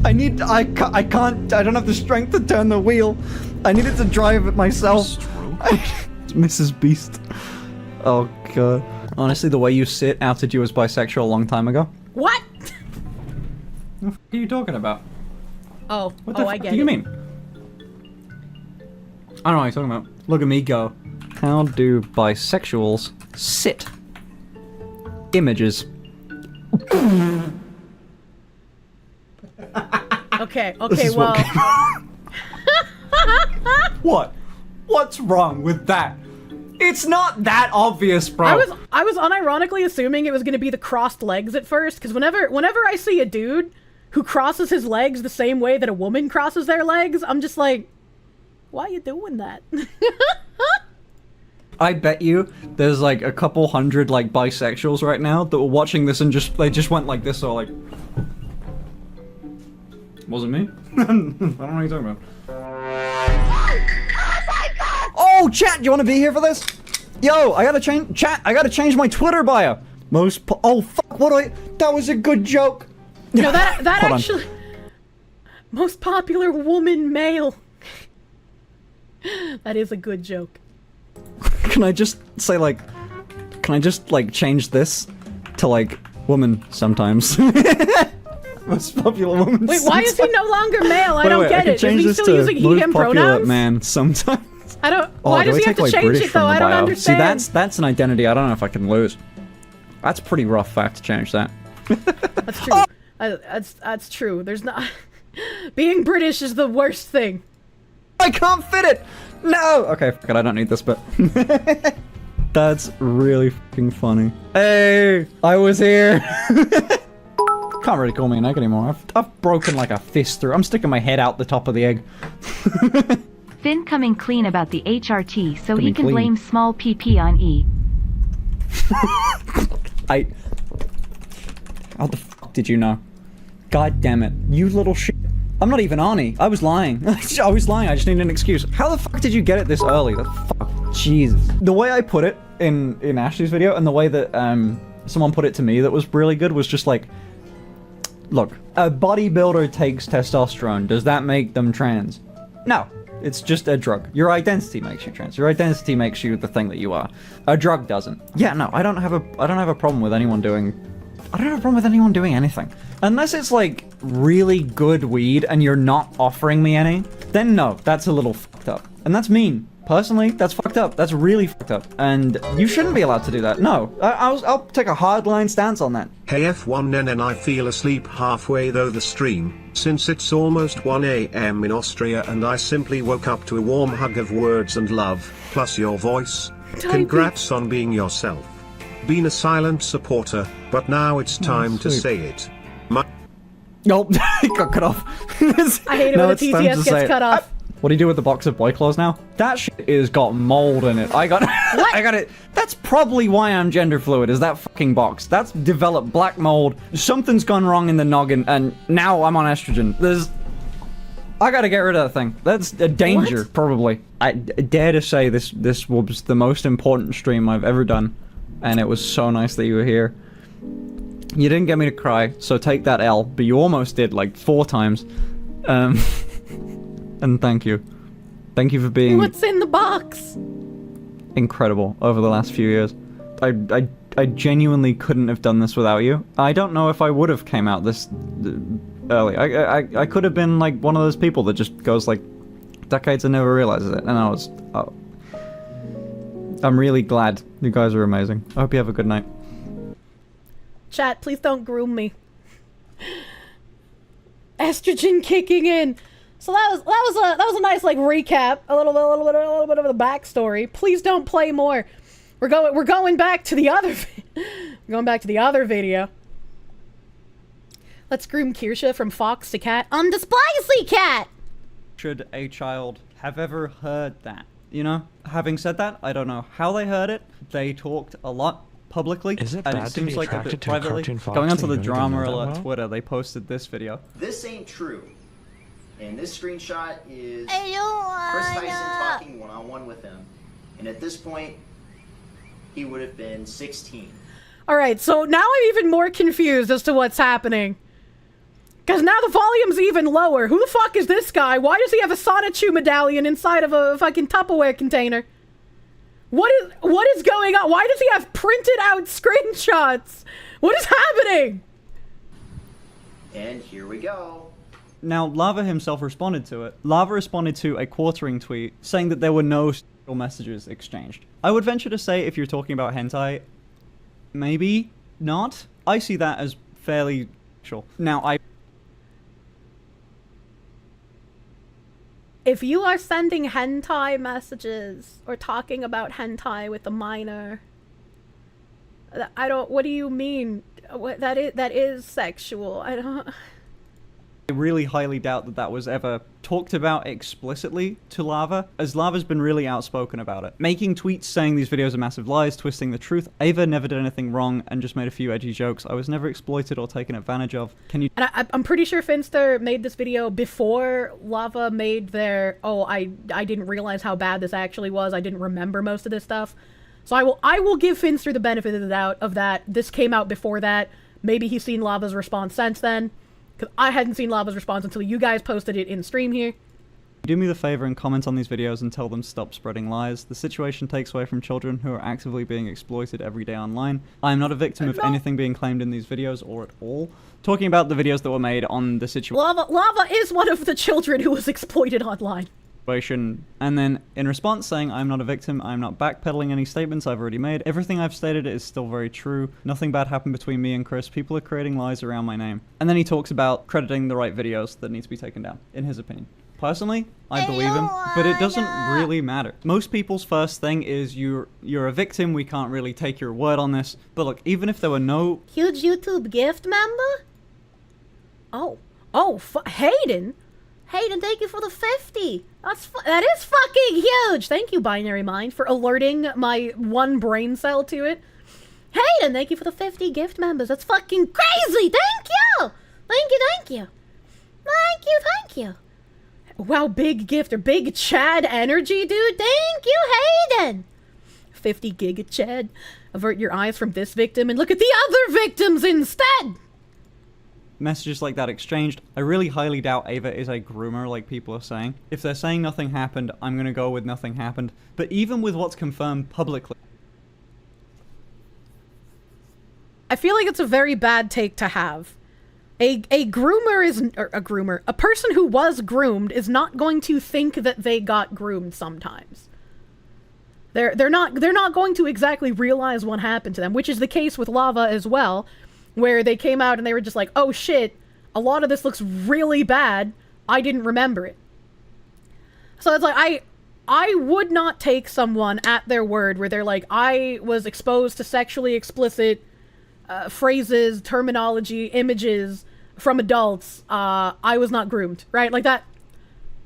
S7: I don't have the strength to turn the wheel. I needed to drive it myself. Mrs. Beast. Oh god. Honestly, the way you sit outed you as bisexual a long time ago.
S1: What?
S7: What are you talking about?
S1: Oh,
S7: what the
S1: I
S7: fuck
S1: get
S7: do you
S1: it.
S7: mean? I don't know what you're talking about. Look at me go. How do bisexuals sit? Images.
S1: Okay,
S7: This is
S1: well.
S7: What? What's wrong with that? It's not that obvious, bro.
S1: I was unironically assuming it was gonna be the crossed legs at first, because whenever I see a dude who crosses his legs the same way that a woman crosses their legs, I'm just like, why are you doing that?
S7: I bet you there's like a couple hundred like bisexuals right now that were watching this and they just went like this, or like, wasn't me? I don't know what you're talking about. Oh, chat, do you want to be here for this? Yo, I gotta change my Twitter bio. Oh fuck, that was a good joke.
S1: No, that
S7: Hold
S1: actually, most popular woman male. That is a good joke.
S7: Can I just say like, change this to like, woman sometimes? Most popular woman.
S1: Wait, why is he no longer male? I don't
S7: I
S1: get
S7: can
S1: it.
S7: change
S1: Is he
S7: this
S1: still
S7: to
S1: using he,
S7: most
S1: him
S7: popular
S1: pronouns?
S7: man sometimes.
S1: I don't.
S7: Oh,
S1: Why
S7: do
S1: does
S7: I
S1: he have
S7: take,
S1: to
S7: like,
S1: change
S7: British
S1: it though?
S7: from the
S1: I don't
S7: bio?
S1: understand.
S7: See, that's an identity I don't know if I can lose. That's a pretty rough fact to change that.
S1: That's true. That's true. There's not. Being British is the worst thing.
S7: I can't fit it! No! Okay, fuck it, I don't need this bit. That's really fucking funny. Hey! I was here! Can't really call me an egg anymore. I've broken like a fist through. I'm sticking my head out the top of the egg.
S15: Finn coming clean about the HRT so he
S7: Coming
S15: can
S7: clean.
S15: blame small PP on E.
S7: How the fuck did you know? God damn it. You little shit. I'm not even Arnie. I was lying. I was lying. I just needed an excuse. How the fuck did you get it this early? The fuck? Jesus. The way I put it in Ashley's video and the way that someone put it to me that was really good was just like, look, a bodybuilder takes testosterone. Does that make them trans? No. It's just a drug. Your identity makes you trans. Your identity makes you the thing that you are. A drug doesn't. Yeah, no, I don't have a problem with anyone doing anything. Unless it's like really good weed and you're not offering me any, then no, that's a little fucked up. And that's mean. Personally, that's fucked up. That's really fucked up. And you shouldn't be allowed to do that. No, I'll take a hardline stance on that.
S6: Hey F1N, and I feel asleep halfway though the stream, since it's almost 1 AM in Austria and I simply woke up to a warm hug of words and love, plus your voice. Congrats on being yourself. Been a silent supporter, but now it's time to say it.
S7: Nope, it got cut off.
S1: I hate it when the TTS gets cut off.
S7: What do you do with the box of boy clothes now? That shit is got mold in it. I got I got it. That's probably why I'm gender fluid, is that fucking box. That's developed black mold. Something's gone wrong in the noggin, and now I'm on estrogen. I gotta get rid of that thing. That's a danger, probably. I dare to say this was the most important stream I've ever done, and it was so nice that you were here. You didn't get me to cry, so take that L, but you almost did, like, 4 times. And thank you. Thank you for being...
S1: What's in the box?
S7: Incredible over the last few years. I genuinely couldn't have done this without you. I don't know if I would have came out this early. I could have been, like, one of those people that just goes, like, decades and never realizes it. And I was... Oh. I'm really glad. You guys are amazing. I hope you have a good night.
S1: Chat, please don't groom me. Estrogen kicking in. So that was a nice like recap, a little bit of the backstory. Please don't play more. We're going back to the other video. Let's groom Kirsche from fox to cat on the spicy cat.
S7: Should a child have ever heard that? You know, having said that, I don't know how they heard it. They talked a lot publicly.
S16: Is it
S7: and
S16: bad
S7: it
S16: to
S7: seems
S16: be
S7: like a
S16: attracted
S7: bit
S16: to a
S7: privately.
S16: cartoon fox
S7: Going onto
S16: and
S7: the
S16: you don't even
S7: drama
S16: know that
S7: alert
S16: well?
S7: Twitter, they posted this video.
S17: This ain't true. And this screenshot is Chris Tyson talking one-on-one with him. And at this point, he would have been 16.
S1: Alright, so now I'm even more confused as to what's happening. Because now the volume's even lower. Who the fuck is this guy? Why does he have a Sonichu medallion inside of a fucking Tupperware container? What is going on? Why does he have printed out screenshots? What is happening?
S17: And here we go.
S7: Now, Lava himself responded to it. Lava responded to a quartering tweet saying that there were no sexual messages exchanged. I would venture to say if you're talking about hentai, maybe not. I see that as fairly sexual. Now,
S1: If you are sending hentai messages or talking about hentai with a minor, what do you mean? That is sexual.
S7: I really highly doubt that that was ever talked about explicitly to Lava, as Lava's been really outspoken about it. Making tweets saying these videos are massive lies, twisting the truth. Ava never did anything wrong and just made a few edgy jokes. I was never exploited or taken advantage of. Can you...
S1: And I'm pretty sure Finster made this video before Lava made their, I didn't realize how bad this actually was. I didn't remember most of this stuff. So I will give Finster the benefit of the doubt of that. This came out before that. Maybe he's seen Lava's response since then. Because I hadn't seen Lava's response until you guys posted it in stream here.
S7: Do me the favor and comment on these videos and tell them stop spreading lies. The situation takes away from children who are actively being exploited every day online. I am not a victim of anything being claimed in these videos or at all. Talking about the videos that were made on the situation...
S1: Lava is one of the children who was exploited online.
S7: situation, and then in response saying, I'm not a victim, I'm not backpedaling any statements I've already made, everything I've stated is still very true, nothing bad happened between me and Chris, people are creating lies around my name. And then he talks about crediting the right videos that need to be taken down, in his opinion. Personally, I believe him, but it doesn't really matter. Most people's first thing is you're a victim, we can't really take your word on this, but look, even if there were no...
S1: Huge YouTube gift member? Hayden? Hayden, thank you for the 50. That is fucking huge. Thank you, Binary Mind, for alerting my one brain cell to it. Hayden, thank you for the 50 gift members. That's fucking crazy. Thank you. Thank you, thank you. Thank you, thank you. Wow, big gift or big Chad energy, dude. Thank you, Hayden. 50 giga Chad. Avert your eyes from this victim and look at the other victims instead.
S7: Messages like that exchanged. I really highly doubt Ava is a groomer like people are saying. If they're saying nothing happened, I'm gonna go with nothing happened. But even with what's confirmed publicly...
S1: I feel like it's a very bad take to have. A groomer is... or a groomer. A person who was groomed is not going to think that they got groomed sometimes. They're not going to exactly realize what happened to them, which is the case with Lava as well, where they came out and they were just like, oh shit, a lot of this looks really bad, I didn't remember it. So it's like, I would not take someone at their word where they're like, I was exposed to sexually explicit phrases, terminology, images from adults, I was not groomed, right? Like that,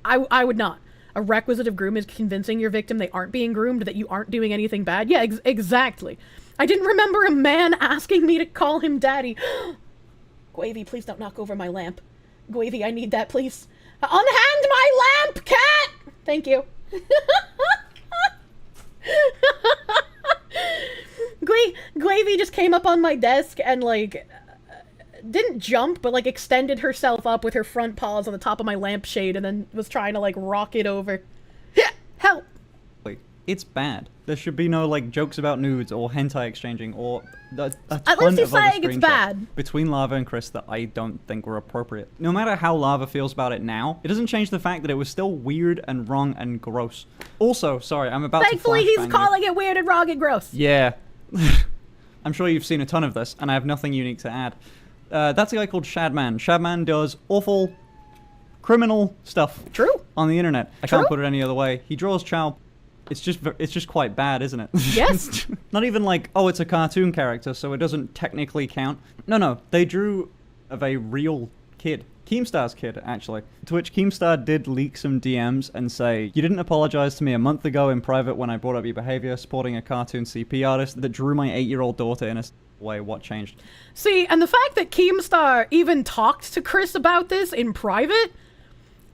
S1: I would not. A requisite of groom is convincing your victim they aren't being groomed, that you aren't doing anything bad. Yeah, exactly. I didn't remember a man asking me to call him daddy. Guavy, please don't knock over my lamp. Guavy, I need that, please. Unhand my lamp, cat! Thank you. Guavy just came up on my desk and, like, didn't jump, but, like, extended herself up with her front paws on the top of my lampshade and then was trying to, like, rock it over. Help!
S7: It's bad. There should be no, like, jokes about nudes or hentai exchanging or a ton
S1: Unless you're
S7: of other
S1: saying it's
S7: screenshots
S1: bad.
S7: between Lava and Chris that I don't think were appropriate. No matter how Lava feels about it now, it doesn't change the fact that it was still weird and wrong and gross. Also, sorry, I'm about
S1: Thankfully,
S7: to
S1: he's
S7: flashbang
S1: calling it weird and wrong and gross.
S7: Yeah. I'm sure you've seen a ton of this, and I have nothing unique to add. That's a guy called Shadman. Shadman does awful, criminal stuff.
S1: True.
S7: On the internet. I can't put it any other way. He draws child. It's just quite bad, isn't it?
S1: Yes.
S7: Not even like, oh, it's a cartoon character, so it doesn't technically count. No, they drew of a real kid. Keemstar's kid, actually. To which Keemstar did leak some DMs and say, you didn't apologize to me a month ago in private when I brought up your behavior, supporting a cartoon CP artist that drew my 8-year-old daughter in a way. What changed?
S1: See, and the fact that Keemstar even talked to Chris about this in private,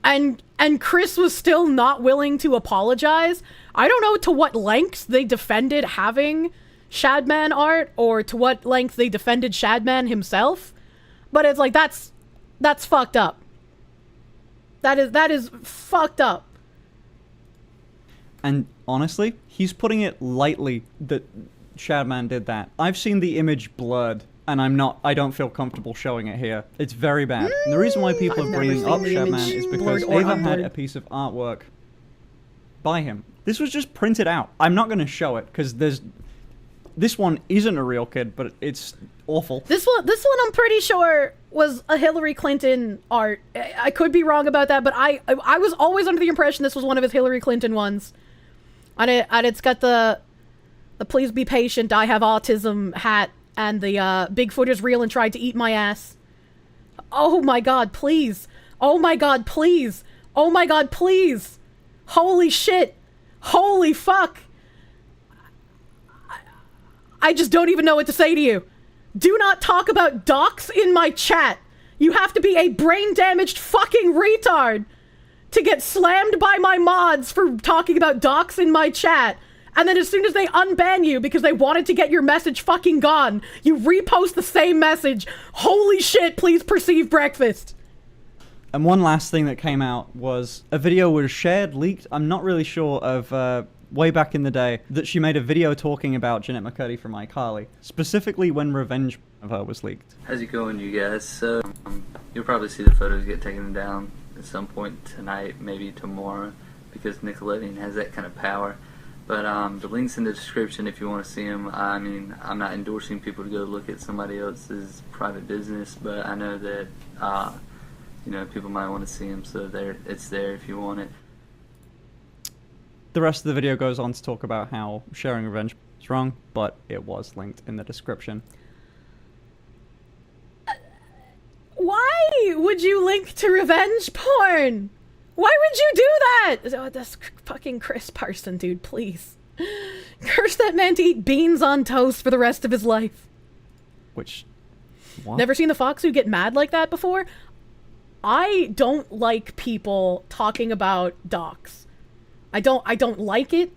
S1: and Chris was still not willing to apologize. I don't know to what lengths they defended having Shadman art, or to what length they defended Shadman himself, but it's like, that's fucked up. That is fucked up.
S7: And honestly, he's putting it lightly that Shadman did that. I've seen the image blurred, and I don't feel comfortable showing it here. It's very bad. And the reason why people are bringing up Shadman is because Ava had a piece of artwork by him. This was just printed out. I'm not going to show it, because this one isn't a real kid, but it's awful.
S1: This one I'm pretty sure was a Hillary Clinton art. I could be wrong about that, but I was always under the impression this was one of his Hillary Clinton ones. And it's got the please be patient, I have autism hat, and the Bigfoot is real and tried to eat my ass. Oh my god, please. Oh my god, please. Oh my god, please. Holy shit. Holy fuck. I just don't even know what to say to you. Do not talk about docs in my chat. You have to be a brain-damaged fucking retard to get slammed by my mods for talking about docs in my chat. And then as soon as they unban you because they wanted to get your message fucking gone, you repost the same message. Holy shit, please perceive breakfast.
S7: And one last thing that came out was a video was shared, leaked, I'm not really sure of, way back in the day, that she made a video talking about Jeanette McCurdy from iCarly, specifically when revenge of her was leaked.
S16: How's it going, you guys? So, you'll probably see the photos get taken down at some point tonight, maybe tomorrow. because Nickelodeon has that kind of power. But the link's in the description if you want to see them. I mean, I'm not endorsing people to go look at somebody else's private business, but I know that you know, people might want to see them, so it's there if you want it.
S7: The rest of the video goes on to talk about how sharing revenge is wrong, but it was linked in the description.
S1: Why would you link to revenge porn? Why would you do that? Oh, this fucking Chris person, dude, please. Curse that man to eat beans on toast for the rest of his life.
S7: Which... what?
S1: Never seen the Foxu get mad like that before? I don't like people talking about docs. I don't like it.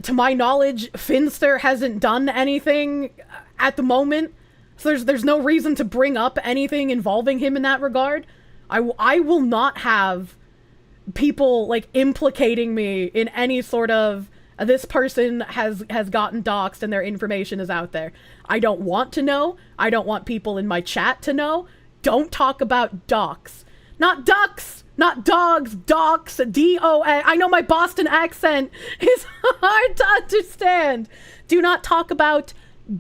S1: To my knowledge, Finster hasn't done anything at the moment, so there's no reason to bring up anything involving him in that regard. I will not have people like implicating me in any sort of this person has gotten doxxed and their information is out there. I don't want to know. I don't want people in my chat to know. Don't talk about docs. Not ducks, not dogs, docs, D-O-A. I know my Boston accent is hard to understand. Do not talk about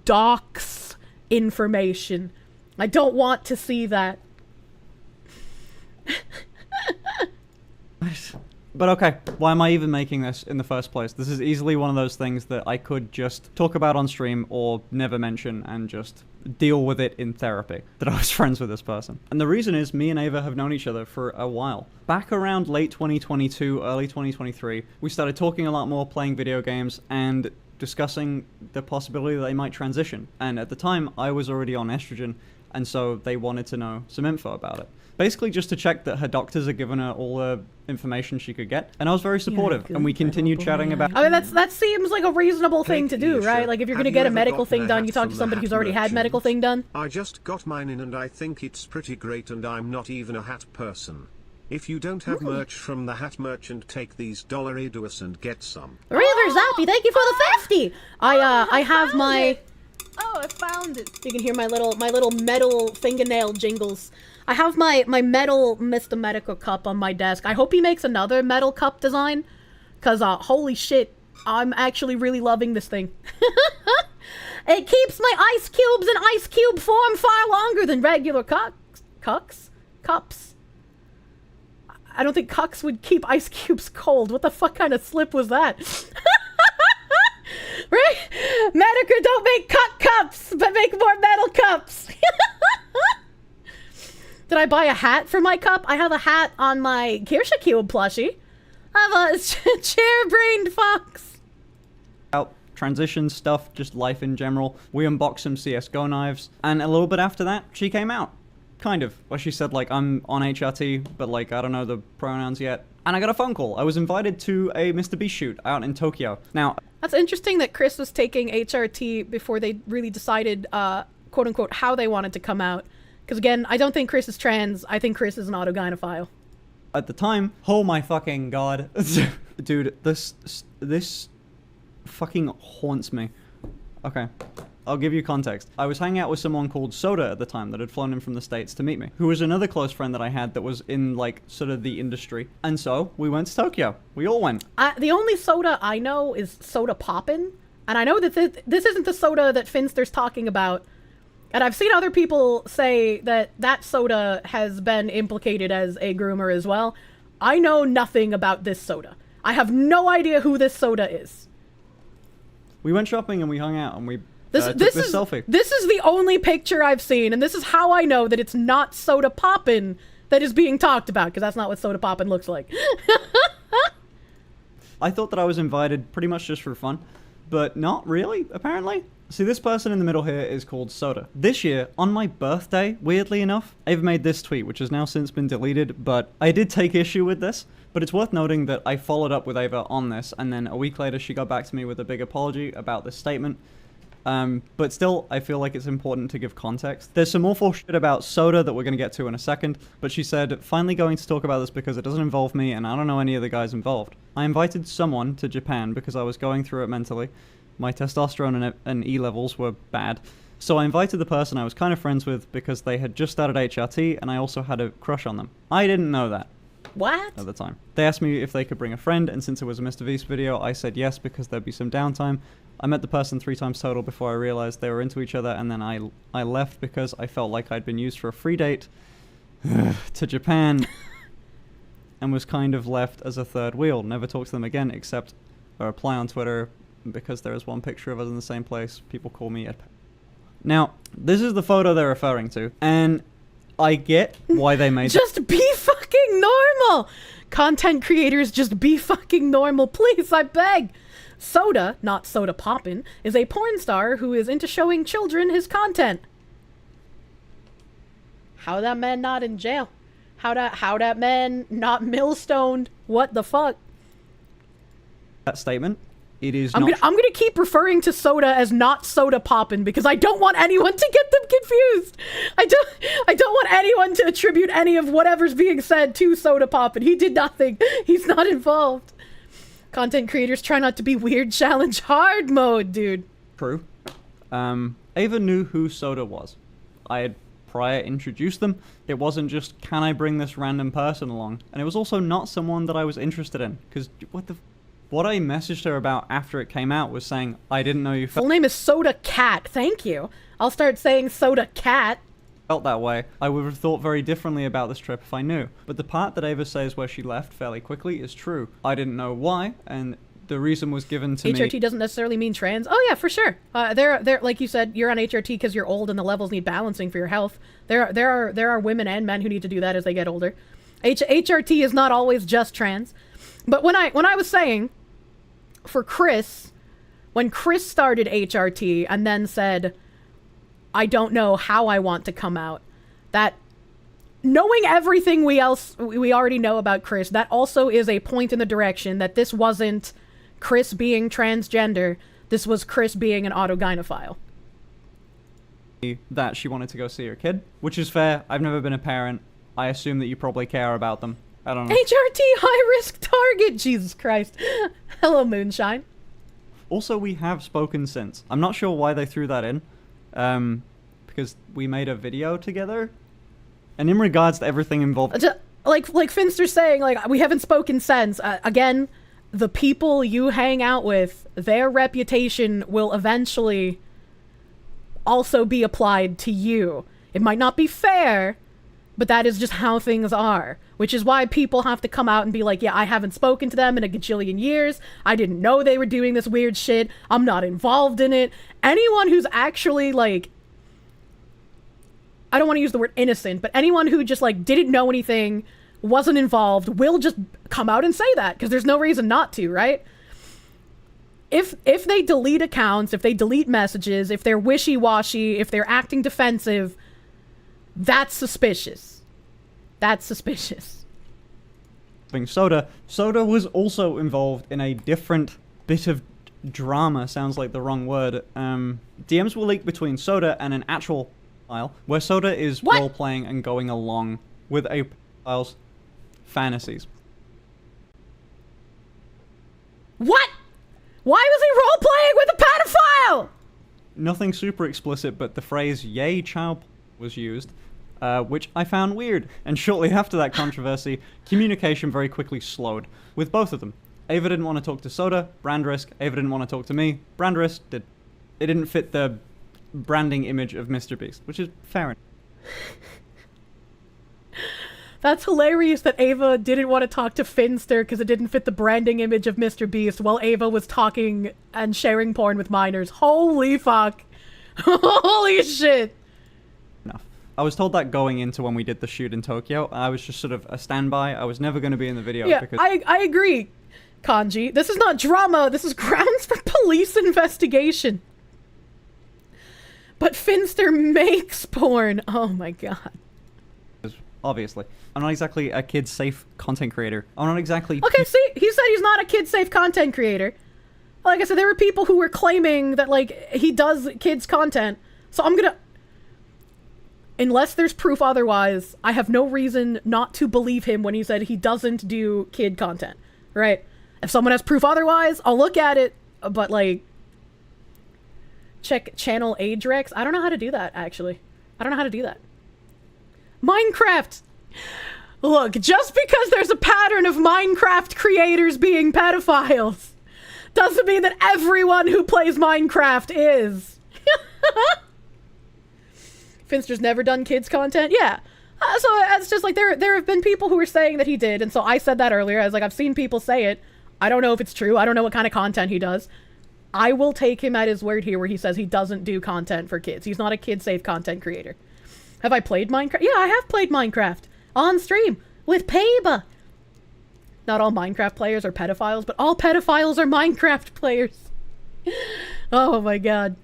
S1: docs information. I don't want to see that.
S7: But okay, why am I even making this in the first place? This is easily one of those things that I could just talk about on stream or never mention and just deal with it in therapy, that I was friends with this person. And the reason is me and Ava have known each other for a while. Back around late 2022, early 2023, we started talking a lot more, playing video games, and discussing the possibility that they might transition. And at the time, I was already on estrogen, and so they wanted to know some info about it. Basically just to check that her doctors had given her all the information she could get. And I was very supportive, and we continued chatting about...
S1: I mean, that seems like a reasonable thing to do, right? Like, if you're going to get a medical thing done, you talk to somebody who's already had medical thing done.
S6: I just got mine in and I think it's pretty great, and I'm not even a hat person. If you don't have merch from the hat merchant, take these $8 and get some.
S1: Reaver Zappy, thank you for the 50! I have my...
S4: Oh, I found it.
S1: You can hear my little metal fingernail jingles. I have my metal Mr. Medical cup on my desk. I hope he makes another metal cup design, because holy shit, I'm actually really loving this thing. It keeps my ice cubes in ice cube form far longer than regular cups. I don't think cucks would keep ice cubes cold. What the fuck kind of slip was that? Right? Medica don't make cups, but make more metal cups. Did I buy a hat for my cup? I have a hat on my Kirsche Cube plushie. I have a chair-brained fox.
S7: Out transition stuff, just life in general. We unboxed some CSGO knives, and a little bit after that, she came out. Kind of. Well, she said, like, I'm on HRT, but, like, I don't know the pronouns yet. And I got a phone call. I was invited to a Mr. Beast shoot out in Tokyo. Now...
S1: That's interesting that Chris was taking HRT before they really decided, quote-unquote, how they wanted to come out. Because, again, I don't think Chris is trans. I think Chris is an autogynephile.
S7: At the time, oh my fucking god. Dude, this fucking haunts me. Okay, I'll give you context. I was hanging out with someone called Soda at the time that had flown in from the States to meet me, who was another close friend that I had that was in, like, sort of the industry. And so, we went to Tokyo. We all went.
S1: The only Soda I know is Soda Poppin'. And I know that this isn't the Soda that Finster's talking about. And I've seen other people say that that Soda has been implicated as a groomer as well. I know nothing about this Soda. I have no idea who this Soda is.
S7: We went shopping and we hung out and we took this selfie.
S1: This is the only picture I've seen, and this is how I know that it's not Soda Poppin' that is being talked about, because that's not what Soda Poppin' looks like.
S7: I thought that I was invited pretty much just for fun, but not really, apparently. See, this person in the middle here is called Soda. This year, on my birthday, weirdly enough, I've made this tweet, which has now since been deleted, but I did take issue with this. But it's worth noting that I followed up with Ava on this, and then a week later she got back to me with a big apology about this statement. But still, I feel like it's important to give context. There's some awful shit about Soda that we're going to get to in a second, but she said, finally going to talk about this because it doesn't involve me and I don't know any of the guys involved. I invited someone to Japan because I was going through it mentally. My testosterone and E levels were bad. So I invited the person I was kind of friends with because they had just started HRT and I also had a crush on them. I didn't know that.
S1: What?
S7: At the time. They asked me if they could bring a friend, and since it was a Mr. Beast video, I said yes because there'd be some downtime. I met the person 3 times total before I realized they were into each other, and then I left because I felt like I'd been used for a free date to Japan and was kind of left as a third wheel. Never talked to them again except a reply on Twitter because there is one picture of us in the same place. People call me at... Now, this is the photo they're referring to, and I get why they made
S1: Just be fucking normal! Content creators, just be fucking normal, please, I beg! Soda, not Soda Poppin', is a porn star who is into showing children his content. How that man not in jail? How that man not millstoned? What the fuck?
S7: that statement. It is
S1: I'm gonna keep referring to Soda as not Soda Poppin' because I don't want anyone to get them confused. I don't want anyone to attribute any of whatever's being said to Soda Poppin'. He did nothing. He's not involved. Content creators try not to be weird. Challenge hard mode, dude.
S7: True. Ava knew who Soda was. I had prior introduced them. It wasn't just, can I bring this random person along? And it was also not someone that I was interested in. Because what I messaged her about after it came out was saying, I didn't know you
S1: Full name is Soda Cat. Thank you. I'll start saying Soda Cat.
S7: Felt that way. I would have thought very differently about this trip if I knew. But the part that Ava says where she left fairly quickly is true. I didn't know why, and the reason was given to me.
S1: HRT doesn't necessarily mean trans. Oh yeah, for sure. They're like you said, you're on HRT because you're old and the levels need balancing for your health. There are women and men who need to do that as they get older. HRT is not always just trans. But when I was saying, for Chris, when Chris started HRT and then said, I don't know how I want to come out, that knowing everything we already know about Chris, that also is a point in the direction that this wasn't Chris being transgender, this was Chris being an autogynephile.
S7: That she wanted to go see her kid, which is fair. I've never been a parent. I assume that you probably care about them. I don't know.
S1: HRT high-risk target! Jesus Christ. Hello, Moonshine.
S7: Also, we have spoken since. I'm not sure why they threw that in. Because we made a video together. And in regards to everything involved...
S1: Like Finster's saying, like, we haven't spoken since. Again, the people you hang out with, their reputation will eventually also be applied to you. It might not be fair, but that is just how things are. Which is why people have to come out and be like, yeah, I haven't spoken to them in a gajillion years. I didn't know they were doing this weird shit. I'm not involved in it. Anyone who's actually, like... I don't want to use the word innocent, but anyone who just, like, didn't know anything, wasn't involved, will just come out and say that, because there's no reason not to, right? If they delete accounts, if they delete messages, if they're wishy-washy, if they're acting defensive, that's suspicious. That's suspicious.
S7: Soda was also involved in a different bit of drama, sounds like the wrong word. DMs were leaked between Soda and an actual file, where Soda is role-playing and going along with a pedophile's fantasies.
S1: What? Why was he role-playing with a pedophile?
S7: Nothing super explicit, but the phrase "yay child" was used, which I found weird. And shortly after that controversy, communication very quickly slowed with both of them. Ava didn't want to talk to Soda, brand risk. Ava didn't want to talk to me, brand risk. It didn't fit the branding image of Mr. Beast, which is fair enough.
S1: That's hilarious that Ava didn't want to talk to Finster because it didn't fit the branding image of Mr. Beast while Ava was talking and sharing porn with minors. Holy fuck. Holy shit.
S7: Enough. I was told that going into when we did the shoot in Tokyo. I was just sort of a standby. I was never going to be in the video.
S1: Yeah,
S7: because
S1: I agree, Kanji. This is not drama. This is grounds for police investigation. But Finster makes porn. Oh my god.
S7: Obviously. I'm not exactly a kid-safe content creator. I'm not exactly...
S1: Okay, see? He said he's not a kid-safe content creator. Like I said, there were people who were claiming that, like, he does kids' content. So I'm gonna... Unless there's proof otherwise, I have no reason not to believe him when he said he doesn't do kid content. Right? If someone has proof otherwise, I'll look at it, but, like... Check channel age recs. I don't know how to do that, actually. I don't know how to do that. Minecraft! Look, just because there's a pattern of Minecraft creators being pedophiles doesn't mean that everyone who plays Minecraft is. Finster's never done kids content? Yeah. So it's just like there have been people who are saying that he did, and so I said that earlier. I was like, I've seen people say it. I don't know if it's true. I don't know what kind of content he does. I will take him at his word here where he says he doesn't do content for kids. He's not a kid-safe content creator. Have I played Minecraft? Yeah, I have played Minecraft. On stream. With Peba. Not all Minecraft players are pedophiles, but all pedophiles are Minecraft players. Oh my god.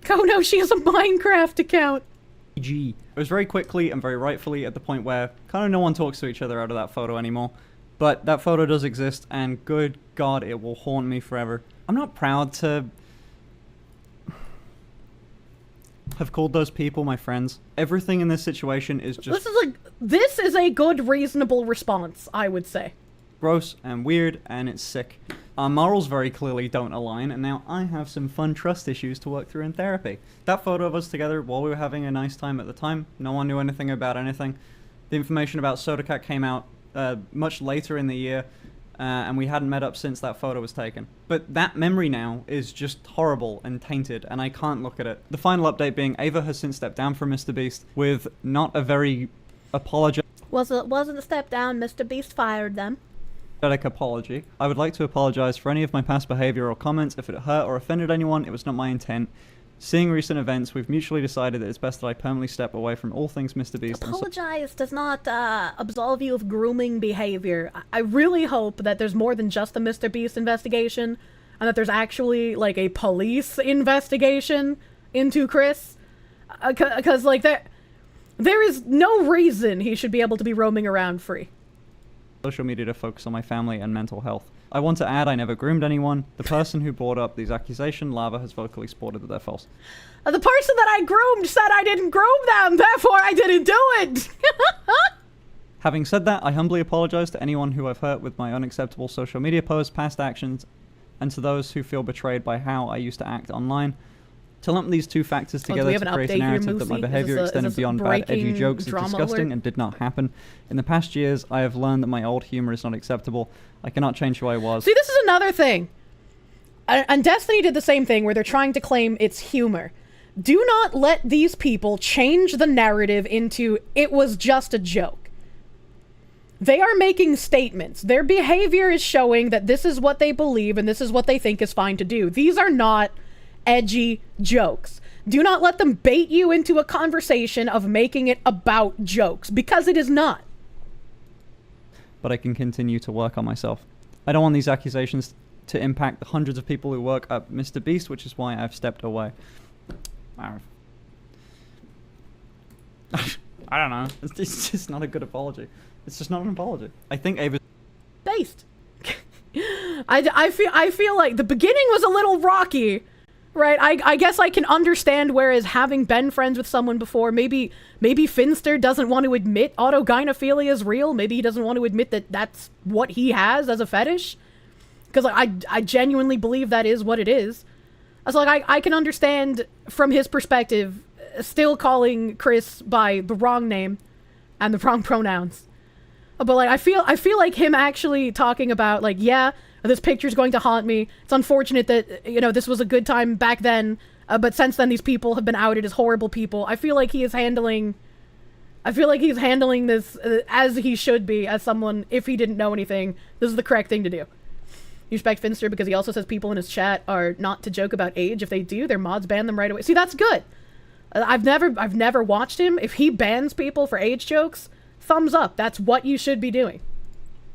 S1: Oh no, she has a Minecraft account.
S7: It was very quickly and very rightfully at the point where kind of no one talks to each other out of that photo anymore. But that photo does exist, and good god, it will haunt me forever. I'm not proud to have called those people my friends. Everything in this situation is just...
S1: This is a good, reasonable response, I would say.
S7: Gross and weird, and it's sick. Our morals very clearly don't align, and now I have some fun trust issues to work through in therapy. That photo of us together while we were having a nice time at the time, no one knew anything about anything. The information about SodaCat came out much later in the year, and we hadn't met up since that photo was taken. But that memory now is just horrible and tainted, and I can't look at it. The final update being Ava has since stepped down from MrBeast with not a very apologetic...
S1: Wasn't a step down, MrBeast fired them.
S7: Apology. I would like to apologize for any of my past behavior or comments. If it hurt or offended anyone, it was not my intent. Seeing recent events, we've mutually decided that it's best that I permanently step away from all things MrBeast.
S1: Apologize does not absolve you of grooming behavior. I really hope that there's more than just a MrBeast investigation, and that there's actually, like, a police investigation into Chris. Because, like, there is no reason he should be able to be roaming around free.
S7: Social media to focus on my family and mental health. I want to add I never groomed anyone. The person who brought up these accusations, Lava, has vocally supported that they're false.
S1: The person that I groomed said I didn't groom them, therefore I didn't do it!
S7: Having said that, I humbly apologize to anyone who I've hurt with my unacceptable social media posts, past actions, and to those who feel betrayed by how I used to act online. To lump these two factors together to create a narrative that my behavior extended beyond bad, edgy jokes is disgusting and did not happen. In the past years, I have learned that my old humor is not acceptable. I cannot change who I was.
S1: See, this is another thing. And Destiny did the same thing where they're trying to claim it's humor. Do not let these people change the narrative into it was just a joke. They are making statements. Their behavior is showing that this is what they believe and this is what they think is fine to do. These are not edgy jokes. Do not let them bait you into a conversation of making it about jokes, because it is not.
S7: But I can continue to work on myself. I don't want these accusations to impact the hundreds of people who work at MrBeast, which is why I've stepped away. I don't know. It's just not a good apology. It's just not an apology. I think Ava's
S1: based. I feel like the beginning was a little rocky. Right, I guess I can understand, whereas having been friends with someone before, maybe Finster doesn't want to admit autogynephilia is real. Maybe he doesn't want to admit that that's what he has as a fetish. Because I genuinely believe that is what it is. So like I can understand from his perspective still calling Chris by the wrong name and the wrong pronouns. But like I feel like him actually talking about, like, yeah, this picture's going to haunt me. It's unfortunate that, you know, this was a good time back then, but since then these people have been outed as horrible people. I feel like he's handling this as he should be, as someone, if he didn't know anything, this is the correct thing to do. You respect Finster because he also says people in his chat are not to joke about age. If they do, their mods ban them right away. See, that's good. I've never watched him. If he bans people for age jokes, thumbs up. That's what you should be doing.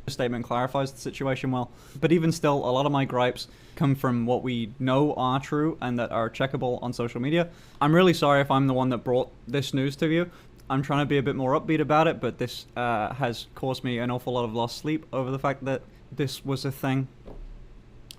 S7: Statement clarifies the situation well, but even still, a lot of my gripes come from what we know are true and that are checkable on social media. I'm really sorry if I'm the one that brought this news to you. I'm trying to be a bit more upbeat about it, but this has caused me an awful lot of lost sleep over the fact that this was a thing.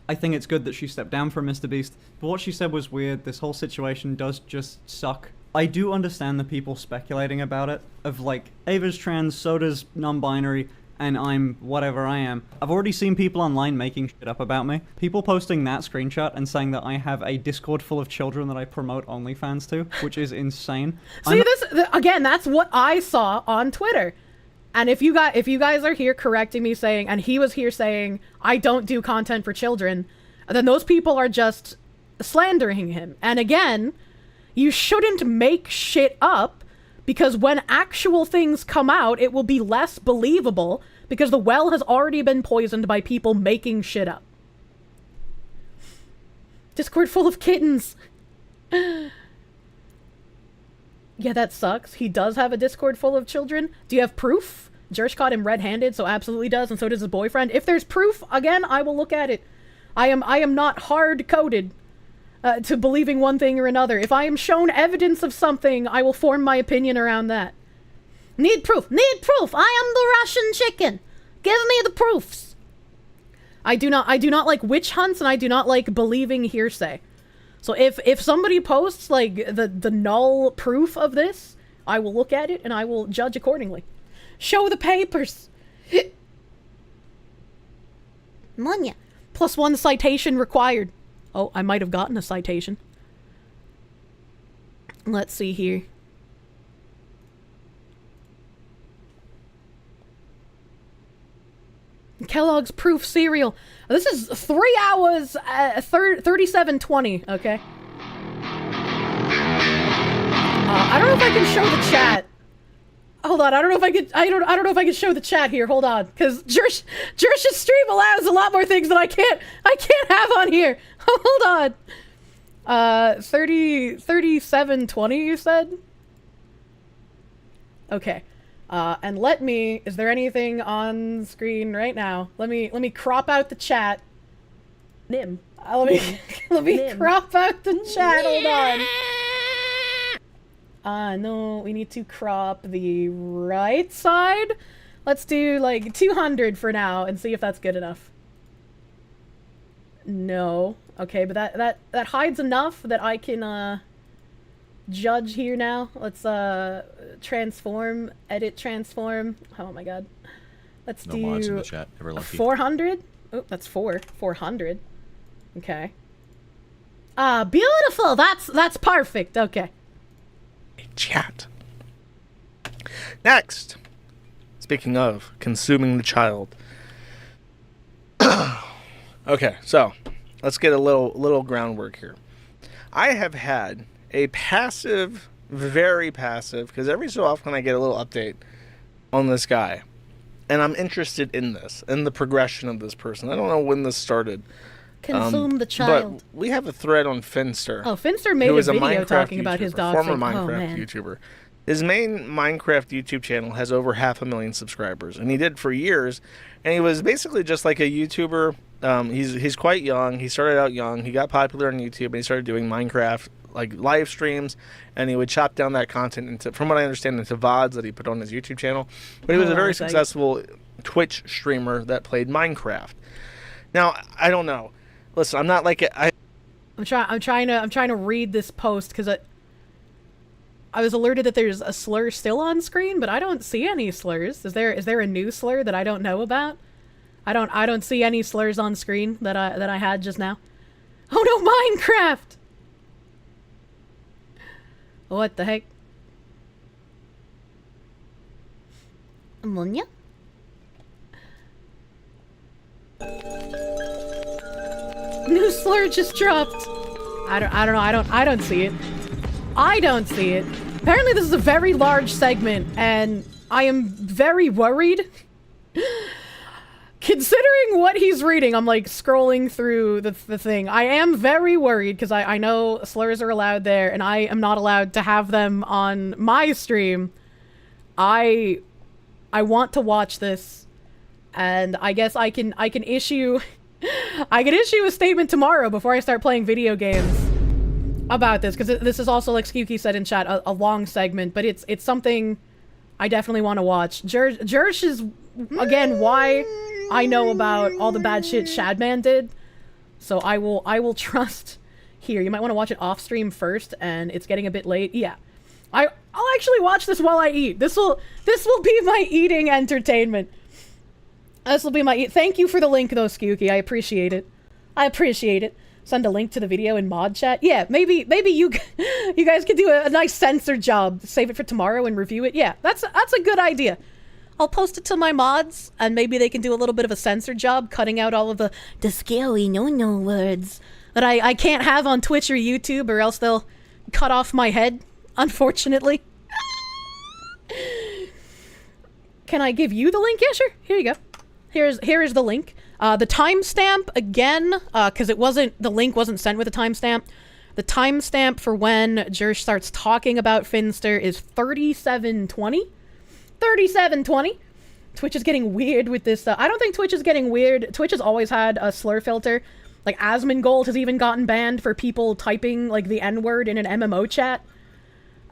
S7: I think it's good that she stepped down from MrBeast, but what she said was weird. This whole situation does just suck. I do understand the people speculating about it, of like, Ava's trans, Soda's non-binary, and I'm whatever I am. I've already seen people online making shit up about me. People posting that screenshot and saying that I have a Discord full of children that I promote OnlyFans to, which is insane.
S1: See, again, that's what I saw on Twitter. And if you guys are here correcting me saying, and he was here saying, I don't do content for children, then those people are just slandering him. And again, you shouldn't make shit up, because when actual things come out, it will be less believable, because the well has already been poisoned by people making shit up. Discord full of kittens. Yeah, that sucks. He does have a Discord full of children. Do you have proof? Jersh caught him red-handed, so absolutely does, and so does his boyfriend. If there's proof, again, I will look at it. I am not hard-coded to believing one thing or another. If I am shown evidence of something, I will form my opinion around that. Need proof. Need proof. I am the Russian chicken. Give me the proofs. I do not like witch hunts, and I do not like believing hearsay. So if somebody posts like the null proof of this, I will look at it and I will judge accordingly. Show the papers. Munya. +1 citation required. Oh, I might have gotten a citation. Let's see here. Kellogg's Proof cereal. This is 3 hours, 37:20. Okay. I don't know if I can show the chat. Hold on, I don't know if I could. I don't know if I can show the chat here. Hold on, because Jersh's stream allows a lot more things that I can't have on here. Hold on. 37:20. You said. Okay. And is there anything on screen right now? Let me crop out the chat. Nim. Let me crop out the chat. Hold on. No, we need to crop the right side. Let's do like 200 for now and see if that's good enough. No. Okay, but that hides enough that I can judge here now. Let's transform, edit, transform. Oh my god. Let's do mods in the chat. Ever lucky. 400? Oh, that's 400. Okay. Beautiful. That's perfect. Okay.
S18: Chat. Next. Speaking of consuming the child. Okay, so let's get a little groundwork here. I have had a passive, very passive, because every so often I get a little update on this guy. And I'm interested in this, in the progression of this person. I don't know when this started.
S1: Consume the child.
S18: But we have a thread on Finster.
S1: Oh, Finster made a video talking about his dog.
S18: Former Minecraft YouTuber. His main Minecraft YouTube channel has over 500,000 subscribers. And he did for years. And he was basically just like a YouTuber. He's quite young. He started out young. He got popular on YouTube and he started doing Minecraft like live streams, and he would chop down that content into, from what I understand, into VoDs that he put on his YouTube channel. But he was a very successful Twitch streamer that played Minecraft. Now, I don't know. Listen, I'm not like I'm
S1: trying to read this post because I was alerted that there's a slur still on screen, but I don't see any slurs. Is there a new slur that I don't know about? I don't see any slurs on screen that I had just now. Oh no, Minecraft! What the heck? Ammonia? New slur just dropped. I don't know. I don't see it. I don't see it. Apparently this is a very large segment and I am very worried. Considering what he's reading, I'm like scrolling through the thing. I am very worried because I know slurs are allowed there and I am not allowed to have them on my stream. I want to watch this and I guess I can issue a statement tomorrow before I start playing video games about this, because this is also, like Skewky said in chat, a long segment, but it's something I definitely want to watch. Jersh is, again, why I know about all the bad shit Shadman did, so I will trust here. You might want to watch it off stream first, and it's getting a bit late. Yeah, I'll actually watch this while I eat. This will be my eating entertainment. This will be my Thank you for the link though, Skewky. I appreciate it. Send a link to the video in mod chat. Yeah, maybe you guys could do a nice censor job. Save it for tomorrow and review it. Yeah, that's a good idea. I'll post it to my mods, and maybe they can do a little bit of a censor job, cutting out all of the scary no-no words that I can't have on Twitch or YouTube, or else they'll cut off my head, unfortunately. Can I give you the link? Yeah, sure. Here you go. Here is the link. The timestamp, again, because the link wasn't sent with a timestamp. The timestamp for when Kirsche starts talking about Finster is 37:20. 37:20. Twitch is getting weird with this. I don't think Twitch is getting weird. Twitch has always had a slur filter. Like, Asmongold has even gotten banned for people typing, like, the N-word in an MMO chat.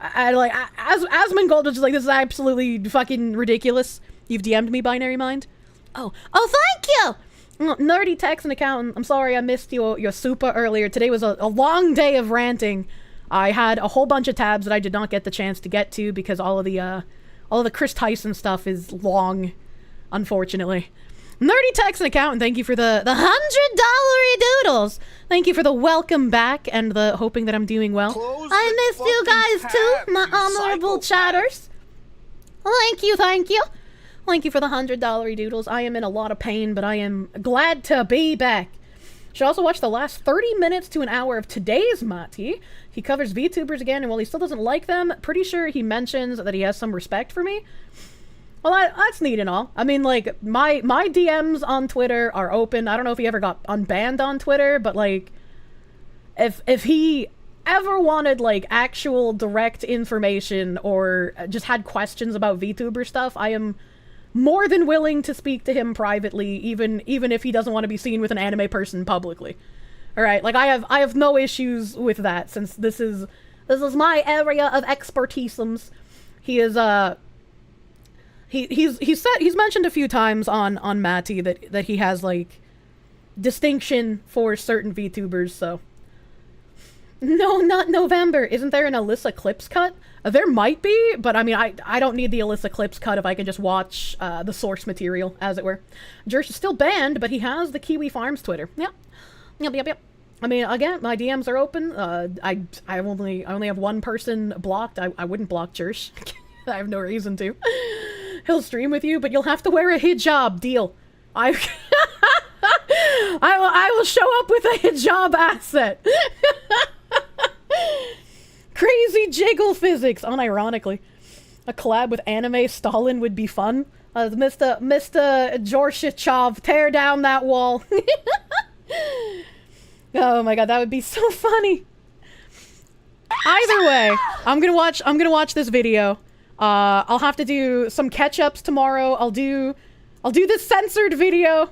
S1: Asmongold was just like, this is absolutely fucking ridiculous. You've DM'd me, Binary Mind. Oh, thank you! Nerdy Text and Accountant, I'm sorry I missed your super earlier. Today was a long day of ranting. I had a whole bunch of tabs that I did not get the chance to get to because all of the Chris Tyson stuff is long, unfortunately. Nerdy Text and Accountant, thank you for the $100 doodles. Thank you for the welcome back and the hoping that I'm doing well. I missed you guys too, my honorable chatters. Thank you. Thank you for the $100 doodles. I am in a lot of pain, but I am glad to be back. Should also watch the last 30 minutes to an hour of today's Mati. He covers VTubers again, and while he still doesn't like them, pretty sure he mentions that he has some respect for me. Well, that's neat and all. I mean, like, my DMs on Twitter are open. I don't know if he ever got unbanned on Twitter, but, like, if he ever wanted, like, actual direct information or just had questions about VTuber stuff, I am more than willing to speak to him privately, even if he doesn't want to be seen with an anime person publicly. All right, like, I have no issues with that, since this is my area of expertisems. He is he's mentioned a few times on Matty that he has, like, distinction for certain VTubers, so. No, not November. Isn't there an Alyssa Clips cut? There might be, but I mean, I don't need the Alyssa Clips cut if I can just watch the source material, as it were. Kirsche is still banned, but he has the Kiwi Farms Twitter. Yep. I mean, again, my DMs are open. I only have one person blocked. I wouldn't block Kirsche. I have no reason to. He'll stream with you, but you'll have to wear a hijab. Deal. I will show up with a hijab asset. Crazy jiggle physics, unironically. A collab with anime Stalin would be fun. Mr. Jorshachov, tear down that wall. Oh my god, that would be so funny. Either way, I'm gonna watch this video. I'll have to do some catch-ups tomorrow. I'll do this censored video.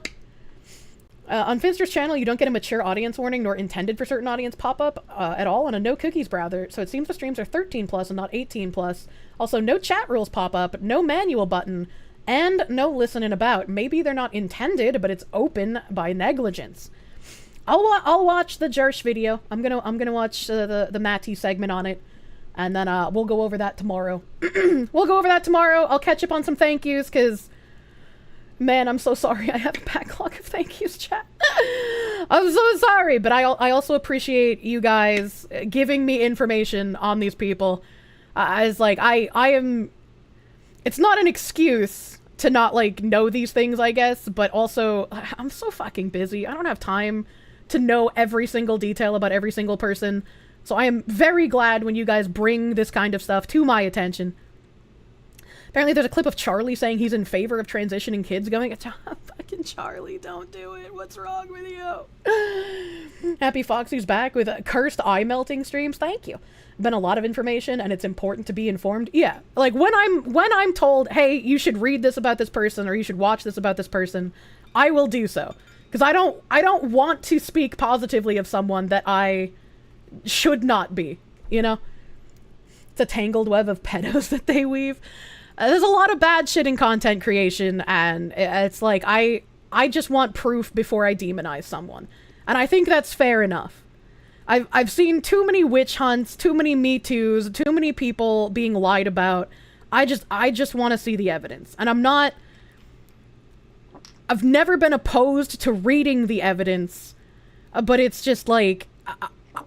S1: On Finster's channel, you don't get a mature audience warning nor intended for certain audience pop-up at all on a no cookies browser, so it seems the streams are 13 plus and not 18 plus. Also, no chat rules pop up, no manual button, and no listening about. Maybe they're not intended, but it's open by negligence. I'll watch the Kirsche video. I'm gonna watch the Matty segment on it, and then we'll go over that tomorrow. I'll catch up on some thank yous, because man, I'm so sorry I have a backlog of thank yous, chat. I'm so sorry, but I also appreciate you guys giving me information on these people. As like, I am... It's not an excuse to not, like, know these things, I guess, but also, I'm so fucking busy. I don't have time to know every single detail about every single person. So I am very glad when you guys bring this kind of stuff to my attention. Apparently there's a clip of Charlie saying he's in favor of transitioning kids going, fucking Charlie, don't do it. What's wrong with you? Happy Foxu's back with cursed eye melting streams. Thank you. Been a lot of information and it's important to be informed. Yeah. Like when I'm told, hey, you should read this about this person or you should watch this about this person, I will do so. Because I don't want to speak positively of someone that I should not be, you know? It's a tangled web of pedos that they weave. There's a lot of bad shit in content creation, and it's like, I just want proof before I demonize someone. And I think that's fair enough. I've seen too many witch hunts, too many Me Too's, too many people being lied about. I just want to see the evidence. And I've never been opposed to reading the evidence, but it's just like,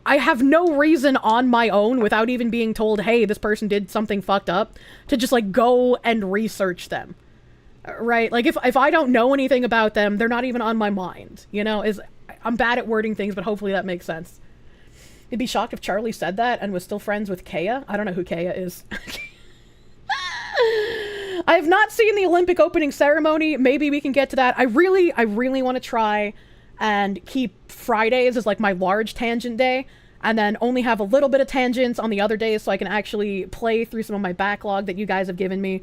S1: I have no reason on my own, without even being told, hey, this person did something fucked up, to just, like, go and research them. right? Like, if I don't know anything about them, they're not even on my mind, you know? I'm bad at wording things, but hopefully that makes sense. You'd be shocked if Charlie said that and was still friends with Kaya. I don't know who Kaya is. I have not seen the Olympic opening ceremony. Maybe we can get to that. I really want to try and keep Fridays as like my large tangent day, and then only have a little bit of tangents on the other days so I can actually play through some of my backlog that you guys have given me.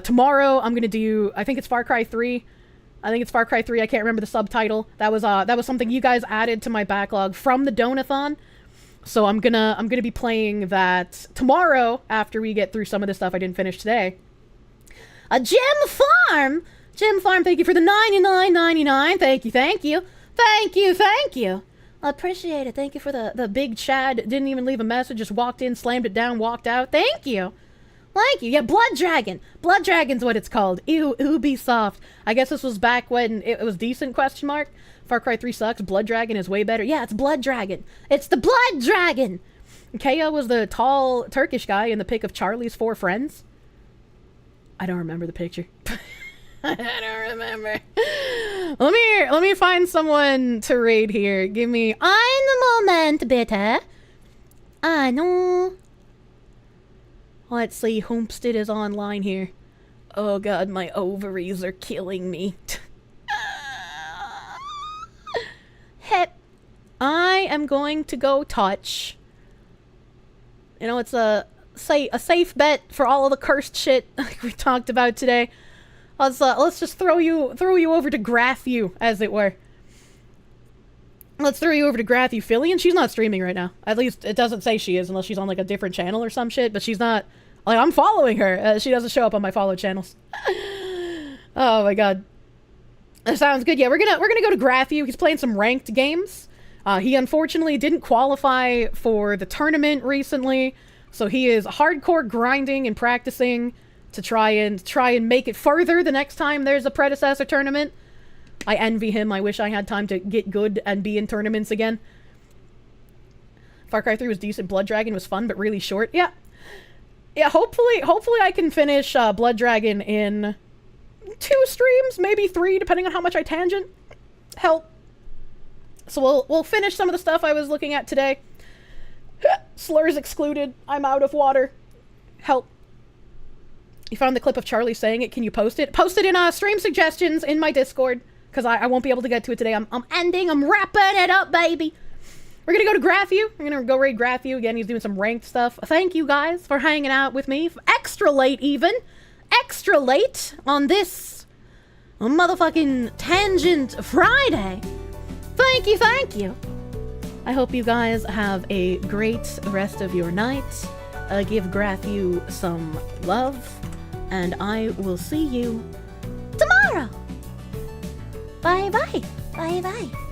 S1: Tomorrow I'm gonna do, I think it's Far Cry 3. I can't remember the subtitle. That was something you guys added to my backlog from the Donathon. So I'm gonna be playing that tomorrow after we get through some of the stuff I didn't finish today. Jim Farm, thank you for the $99.99. Thank you. I appreciate it. Thank you for the big Chad. Didn't even leave a message. Just walked in, slammed it down, walked out. Thank you. Yeah, Blood Dragon. Blood Dragon's what it's called. Ew, Ubisoft. I guess this was back when it was decent, ? Far Cry 3 sucks. Blood Dragon is way better. Yeah, it's Blood Dragon. It's the Blood Dragon. Kaya was the tall Turkish guy in the pic of Charlie's 4 friends. I don't remember the picture. I don't remember. Let me find someone to raid here. Give me ein Moment, bitte. I know. Let's see. Homestead is online here. Oh god, my ovaries are killing me. Hep. I am going to go touch. You know, it's a safe bet for all of the cursed shit like we talked about today. Let's just throw you over to Graphu, as it were. Let's throw you over to Graphu. Fillion, she's not streaming right now. At least it doesn't say she is, unless she's on like a different channel or some shit. But she's not. Like, I'm following her. She doesn't show up on my follow channels. Oh my god. That sounds good. Yeah, we're gonna go to Graphu. He's playing some ranked games. He unfortunately didn't qualify for the tournament recently, so he is hardcore grinding and practicing to try and make it further the next time there's a predecessor tournament. I envy him. I wish I had time to get good and be in tournaments again. Far Cry 3 was decent. Blood Dragon was fun, but really short. Yeah, hopefully I can finish Blood Dragon in 2 streams, maybe 3, depending on how much I tangent. Help. So we'll finish some of the stuff I was looking at today. Slurs excluded. I'm out of water. Help. You found the clip of Charlie saying it. Can you post it? Post it in stream suggestions in my Discord, because I won't be able to get to it today. I'm wrapping it up, baby. We're gonna go to Graphu. We're gonna go raid Graphu. Again, he's doing some ranked stuff. Thank you guys for hanging out with me. Extra late on this motherfucking Tangent Friday. Thank you. I hope you guys have a great rest of your night. Give Graphu some love. And I will see you tomorrow. Bye-bye. Bye-bye.